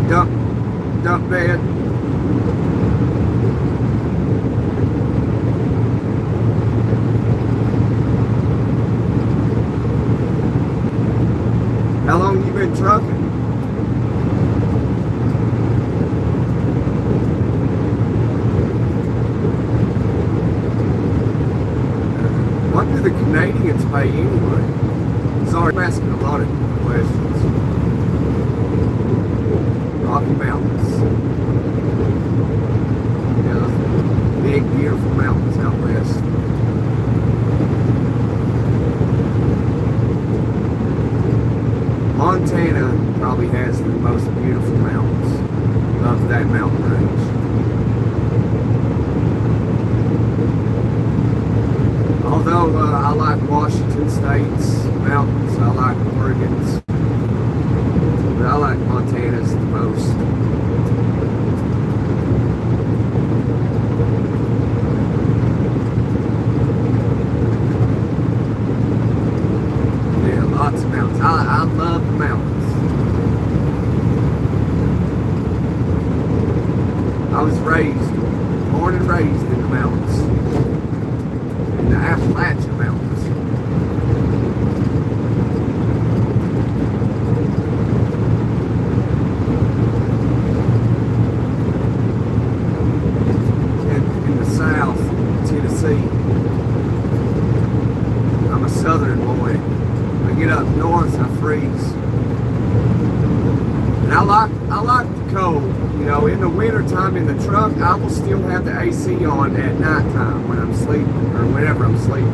dump bed? How long you been trucking? What do the Canadians pay anyway? Sorry, I'm asking a lot of questions. Rocky Mountains. Yeah, those big, beautiful mountains out west. Montana probably has the most beautiful mountains of that mountain range. Although I like Washington State's mountains, I like Oregon's, but I like Montana's the most. Yeah, lots of mountains. I love the mountains. I was born and raised in the mountains. In the Appalachian Mountains. In the South, Tennessee. I'm a southern boy. I get up north, I freeze. And I like the cold. You know, in the winter time in the truck, I will still have the AC on at nighttime when I'm sleeping, or whenever I'm sleeping.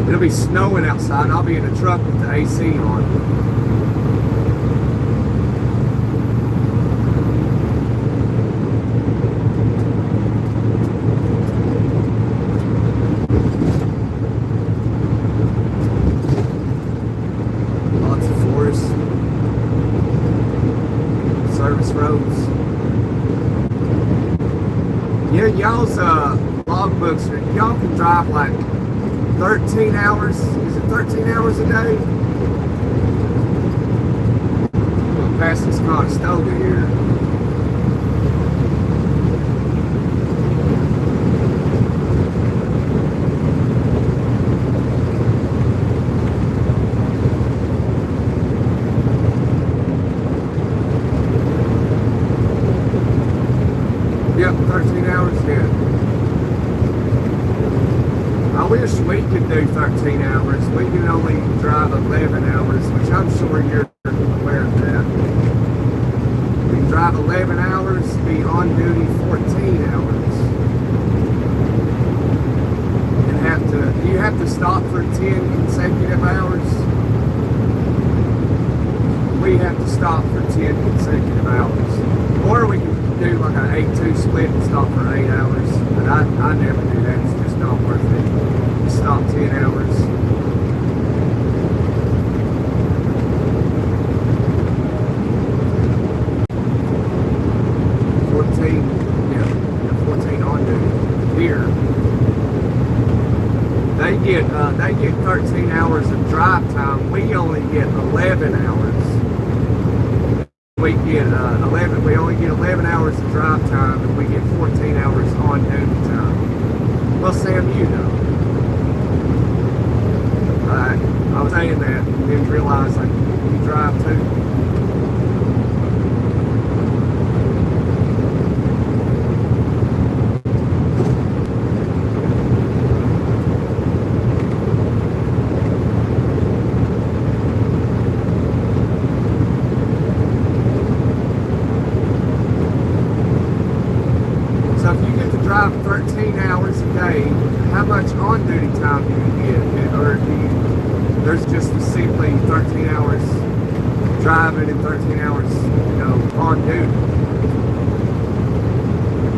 It'll be snowing outside, and I'll be in the truck with the AC on. Lots of forests. Service roads. Yeah, y'all's logbooks, y'all can drive like 13 hours. Is it 13 hours a day? We'll pass this Conestoga here. Yep, 13 hours, yeah. I wish we could do 13 hours. We can only drive 11 hours, which I'm sure you're aware of that. We can drive 11 hours, be on duty 14 hours. And do you have to stop for 10 consecutive hours? We have to stop for 10 consecutive hours. Or we can do like an 8-2 split and stop for 8 hours, but I never do that. It's just not worth it. Just stop 10 hours. Yeah, 14 on duty here. They get 13 hours of drive time. We only get 11 hours. We get 11. We only get 11 hours of drive time, and we get 14 hours on duty time. Well, Sam, you know. I was saying that, didn't realize like you drive too. So if you get to drive 13 hours a day, how much on-duty time do you get? Or do you, there's just simply 13 hours driving and 13 hours, on duty?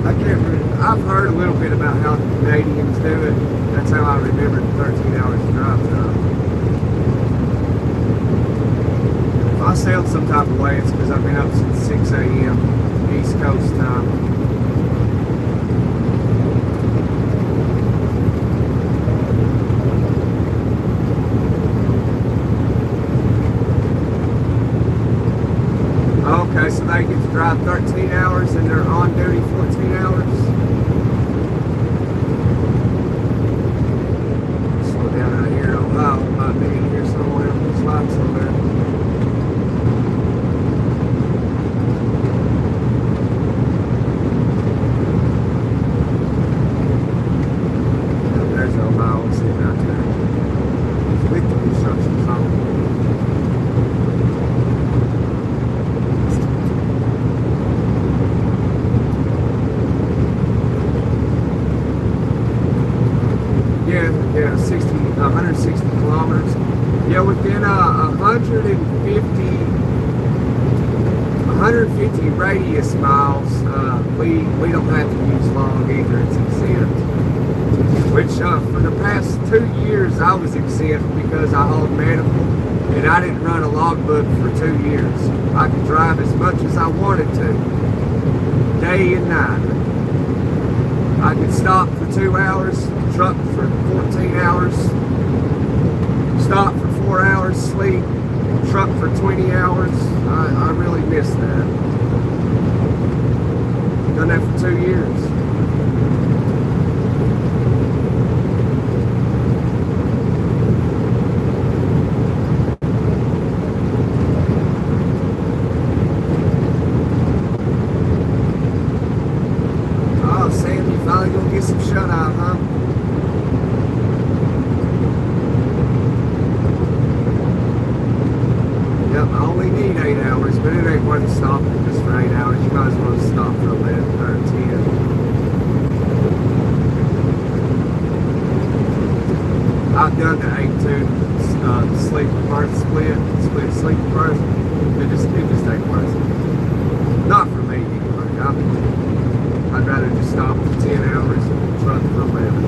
I can't remember. I've heard a little bit about how the Canadians do it. That's how I remember the 13 hours of drive time. If I sailed some type of way, it's because I've been up since 6 a.m. East Coast time. Okay, so they get to drive 13 hours and they're on duty 14 hours. Slow down out here. Ohio might be in here somewhere. There's lights on there. Oh, there's Ohio sitting out there. It's with the construction zone. Yeah, 160 kilometers. Yeah, within 150 radius miles, we don't have to use log either. It's exempt. Which for the past 2 years I was exempt because I hauled medical and I didn't run a logbook for 2 years. I could drive as much as I wanted to, day and night. I could stop for 2 hours, truck for 14 hours, stop for 4 hours, sleep, truck for 20 hours. I really miss that. Done that for 2 years. Oh, Sam, you finally gonna get some shut eye, huh? Yep, I only need 8 hours, but it ain't worth stopping just for 8 hours. You might as well stop for 11 or 10. I've done the 8-2 sleeper part split sleeper part. It just ain't worth it. Not for me anyway. I'd rather just stop for 10 hours and truck for 11.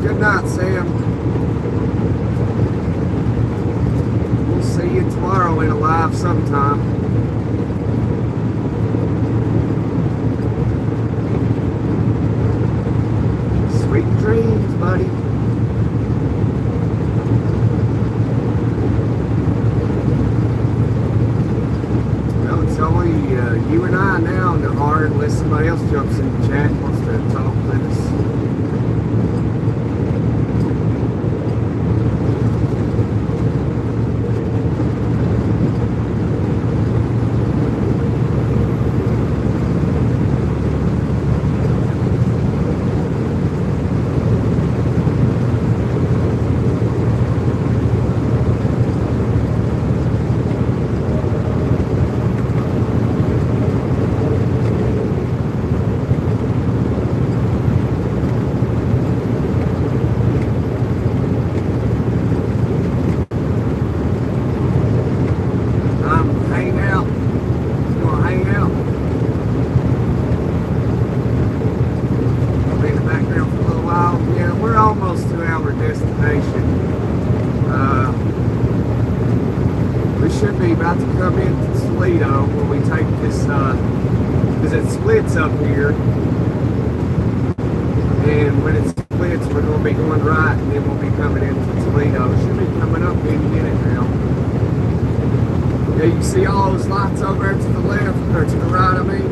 Good night, Sam. We'll see you tomorrow in a live sometime. Sweet dreams, buddy. Well, it's only you and I now in the heart, unless somebody else jumps in the chat and wants to talk with us. close to our destination. We should be about to come into Toledo when we take this, because it splits up here. And when it splits, we're going to be going right, and then we'll be coming into Toledo. It should be coming up any minute now. Yeah, you see all those lights over there to the left, or to the right, I mean?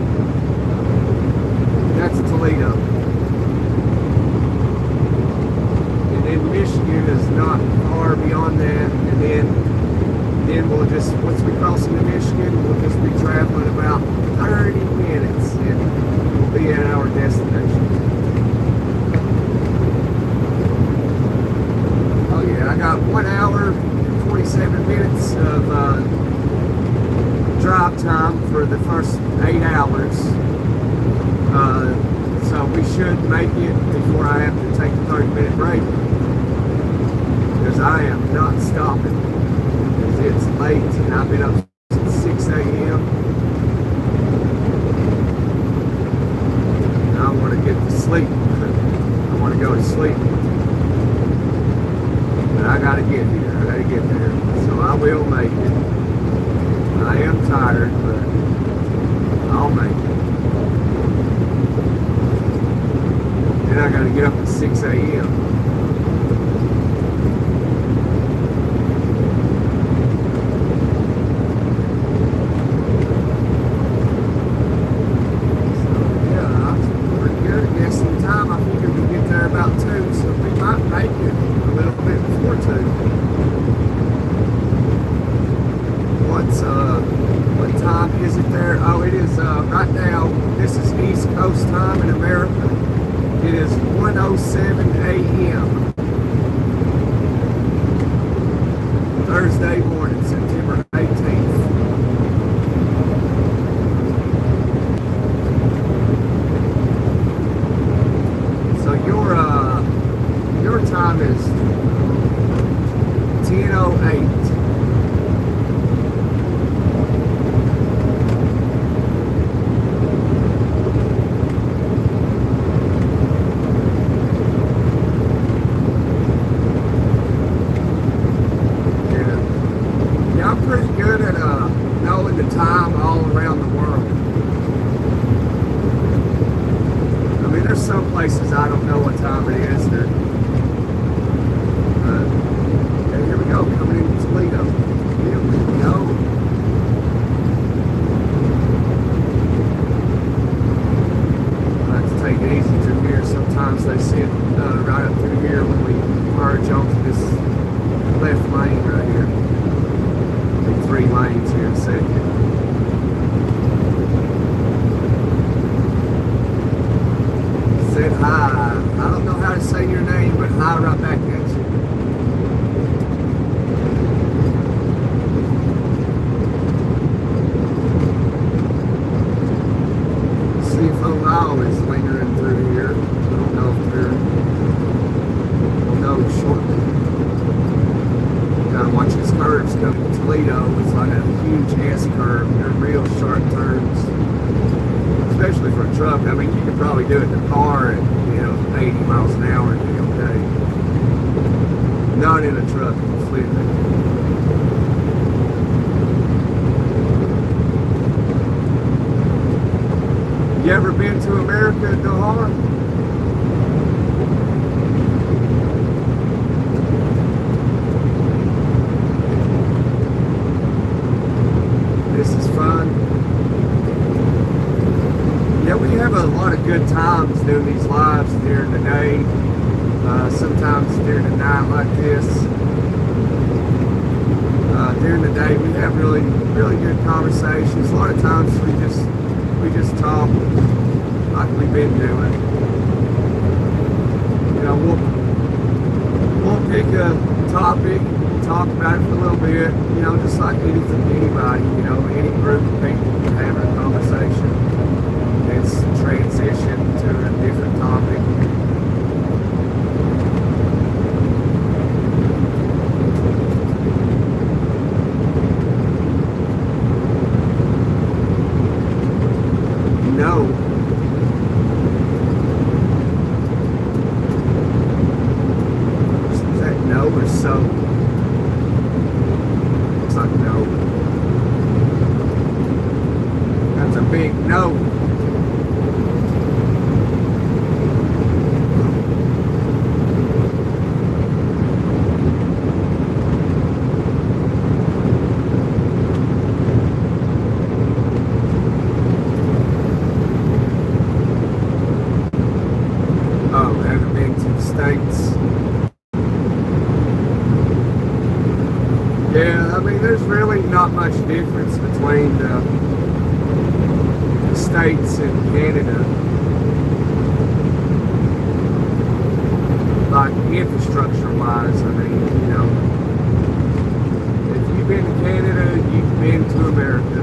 That's Toledo. And then Michigan is not far beyond that, and then we'll just, once we cross into Michigan, we'll just be traveling about 30 minutes, and we'll be at our destination. Oh yeah, I got 1 hour and 47 minutes of drive time for the first 8 hours. So we should make it before I have to take a 30-minute break, because I am not stopping, because it's late and I've been up since 6 a.m. and I want to get to sleep. I want to go to sleep. But I gotta get here. I gotta get there. So I will make it. I am tired, but I'll make it. And I gotta get up at 6 a.m. What time is it there? Oh, it is right now. This is East Coast time in America. It is 1:07 a.m. Thursday morning, September 18th. So your time is 10:08. Some places I don't know what time it is. Okay, here we go, coming into Toledo. Here we go. I have to take it easy through here. Sometimes they sit right up through here when we merge onto this left lane right here. There'll be 3 lanes here in a second. Said hi. I don't know how to say your name, but hi right back at you. CFO Lyle is lingering through here. I don't know if we'll know shortly. Gotta watch his curves coming to Toledo. It's like a huge S-curve. They're real sharp turns. Especially for a truck. I mean, you could probably do it in a car at, 80 miles an hour and be okay. Not in a truck, completely. You ever been to America, Dohar? This is fun. Yeah, we have a lot of good times doing these lives during the day. Sometimes during the night like this. During the day we have really good conversations. A lot of times we just talk like we've been doing. We'll pick a topic, talk about it for a little bit, just like anybody, any group of people having a conversation. It's transition to a different topic. or so. Looks like no. That's a big no. States. Yeah, I mean, there's really not much difference between the States and Canada. Like infrastructure-wise, I mean, you know, if you've been to Canada, you've been to America.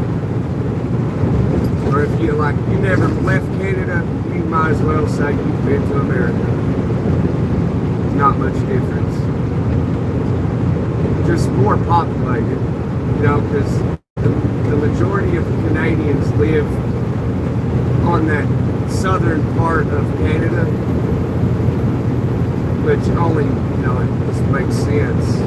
Or if you never left Canada, you might as well say you've been to America. Not much difference. Just more populated, you know, because the majority of Canadians live on that southern part of Canada, which only, you know, it just makes sense.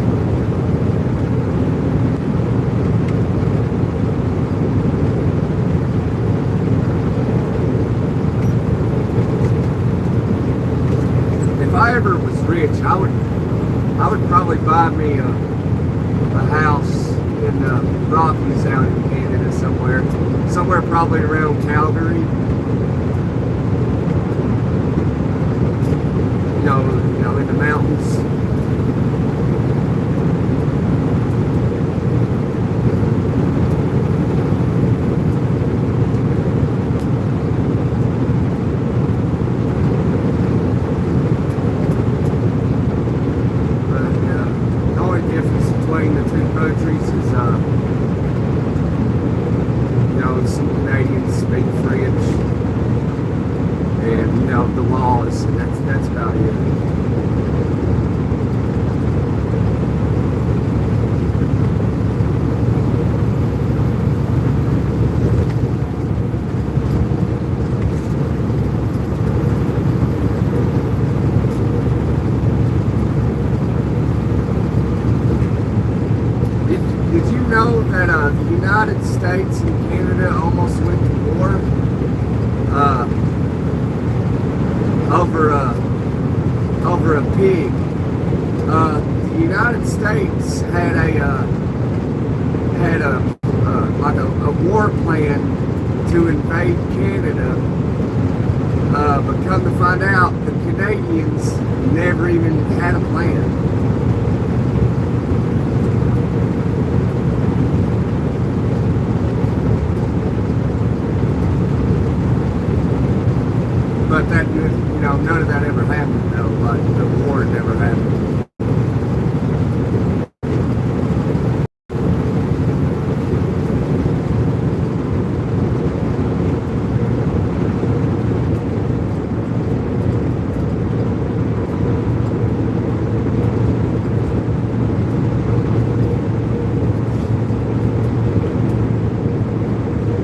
If I ever was rich, I would probably buy me a house in the Rockies out in Canada somewhere probably around Calgary. You know, in the mountains. Some Canadians speak French, and you know the laws, and that's about it. Did you know that the United States and Canada almost went to war over a pig? The United States had a war plan to invade Canada, but come to find out, the Canadians never even had a plan. But that, you know, none of that ever happened, though. Like, the war never happened.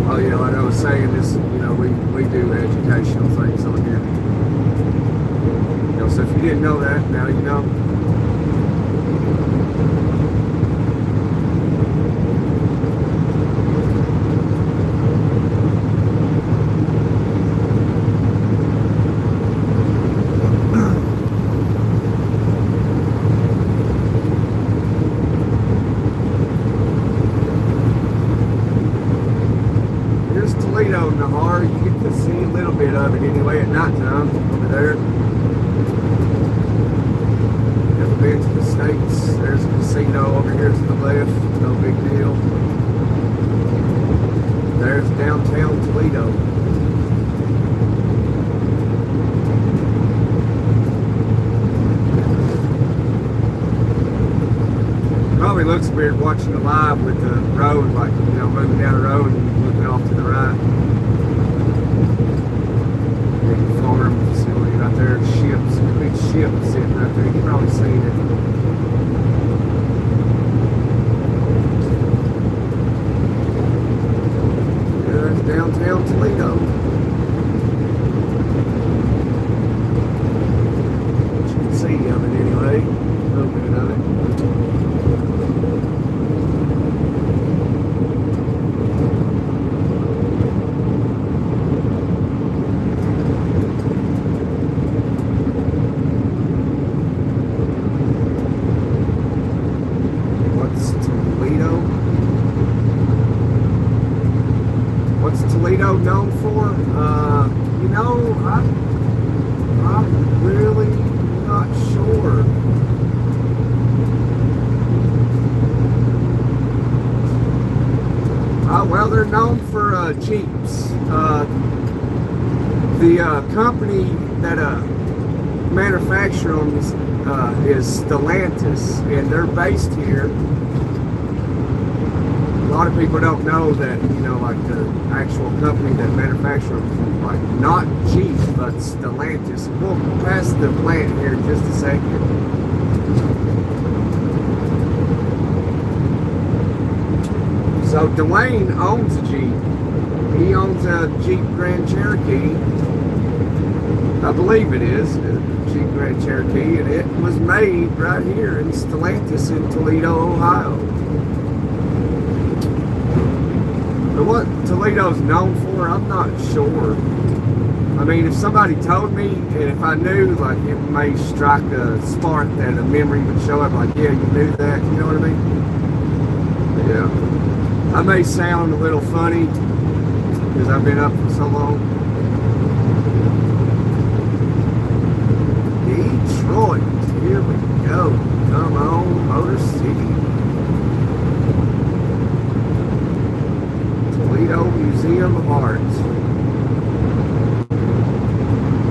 Oh, yeah, like I was saying, this, you know, we do educational things on here. You know, so if you didn't know that, now you know. Toledo, Nahar, you get to see a little bit of it anyway at nighttime over there. Never been to the States. There's a casino over here to the left, no big deal. There's downtown Toledo. Probably looks weird watching it live with the road, like, you know, moving down the road and looking off to the right. Big farm facility right there, ships, a big ship sitting right there. You've probably seen it. There's downtown Toledo. What you can see of it anyway. A little bit of it. known for? You know, I'm really not sure. Well, they're known for Jeeps. The company that manufactures them is Stellantis, and they're based here. A lot of people don't know that, you know, like the actual company that manufactures them, like not Jeep, but Stellantis. We'll pass the plant here in just a second. So Dwayne owns a Jeep. He owns a Jeep Grand Cherokee. I believe it is a Jeep Grand Cherokee, and it was made right here in Stellantis in Toledo, Ohio. But what Toledo's known for, I'm not sure. I mean, if somebody told me, and if I knew, like, it may strike a spark that a memory would show up, like, yeah, you knew that, you know what I mean? Yeah. I may sound a little funny because I've been up for so long. Detroit, here we go. Come on, Motor City. Toledo Museum of Art.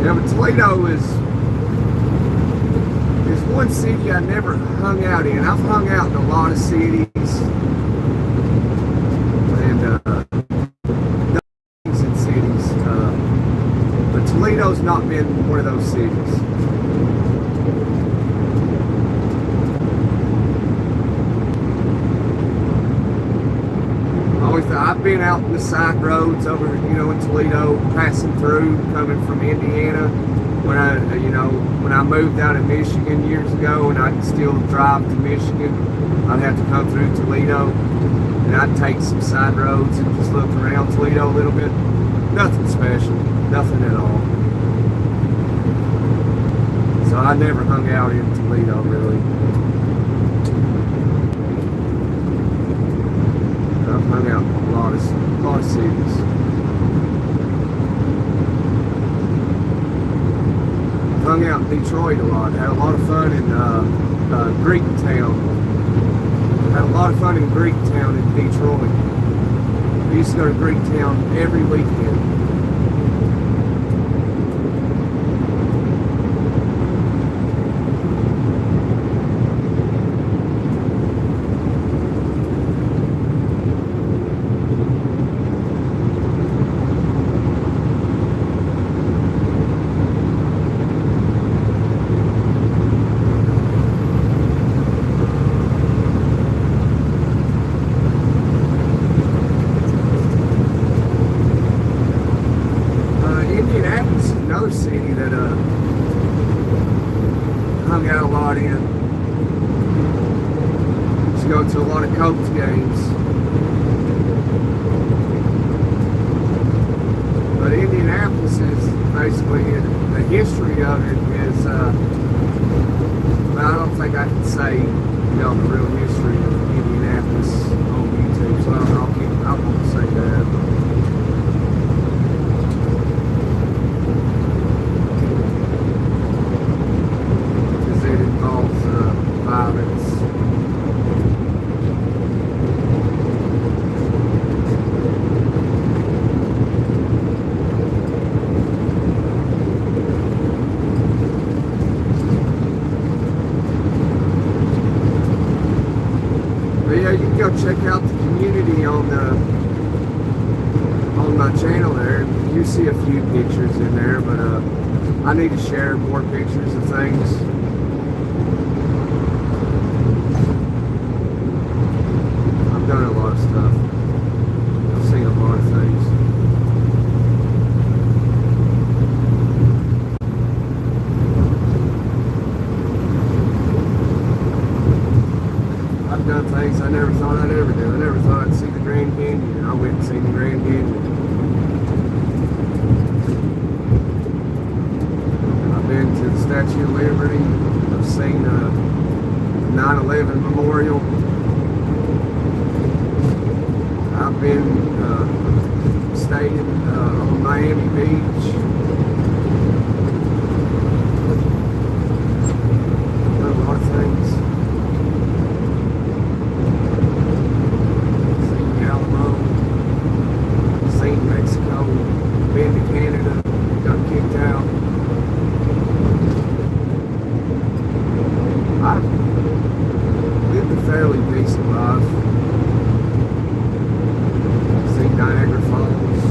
Yeah, but Toledo is one city I never hung out in. I've hung out in a lot of cities. Toledo's not been one of those cities. I've been out in the side roads over, you know, in Toledo, passing through, coming from Indiana. When I moved out of Michigan years ago, and I'd still drive to Michigan, I'd have to come through Toledo, and I'd take some side roads and just look around Toledo a little bit. Nothing special, nothing at all. So I never hung out in Toledo, really. I've hung out in a lot of cities. I've hung out in Detroit a lot. Had a lot of fun in Greektown. Had a lot of fun in Greektown in Detroit. We used to go to Greektown every weekend. City that hung out a lot in. Used to go to a lot of Colts games. But Indianapolis is basically, the history of it is, I don't think I can say, you know, the real history of Indianapolis on YouTube, so I won't say that. Go check out the community on my channel there. You see a few pictures in there, but I need to share more pictures of things. I've done a lot of stuff. I've seen a lot of things. I've done things I never thought I'd ever do. I never thought I'd see the Grand Canyon, and I went and seen the Grand Canyon. I've been to the Statue of Liberty. I've seen the 9/11 Memorial. I've been assassinated on Miami Beach. A lot of things. Seen Alamo, seen Mexico, been to Canada, got kicked out. I've lived a fairly decent life. Seen Niagara Falls.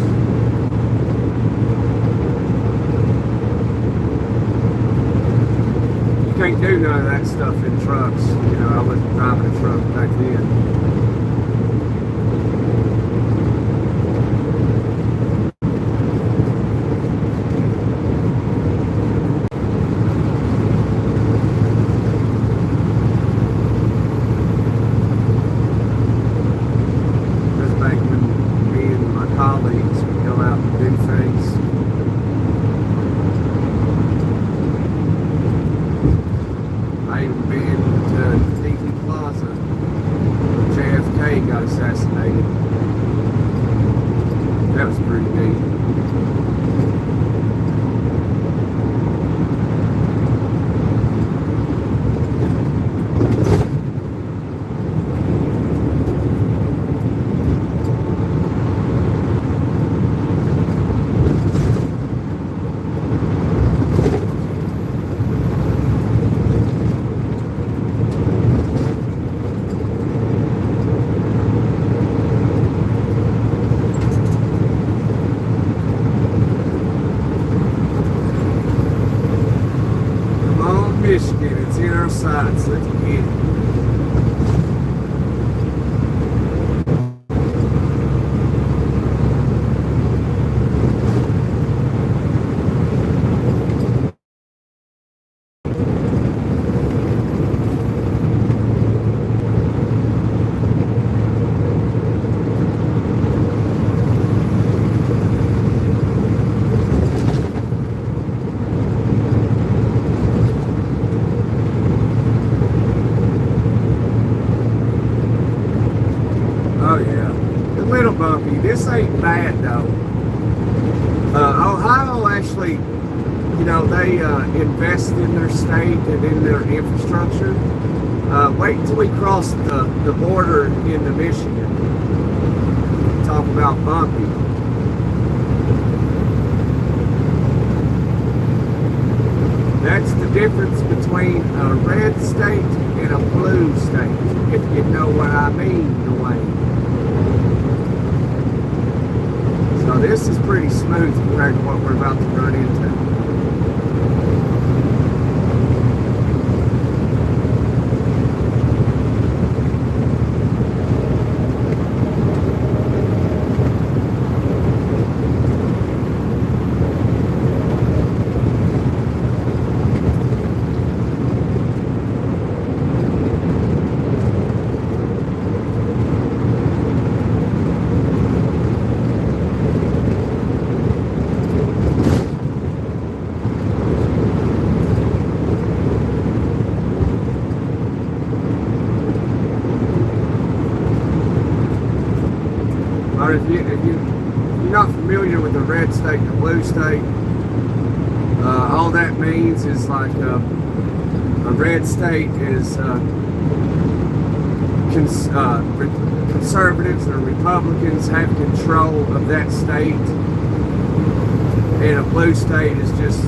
You can't do none of that stuff in trucks. You know, I wasn't driving a truck back then. Got assassinated. That was pretty neat. Michigan, it's in our sights. Let's get it. Oh yeah, a little bumpy. This ain't bad though. Ohio actually, you know, they invest in their state and in their infrastructure. Wait until we cross the border into Michigan. Talk about bumpy. That's the difference between a red state and a blue state, if you know what I mean, Dwayne. So this is pretty smooth compared to what we're about to run into. If you're not familiar with the red state and the blue state, all that means is like a red state is conservatives or Republicans have control of that state, and a blue state is just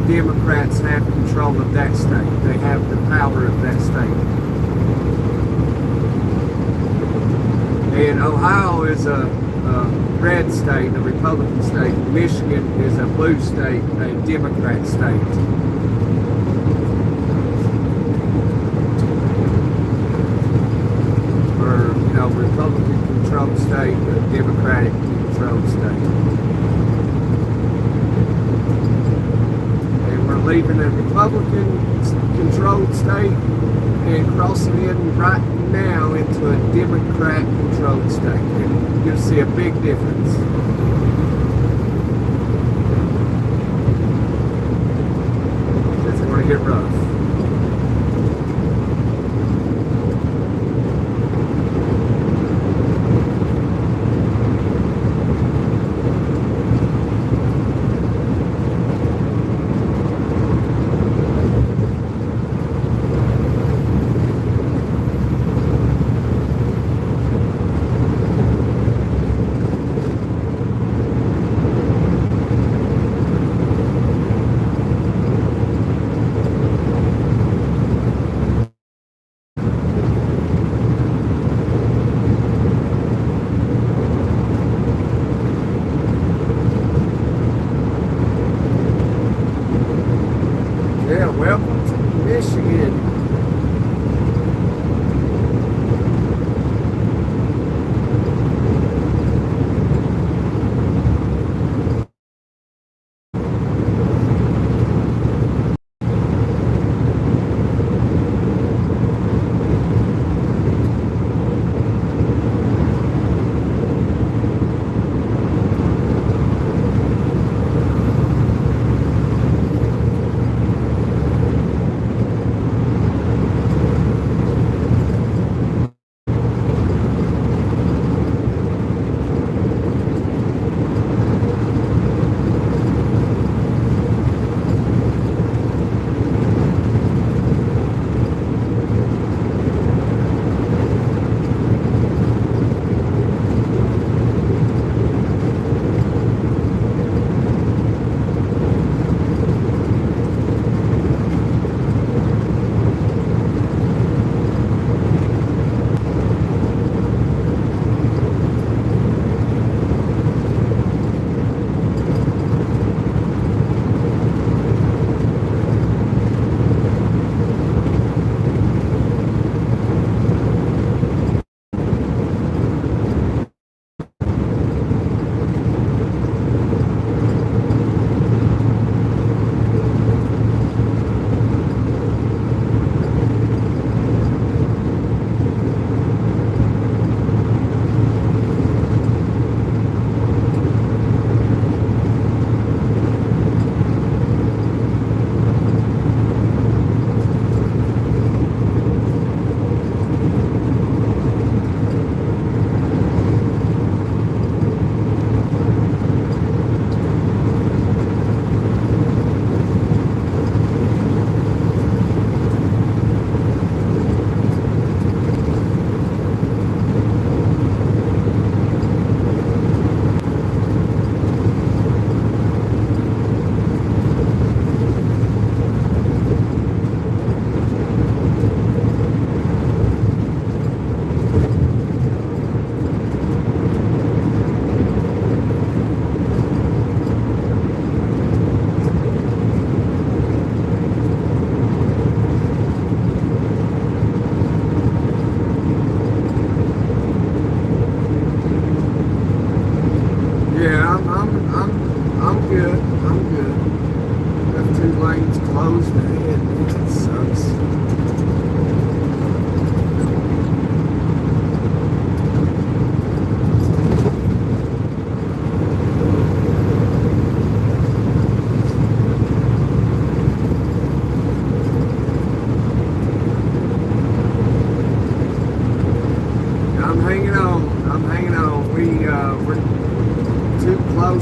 Democrats have control of that state. They have the power of that state. And Ohio is a red state, a Republican state. Michigan is a blue state, a Democrat state. Or, you know, Republican-controlled state, a Democratic-controlled state. And we're leaving a Republican-controlled state and crossing in right now into a Democrat-controlled state. And you'll see a big difference. It's going to get rough.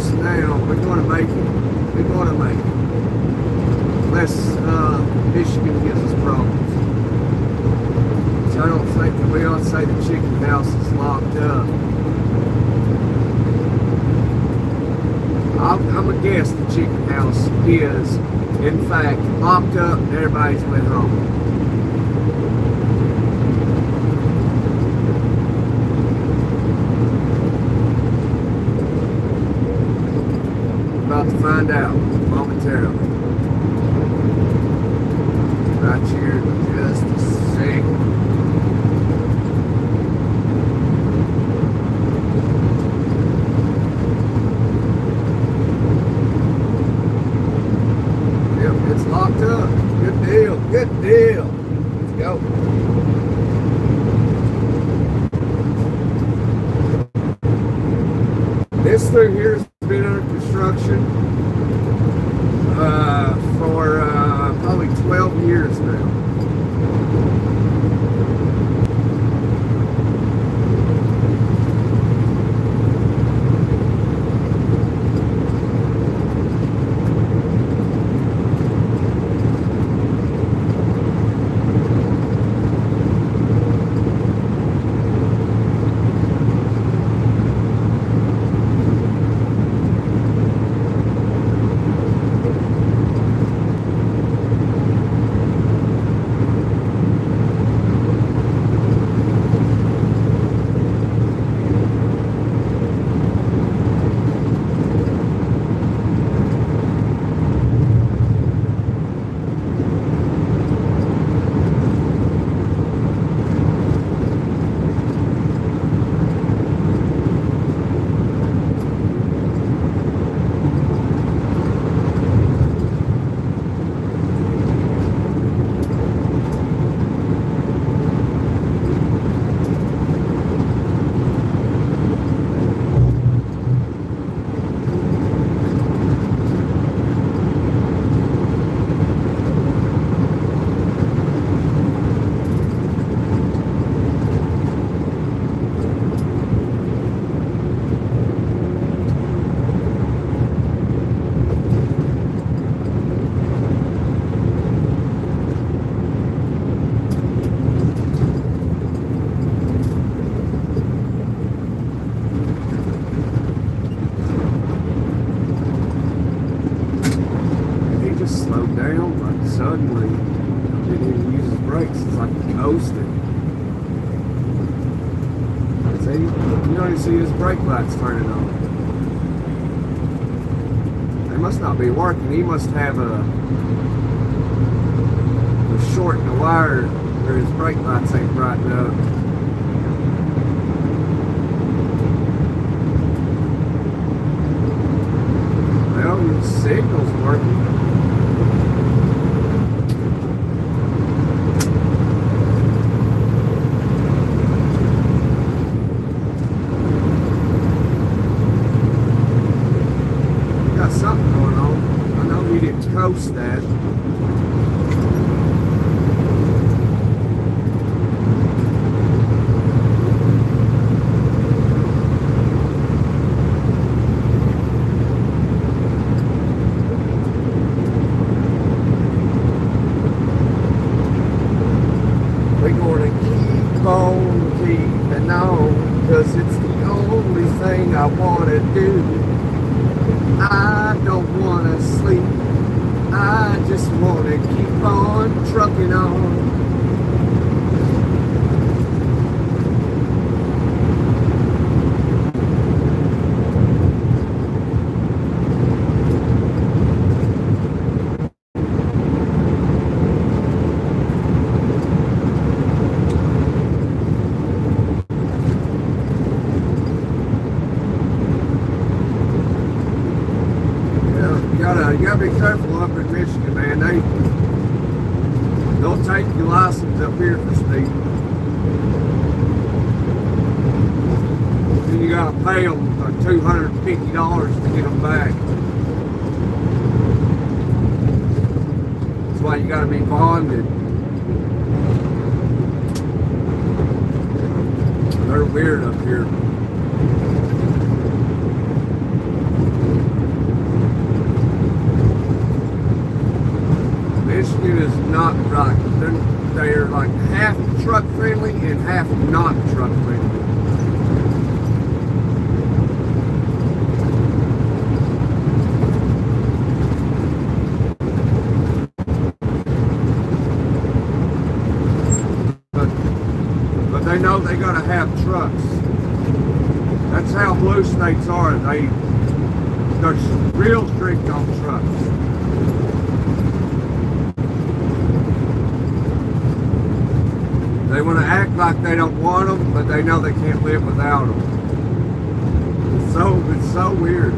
close now. We're going to make it. We're going to make it. Unless Michigan gives us problems. Which I don't think that we ought to say the chicken house is locked up. I'm going to guess the chicken house is, in fact, locked up and everybody's went home. About to find out momentarily. Right here in just a second. Yep, it's locked up. Good deal, good deal. Let's go. This through here has been under construction for probably 12 years now. Slowed down, but suddenly didn't even use his brakes. It's like he coasted. See, you don't even see his brake lights turning on. They must not be working. He must have a short in the wire where his brake lights ain't brightened up. Well, the signal's working. Something going on. I know we didn't coast that. We're going to keep on keeping on, 'cause it's the only thing I want to do. I don't want to sleep, I just want to keep on trucking on. You gotta be careful up in Michigan, man. They'll take your license up here for speeding. Then you gotta pay them $250 to get them back. That's why you gotta be bonded. They're weird up here. truck friendly and half not truck friendly. But they know they gotta have trucks. That's how blue states are. They're real strict on trucks. They want to act like they don't want them, but they know they can't live without them. It's so weird.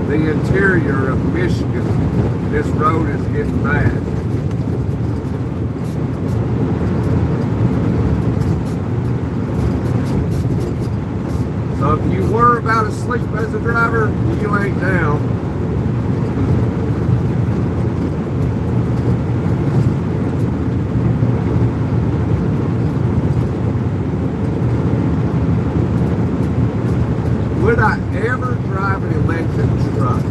The interior of Michigan, this road is getting bad. So if you were about asleep as a driver, you ain't now. Would I ever drive an electric truck?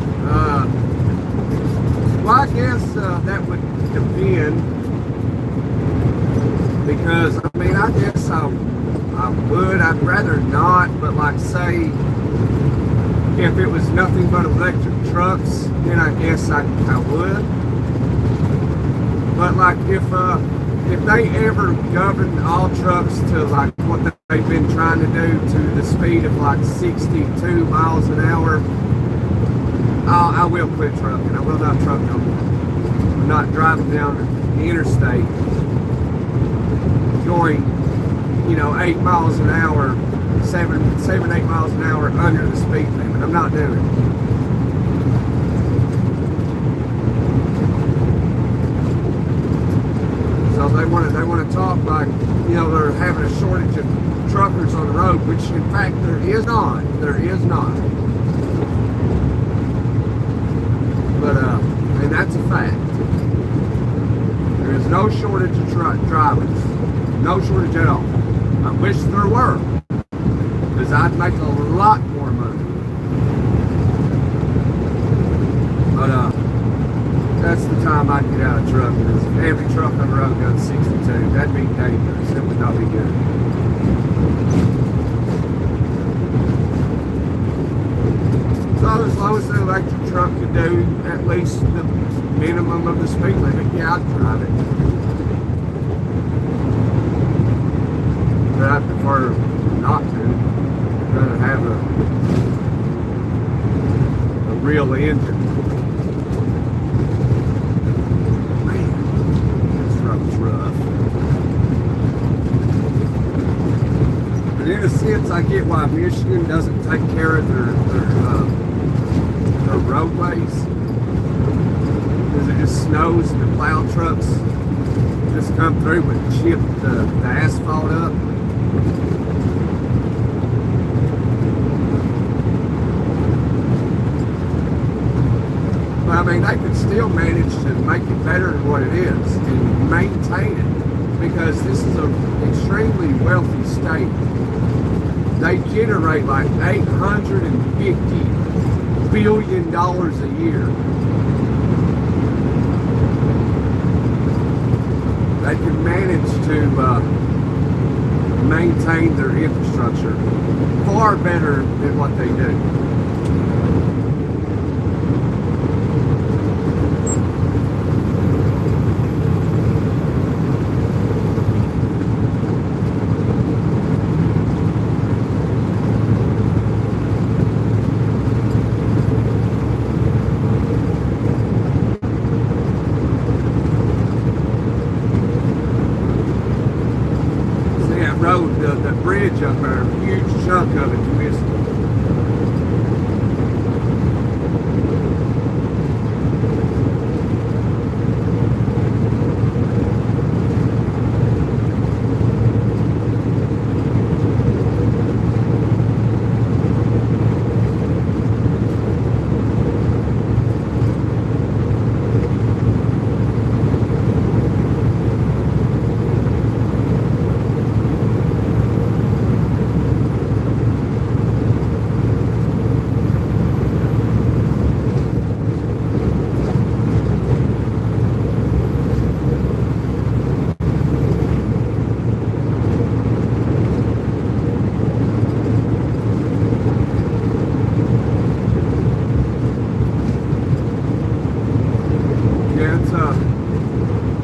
Well, I guess that would depend, because I mean, I guess I would. I'd rather not, but like say, if it was nothing but electric trucks, then I guess I would. But like if they ever governed all trucks to like what they've been trying to do, to the speed of like 62 miles an hour, I will quit trucking. I will not truck no more. I'm not driving down the interstate going, 8 miles an hour, 8 miles an hour under the speed limit. I'm not doing it. So they want to talk like, they're having a shortage of truckers on the road, which in fact there is not. There is not. But and that's a fact. There is no shortage of drivers. No shortage at all. I wish there were, because I'd make a lot more money. But that's the time I'd get out of trucking. If every truck on the road goes 62, that'd be dangerous. It would not be good. So as long as the electric truck could do at least the minimum of the speed limit, yeah, I'd drive it. But I prefer not to. I'd rather have a real engine. Man, this road's rough. But in a sense, I get why Michigan doesn't take care of their roadways, because it just snows and the plow trucks just come through and chip the asphalt up. But I mean, they could still manage to make it better than what it is and maintain it, because this is an extremely wealthy state. They generate like $850 billion a year. they can manage to maintain their infrastructure far better than what they do. The bridge up there, a huge chunk of it's missing.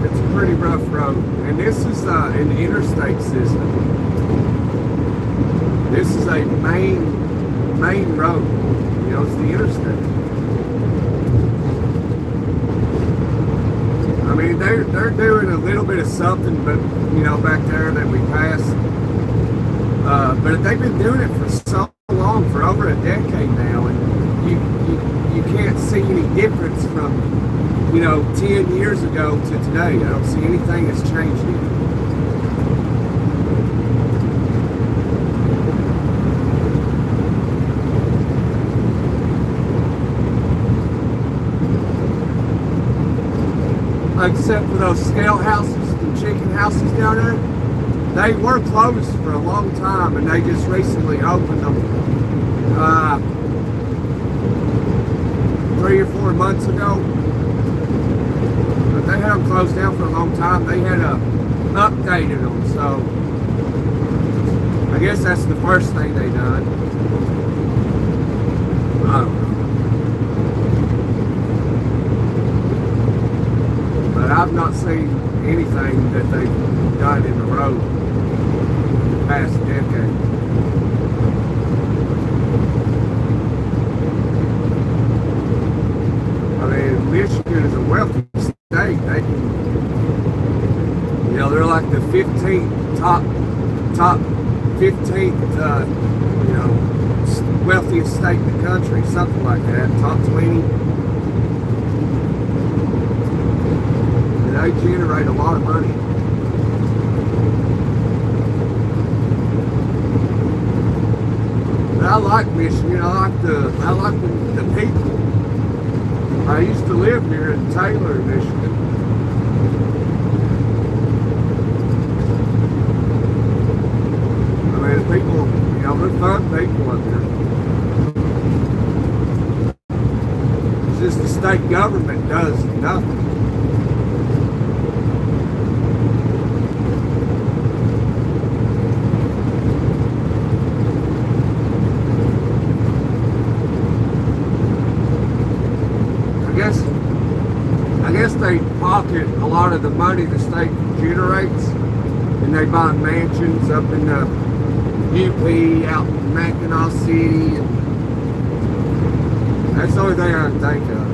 It's a pretty rough road, and this is an interstate system. This is a main road. You know, it's the interstate. I mean, they're doing a little bit of something, but you know, back there that we passed. But they've been doing it for so long, for over a decade now, and you can't see any difference from, you know, 10 years ago to today. I don't see anything that's changed either. Except for those scale houses and chicken houses down there. They were closed for a long time, and they just recently opened them 3 or 4 months ago. But they had them closed down for a long time. They had updated them, so I guess that's the first thing they done. I don't know. But I've not seen anything that they've done in the road past decade. I mean, Michigan is a wealthy state. They can, you know, they're like the 15th top 15th, you know, wealthiest state in the country, something like that, top 20. And they generate a lot of money. But I like Michigan. I like the people. I used to live here in Taylor, Michigan. I mean, the people, you know, they're fun people up here. It's just the state government does nothing. I guess they pocket a lot of the money the state generates, and they buy mansions up in the UP, out in Mackinac City, and that's the only thing I can think of.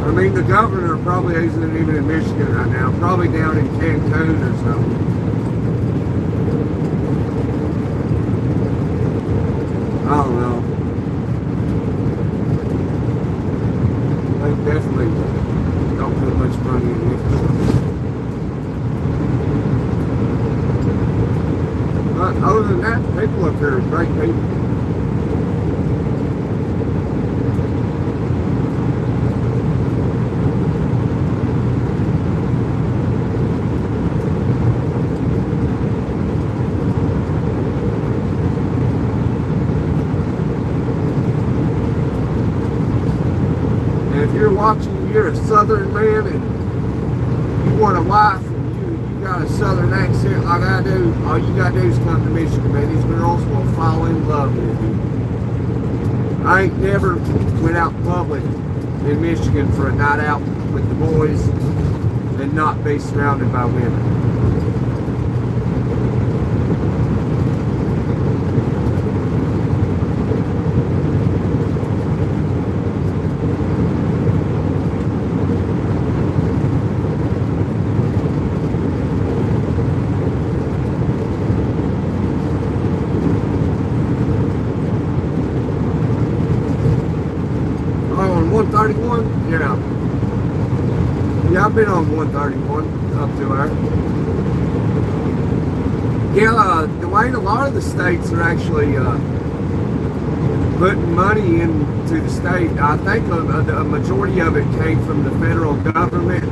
I mean, the governor probably isn't even in Michigan right now, probably down in Cancun or something. I don't know. They definitely don't put much money in infrastructure. But other than that, the people up here are great people. If you're watching, you're a southern man and you want a wife all you gotta do is come to Michigan, man. These girls will fall in love with you. I ain't never went out public in Michigan for a night out with the boys and not be surrounded by women. Oh, on 131? Yeah. Yeah, I've been on 131 up to there. Yeah, Dwayne, a lot of the states are actually putting money into the state. I think a majority of it came from the federal government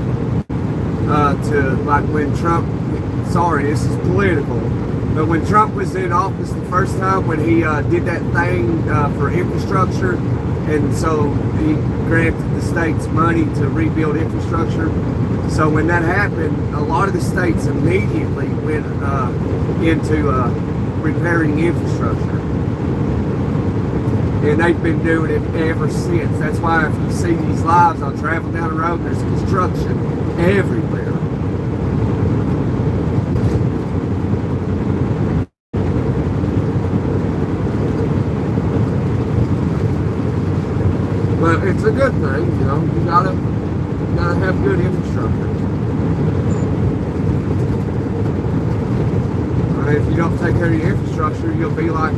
to, like, when Trump, sorry, this is political, but when Trump was in office the first time, when he did that thing for infrastructure, and so he granted the states money to rebuild infrastructure. So when that happened, a lot of the states immediately went into repairing infrastructure. And they've been doing it ever since. That's why if you see these lives, I'll travel down the road, there's construction everywhere. But it's a good thing, you know. You gotta have good infrastructure. If you don't take care of your infrastructure, you'll be like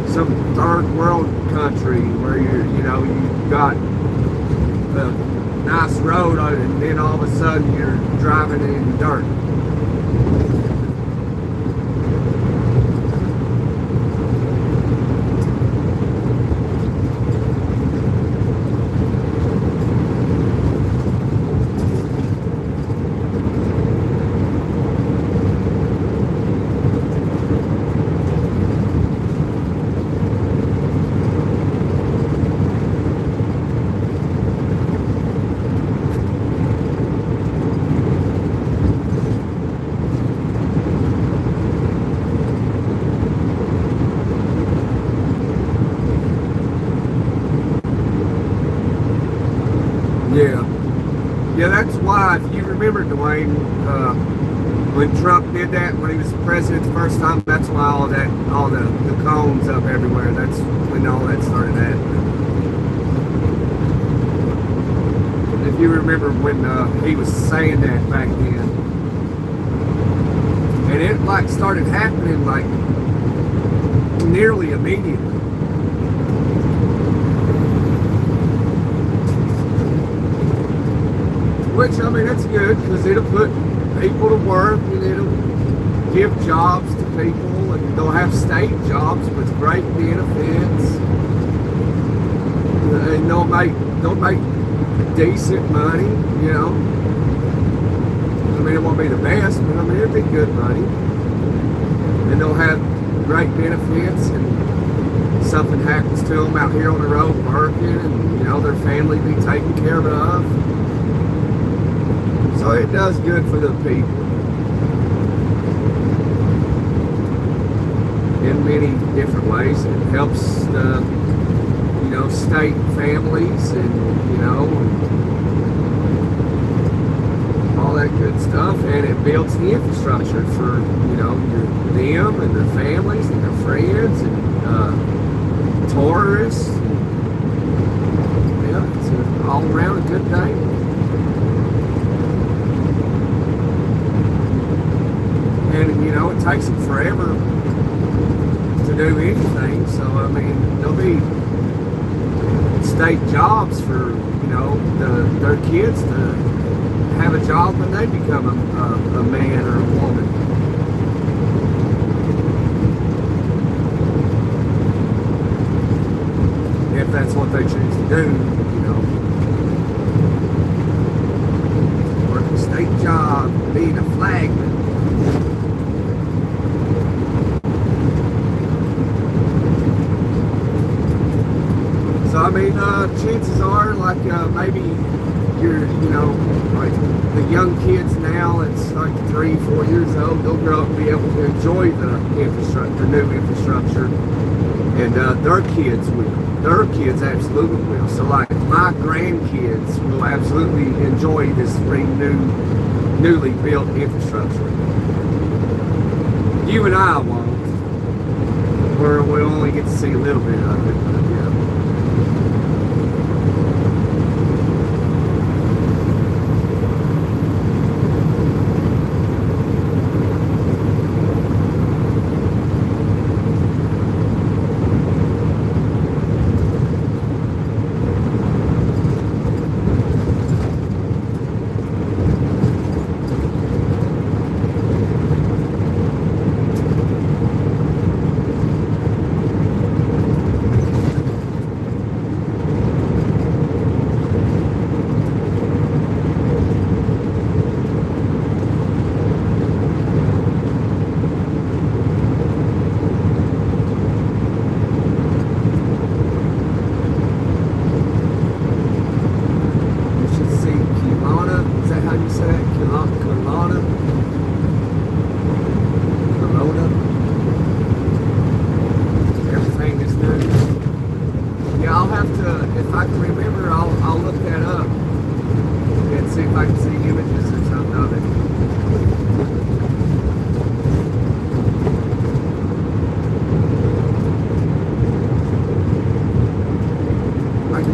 some third world country where you got a nice road and then all of a sudden you're driving in dirt. Yeah, that's why, if you remember, Dwayne, when Trump did that, when he was president the first time, that's why all the cones up everywhere, that's when all that started happening. If you remember when he was saying that back then. And it like started happening like nearly immediately. Which, I mean, that's good, because it'll put people to work, and it'll give jobs to people, and they'll have state jobs with great benefits, and they'll make decent money, you know. I mean, it won't be the best, but I mean, it'll be good money, and they'll have great benefits, and something happens to them out here on the road working, and, you know, their family be taken care of. So it does good for the people in many different ways. It helps the, you know, state families and, you know, all that good stuff. And it builds the infrastructure for, you know, them and their families and their friends and tourists. Yeah, it's an all around a good thing. And, you know, it takes them forever to do anything. So, I mean, there'll be state jobs for, you know, their kids to have a job when they become a man or a woman. If that's what they choose to do, you know. Work a state job, being a flagman. So, I mean, chances are, like, maybe you know, like the young kids now, it's like 3, 4 years old, they'll grow up and be able to enjoy the infrastructure, new infrastructure, and their kids will. Their kids absolutely will. So like my grandkids will absolutely enjoy this newly built infrastructure. You and I won't. We'll only get to see a little bit of it, but yeah.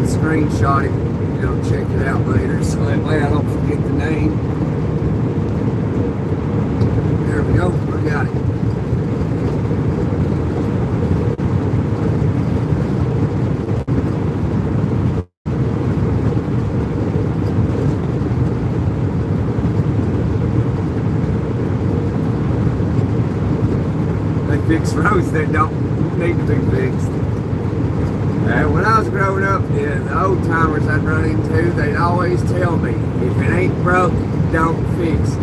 Screenshot it, you know, check it out later, so that way I don't forget the name. There we go, I got it. They fix roads that don't need to be fixed. When I was growing up, the old timers I'd run into, they'd always tell me, if it ain't broke, don't fix it.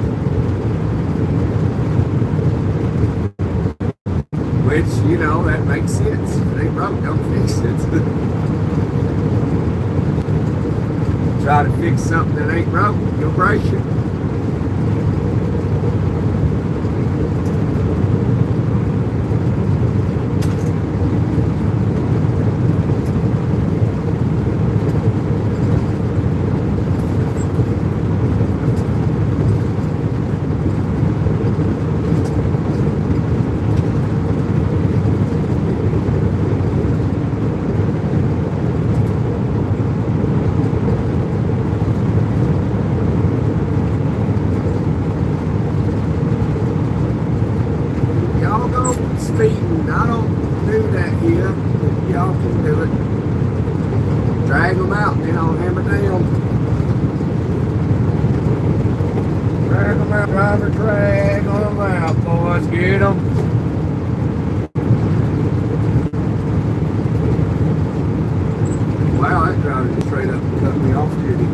Which, you know, that makes sense. If it ain't broke, don't fix it. Try to fix something that ain't broke, you'll break it. Speeding, I don't do that here. Y'all can do it. Drag them out, then I'll hammer down. Drag them out, driver, drag them out, boys. Get them. Wow, that driver just straight up and cut me off, did he?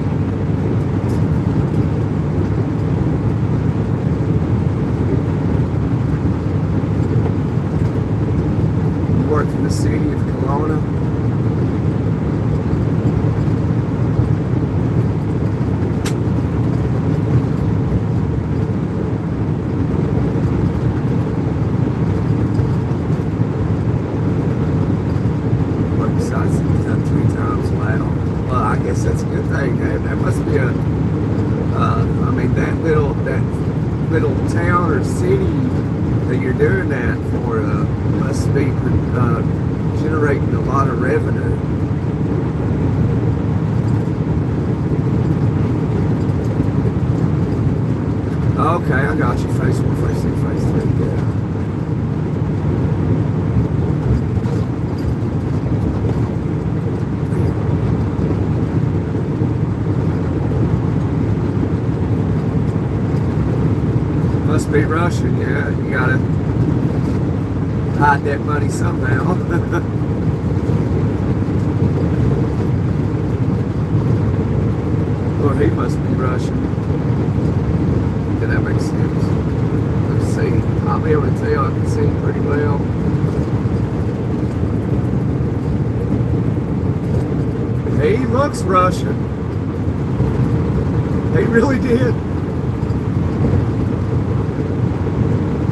In the city of Kelowna. But besides, he's done 3 times loud. Well, I guess that's a good thing. That must be a, I mean, that little town or city that you're doing that for must be generating a lot of revenue. Okay, I got you. Phase 1, phase 2, phase 3. Yeah. Must be Russian, yeah. You gotta hide that money somehow. Well, he must be Russian. Yeah, that makes sense. Let's see. I'll be able to tell. I can see him pretty well. He looks Russian. He really did.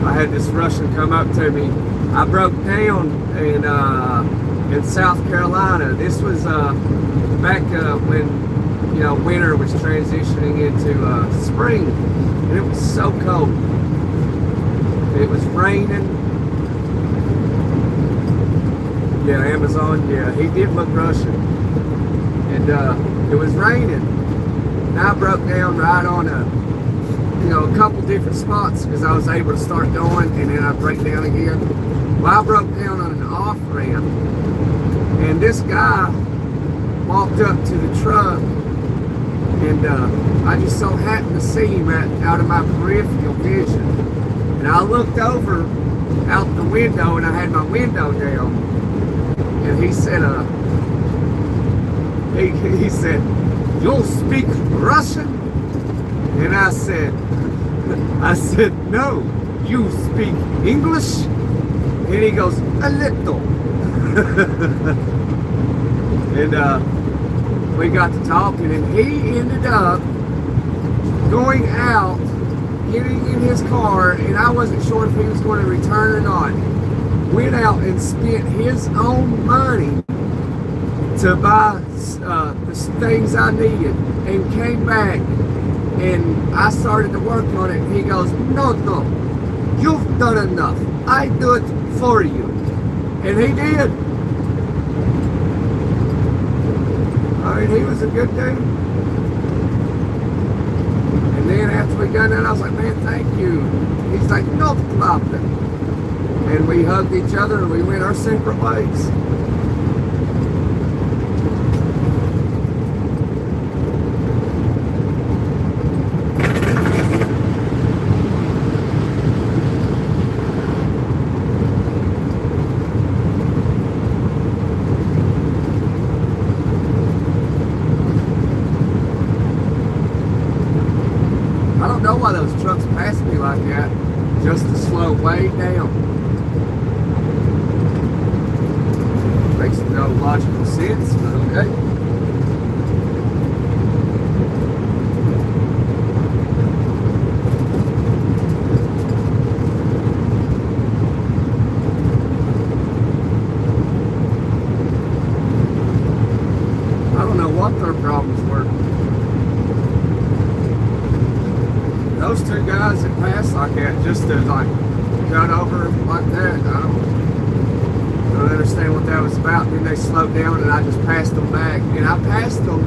I had this Russian come up to me. I broke down in South Carolina. This was back when, you know, winter was transitioning into spring, and it was so cold. It was raining. Yeah, Amazon. Yeah, he did look Russian, and it was raining. And I broke down right on a couple different spots because I was able to start going, and then I break down again. Well, I broke down on an off ramp, and this guy walked up to the truck, and I just so happened to see him out of my peripheral vision. And I looked over out the window, and I had my window down, and he said, he said, "You speak Russian?" And I said, "No, you speak English?" And he goes, "A little." And we got to talking, and he ended up going out, getting in his car, and I wasn't sure if he was going to return or not. Went out and spent his own money to buy the things I needed, and came back, and I started to work on it. And he goes, no, you've done enough. I do it for you." And he did. I mean, he was a good dude. And then after we got done, I was like, "Man, thank you." He's like, "No problem." And we hugged each other, and we went our separate ways. I don't know why those trucks pass me like that, just to slow way down. Makes no logical sense, but okay. I don't know what their problems were. Those two guys that passed like that, just to like cut over like that, I don't understand what that was about. And then they slowed down, and I just passed them back, and I passed them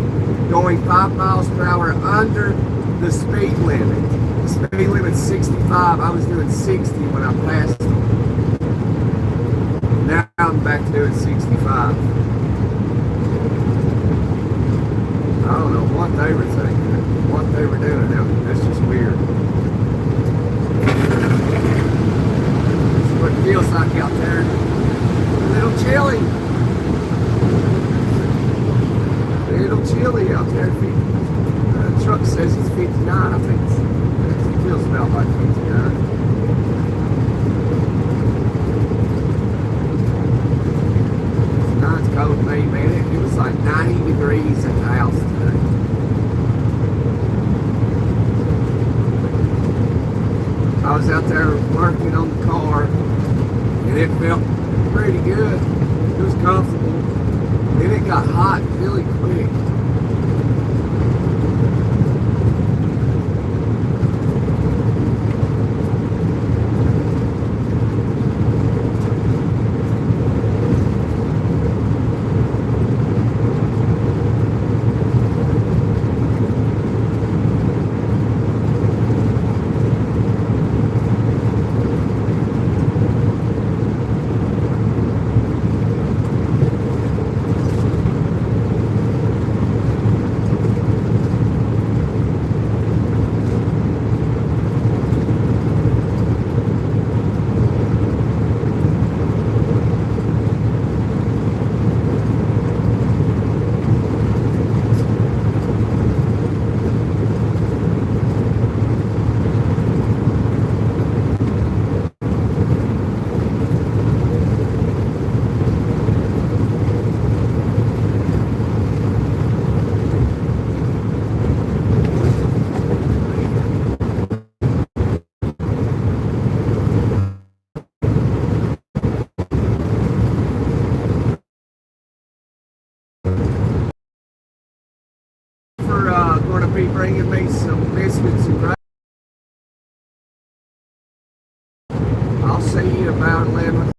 going 5 miles per hour under the speed limit. The speed limit's 65. I was doing 60 when I passed them. Now I'm back to doing 65. I don't know what they were thinking, what they were doing. That's just weird. That's what it feels like out there. A little chilly. A little chilly out there. The truck says it's 59. I think it feels about like 59. It's cold to me, man. It was like 90 degrees at the house today. I was out there working on the car, and it felt pretty good. It was comfortable. Then it got hot really quick. be bringing me some biscuits and gravy. I'll see you about 11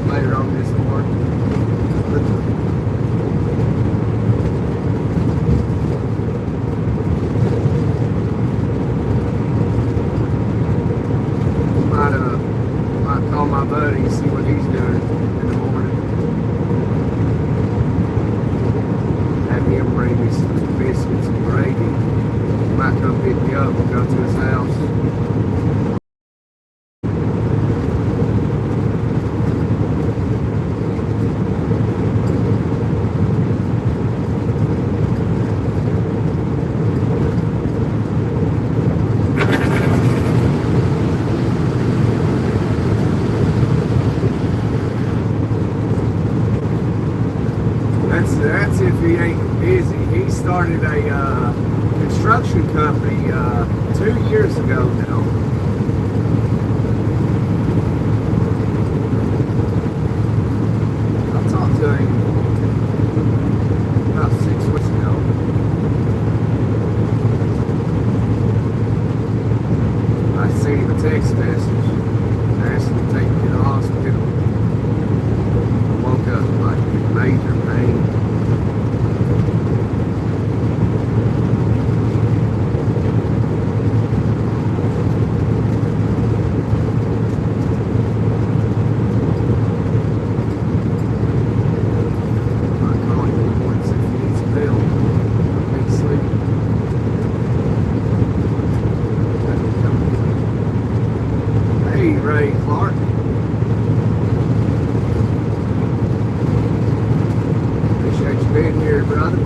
later on this morning. Might call my buddy and see what he's doing in the morning. Have him bring me some biscuits and gravy. Might come pick me up and go to his house. That's if he ain't busy. He started a construction company 2 years ago now. I talked to him about 6 weeks ago. I sent him a text message and asked him to take me to the hospital. I woke up like in major pain. Ray Clark. Appreciate you being here, brother.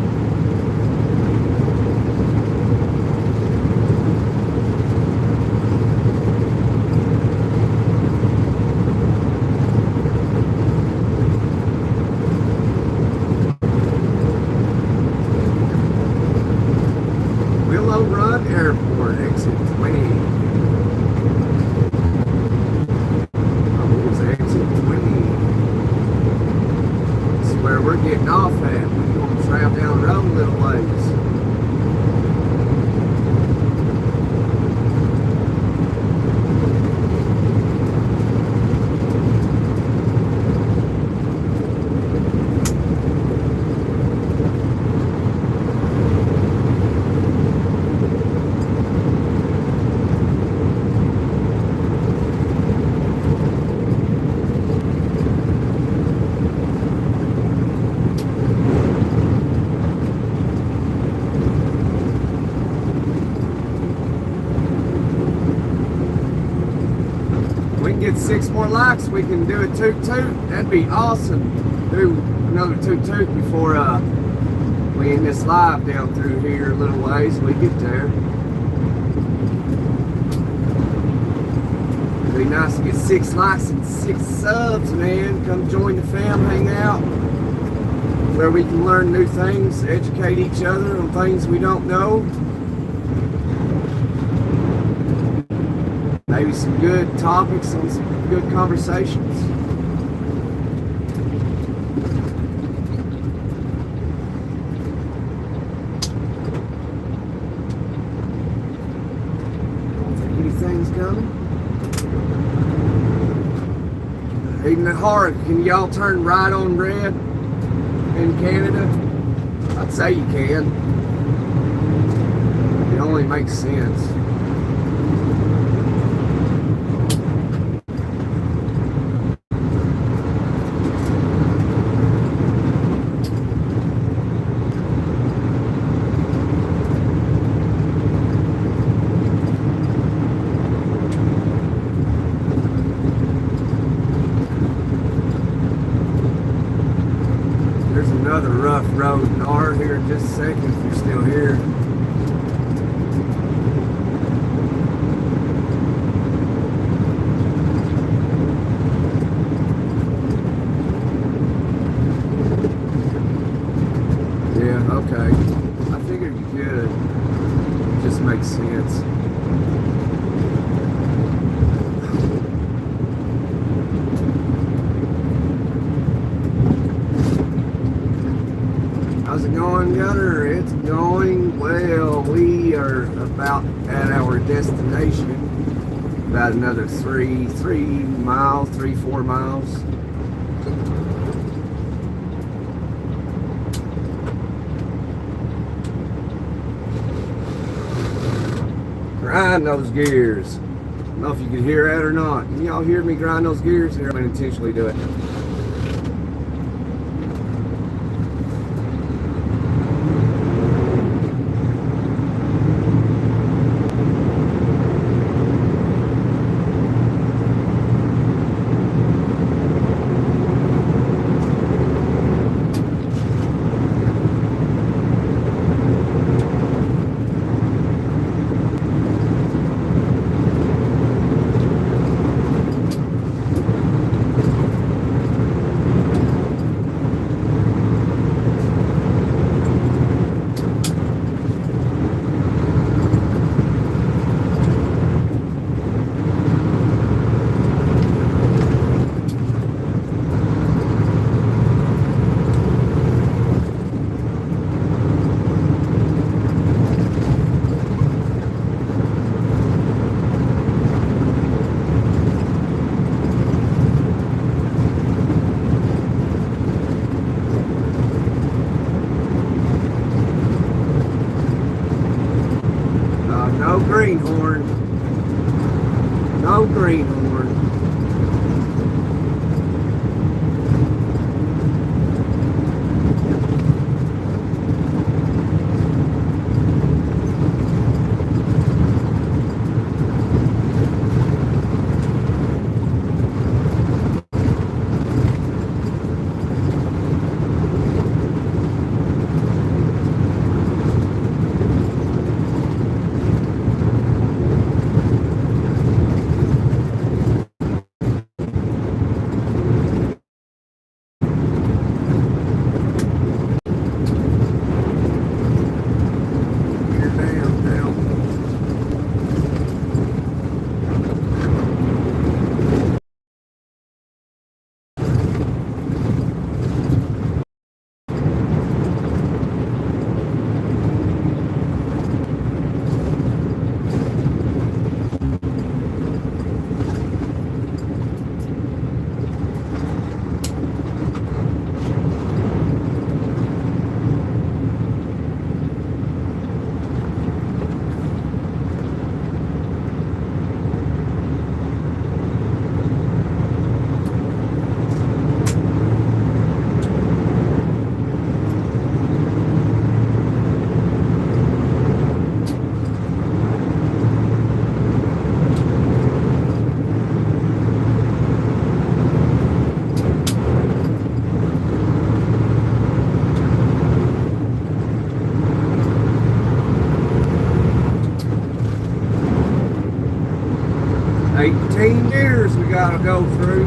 Willow Run Airport, exit 20. Where we're getting off at. We're going to travel down the road a little ways. Get 6 more likes, we can do a toot toot. That'd be awesome. Do another toot toot before we end this live down through here a little ways. We get there. It'd be nice to get 6 likes and 6 subs, man. Come join the fam, hang out, where we can learn new things, educate each other on things we don't know. Maybe some good topics and some good conversations. Don't think anything's coming. Even at heart, can y'all turn right on red in Canada? I'd say you can. It only makes sense. Another rough road in R here in just a second if you're still here. Yeah, okay. I figured you could. It just makes sense. How's it going, Gunner? It's going well. our destination. About another 4 miles. Grind those gears. I don't know if you can hear that or not. Can y'all hear me grind those gears? Here, I'm going to intentionally do it. No greenhorn. No greenhorn. Years we gotta go through.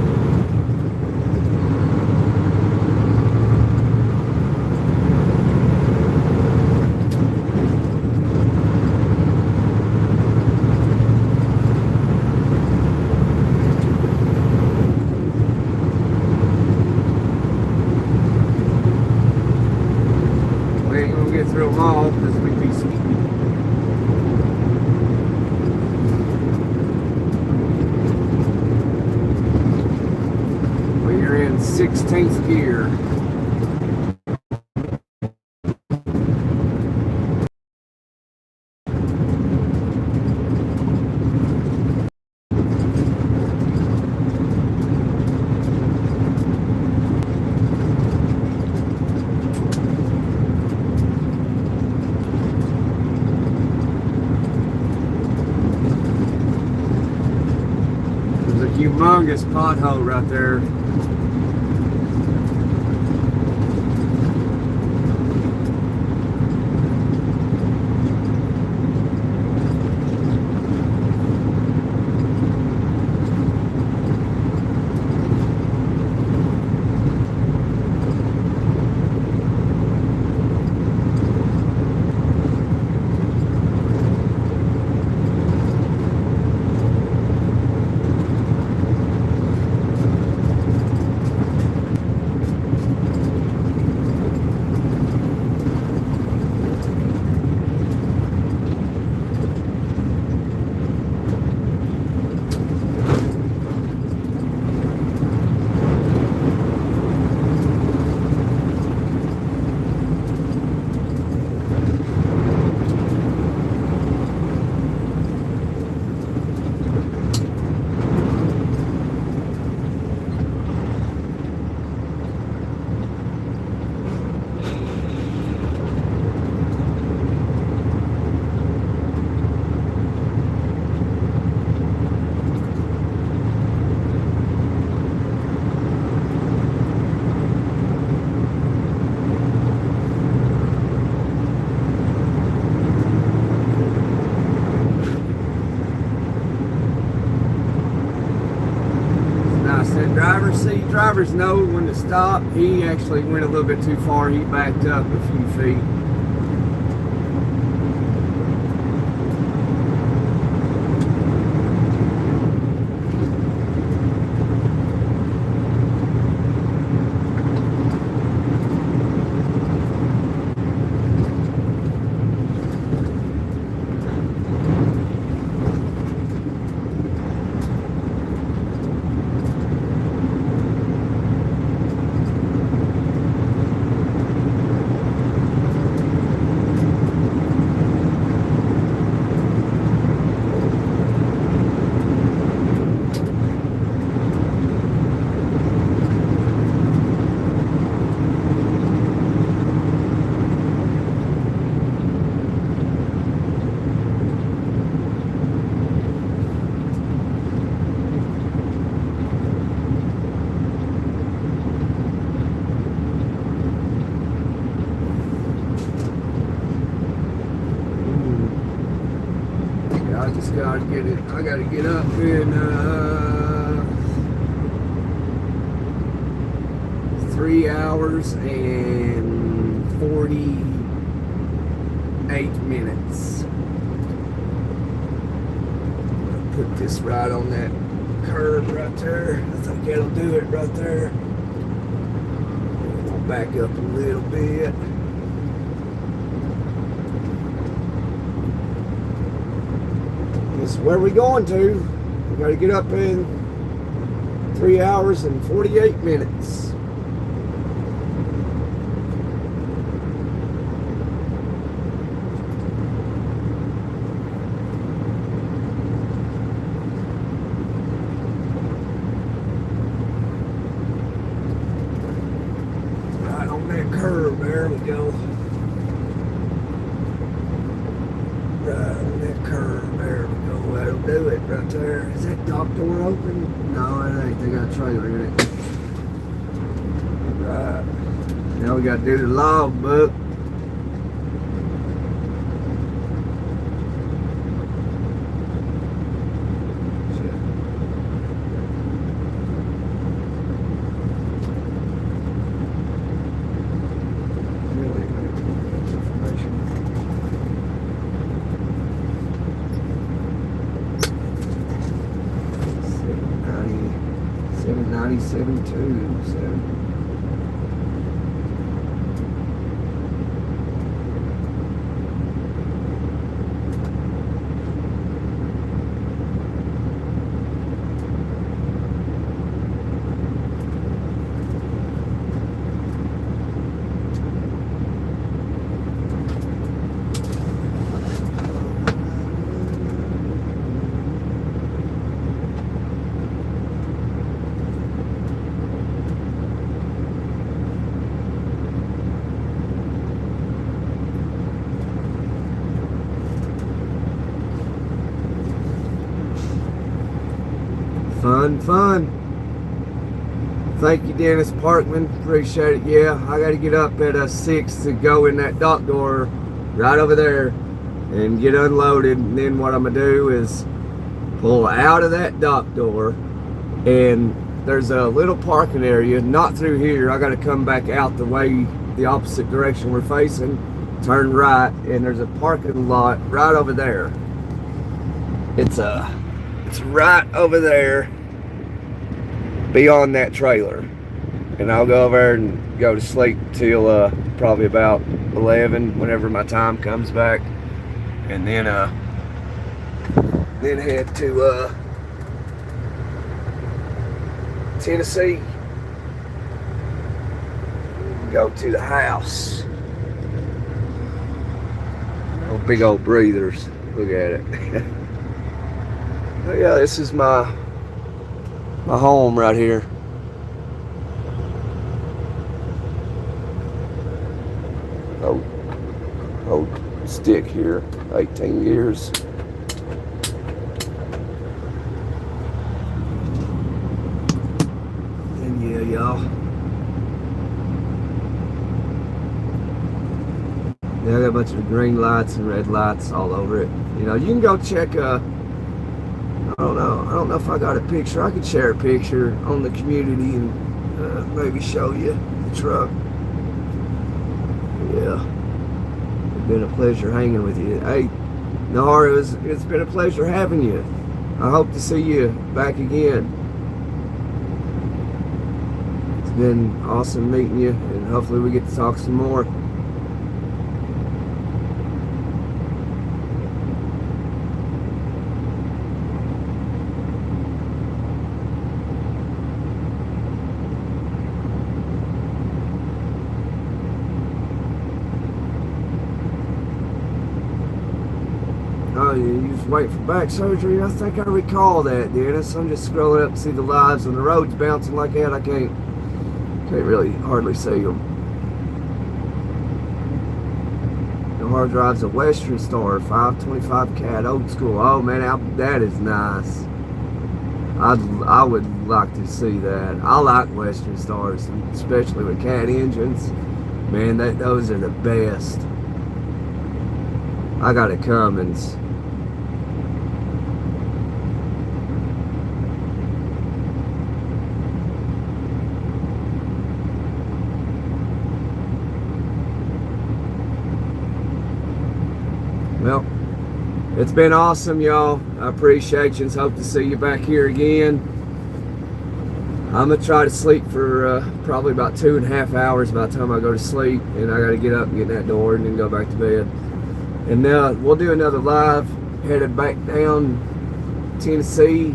We ain't gonna get through them all because we'd be skipping. We're in 16th gear. Humongous pothole right there. the driver's seat. Drivers know when to stop. He actually went a little bit too far. He backed up a few feet. I just gotta get it. I gotta get up in 3 hours and 48 minutes. I'll put this right on that curb right there. I think that'll do it right there. I'll back up a little bit. This is where we going to. We got to get up in 3 hours and 48 minutes. Right on that curve, there we go. Right on that curve, there we go. That'll do it right there. Is that dock door open? No, it ain't. They got a trailer in it. Right. Now we got to do the log book. Fun. Thank you, Dennis Parkman. Appreciate it. Yeah, I got to get up at 6 to go in that dock door right over there and get unloaded. And then what I'm going to do is pull out of that dock door, and there's a little parking area, not through here. I got to come back out the opposite direction we're facing, turn right, and there's a parking lot right over there. It's right over there beyond that trailer, and I'll go over there and go to sleep till probably about 11 whenever my time comes back, and then head to Tennessee, go to the house. Oh, big old breathers, look at it. Oh yeah, this is my home right here. Old stick here, 18 years. And yeah, y'all. Yeah, I got a bunch of green lights and red lights all over it. You know, you can go check I don't know if I got a picture. I could share a picture on the community and maybe show you the truck. Yeah, it's been a pleasure hanging with you. Hey, Nahar, it's been a pleasure having you. I hope to see you back again. It's been awesome meeting you, and hopefully we get to talk some more. Oh, you was waiting for back surgery? I think I recall that, Dennis. I'm just scrolling up to see the lives, and the road's bouncing like that. I can't really hardly see them. The hard drive's a Western Star 525 cat old school. Oh man, that is nice. I would like to see that. I like Western Stars, especially with cat engines. Man, those are the best. I got a Cummins. Well, it's been awesome, y'all. I appreciate you and hope to see you back here again. I'm going to try to sleep for probably about 2.5 hours by the time I go to sleep. And I got to get up and get in that door and then go back to bed. And now we'll do another live, headed back down Tennessee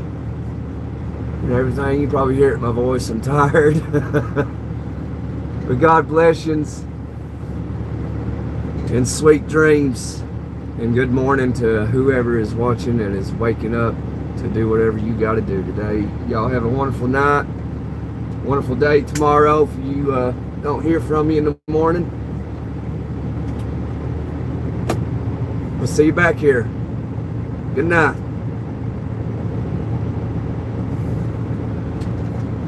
and everything. You probably hear it in my voice, I'm tired. But God bless you and sweet dreams. And good morning to whoever is watching and is waking up to do whatever you got to do today. Y'all have a wonderful night, wonderful day tomorrow. If you don't hear from me in the morning, we'll see you back here. Good night.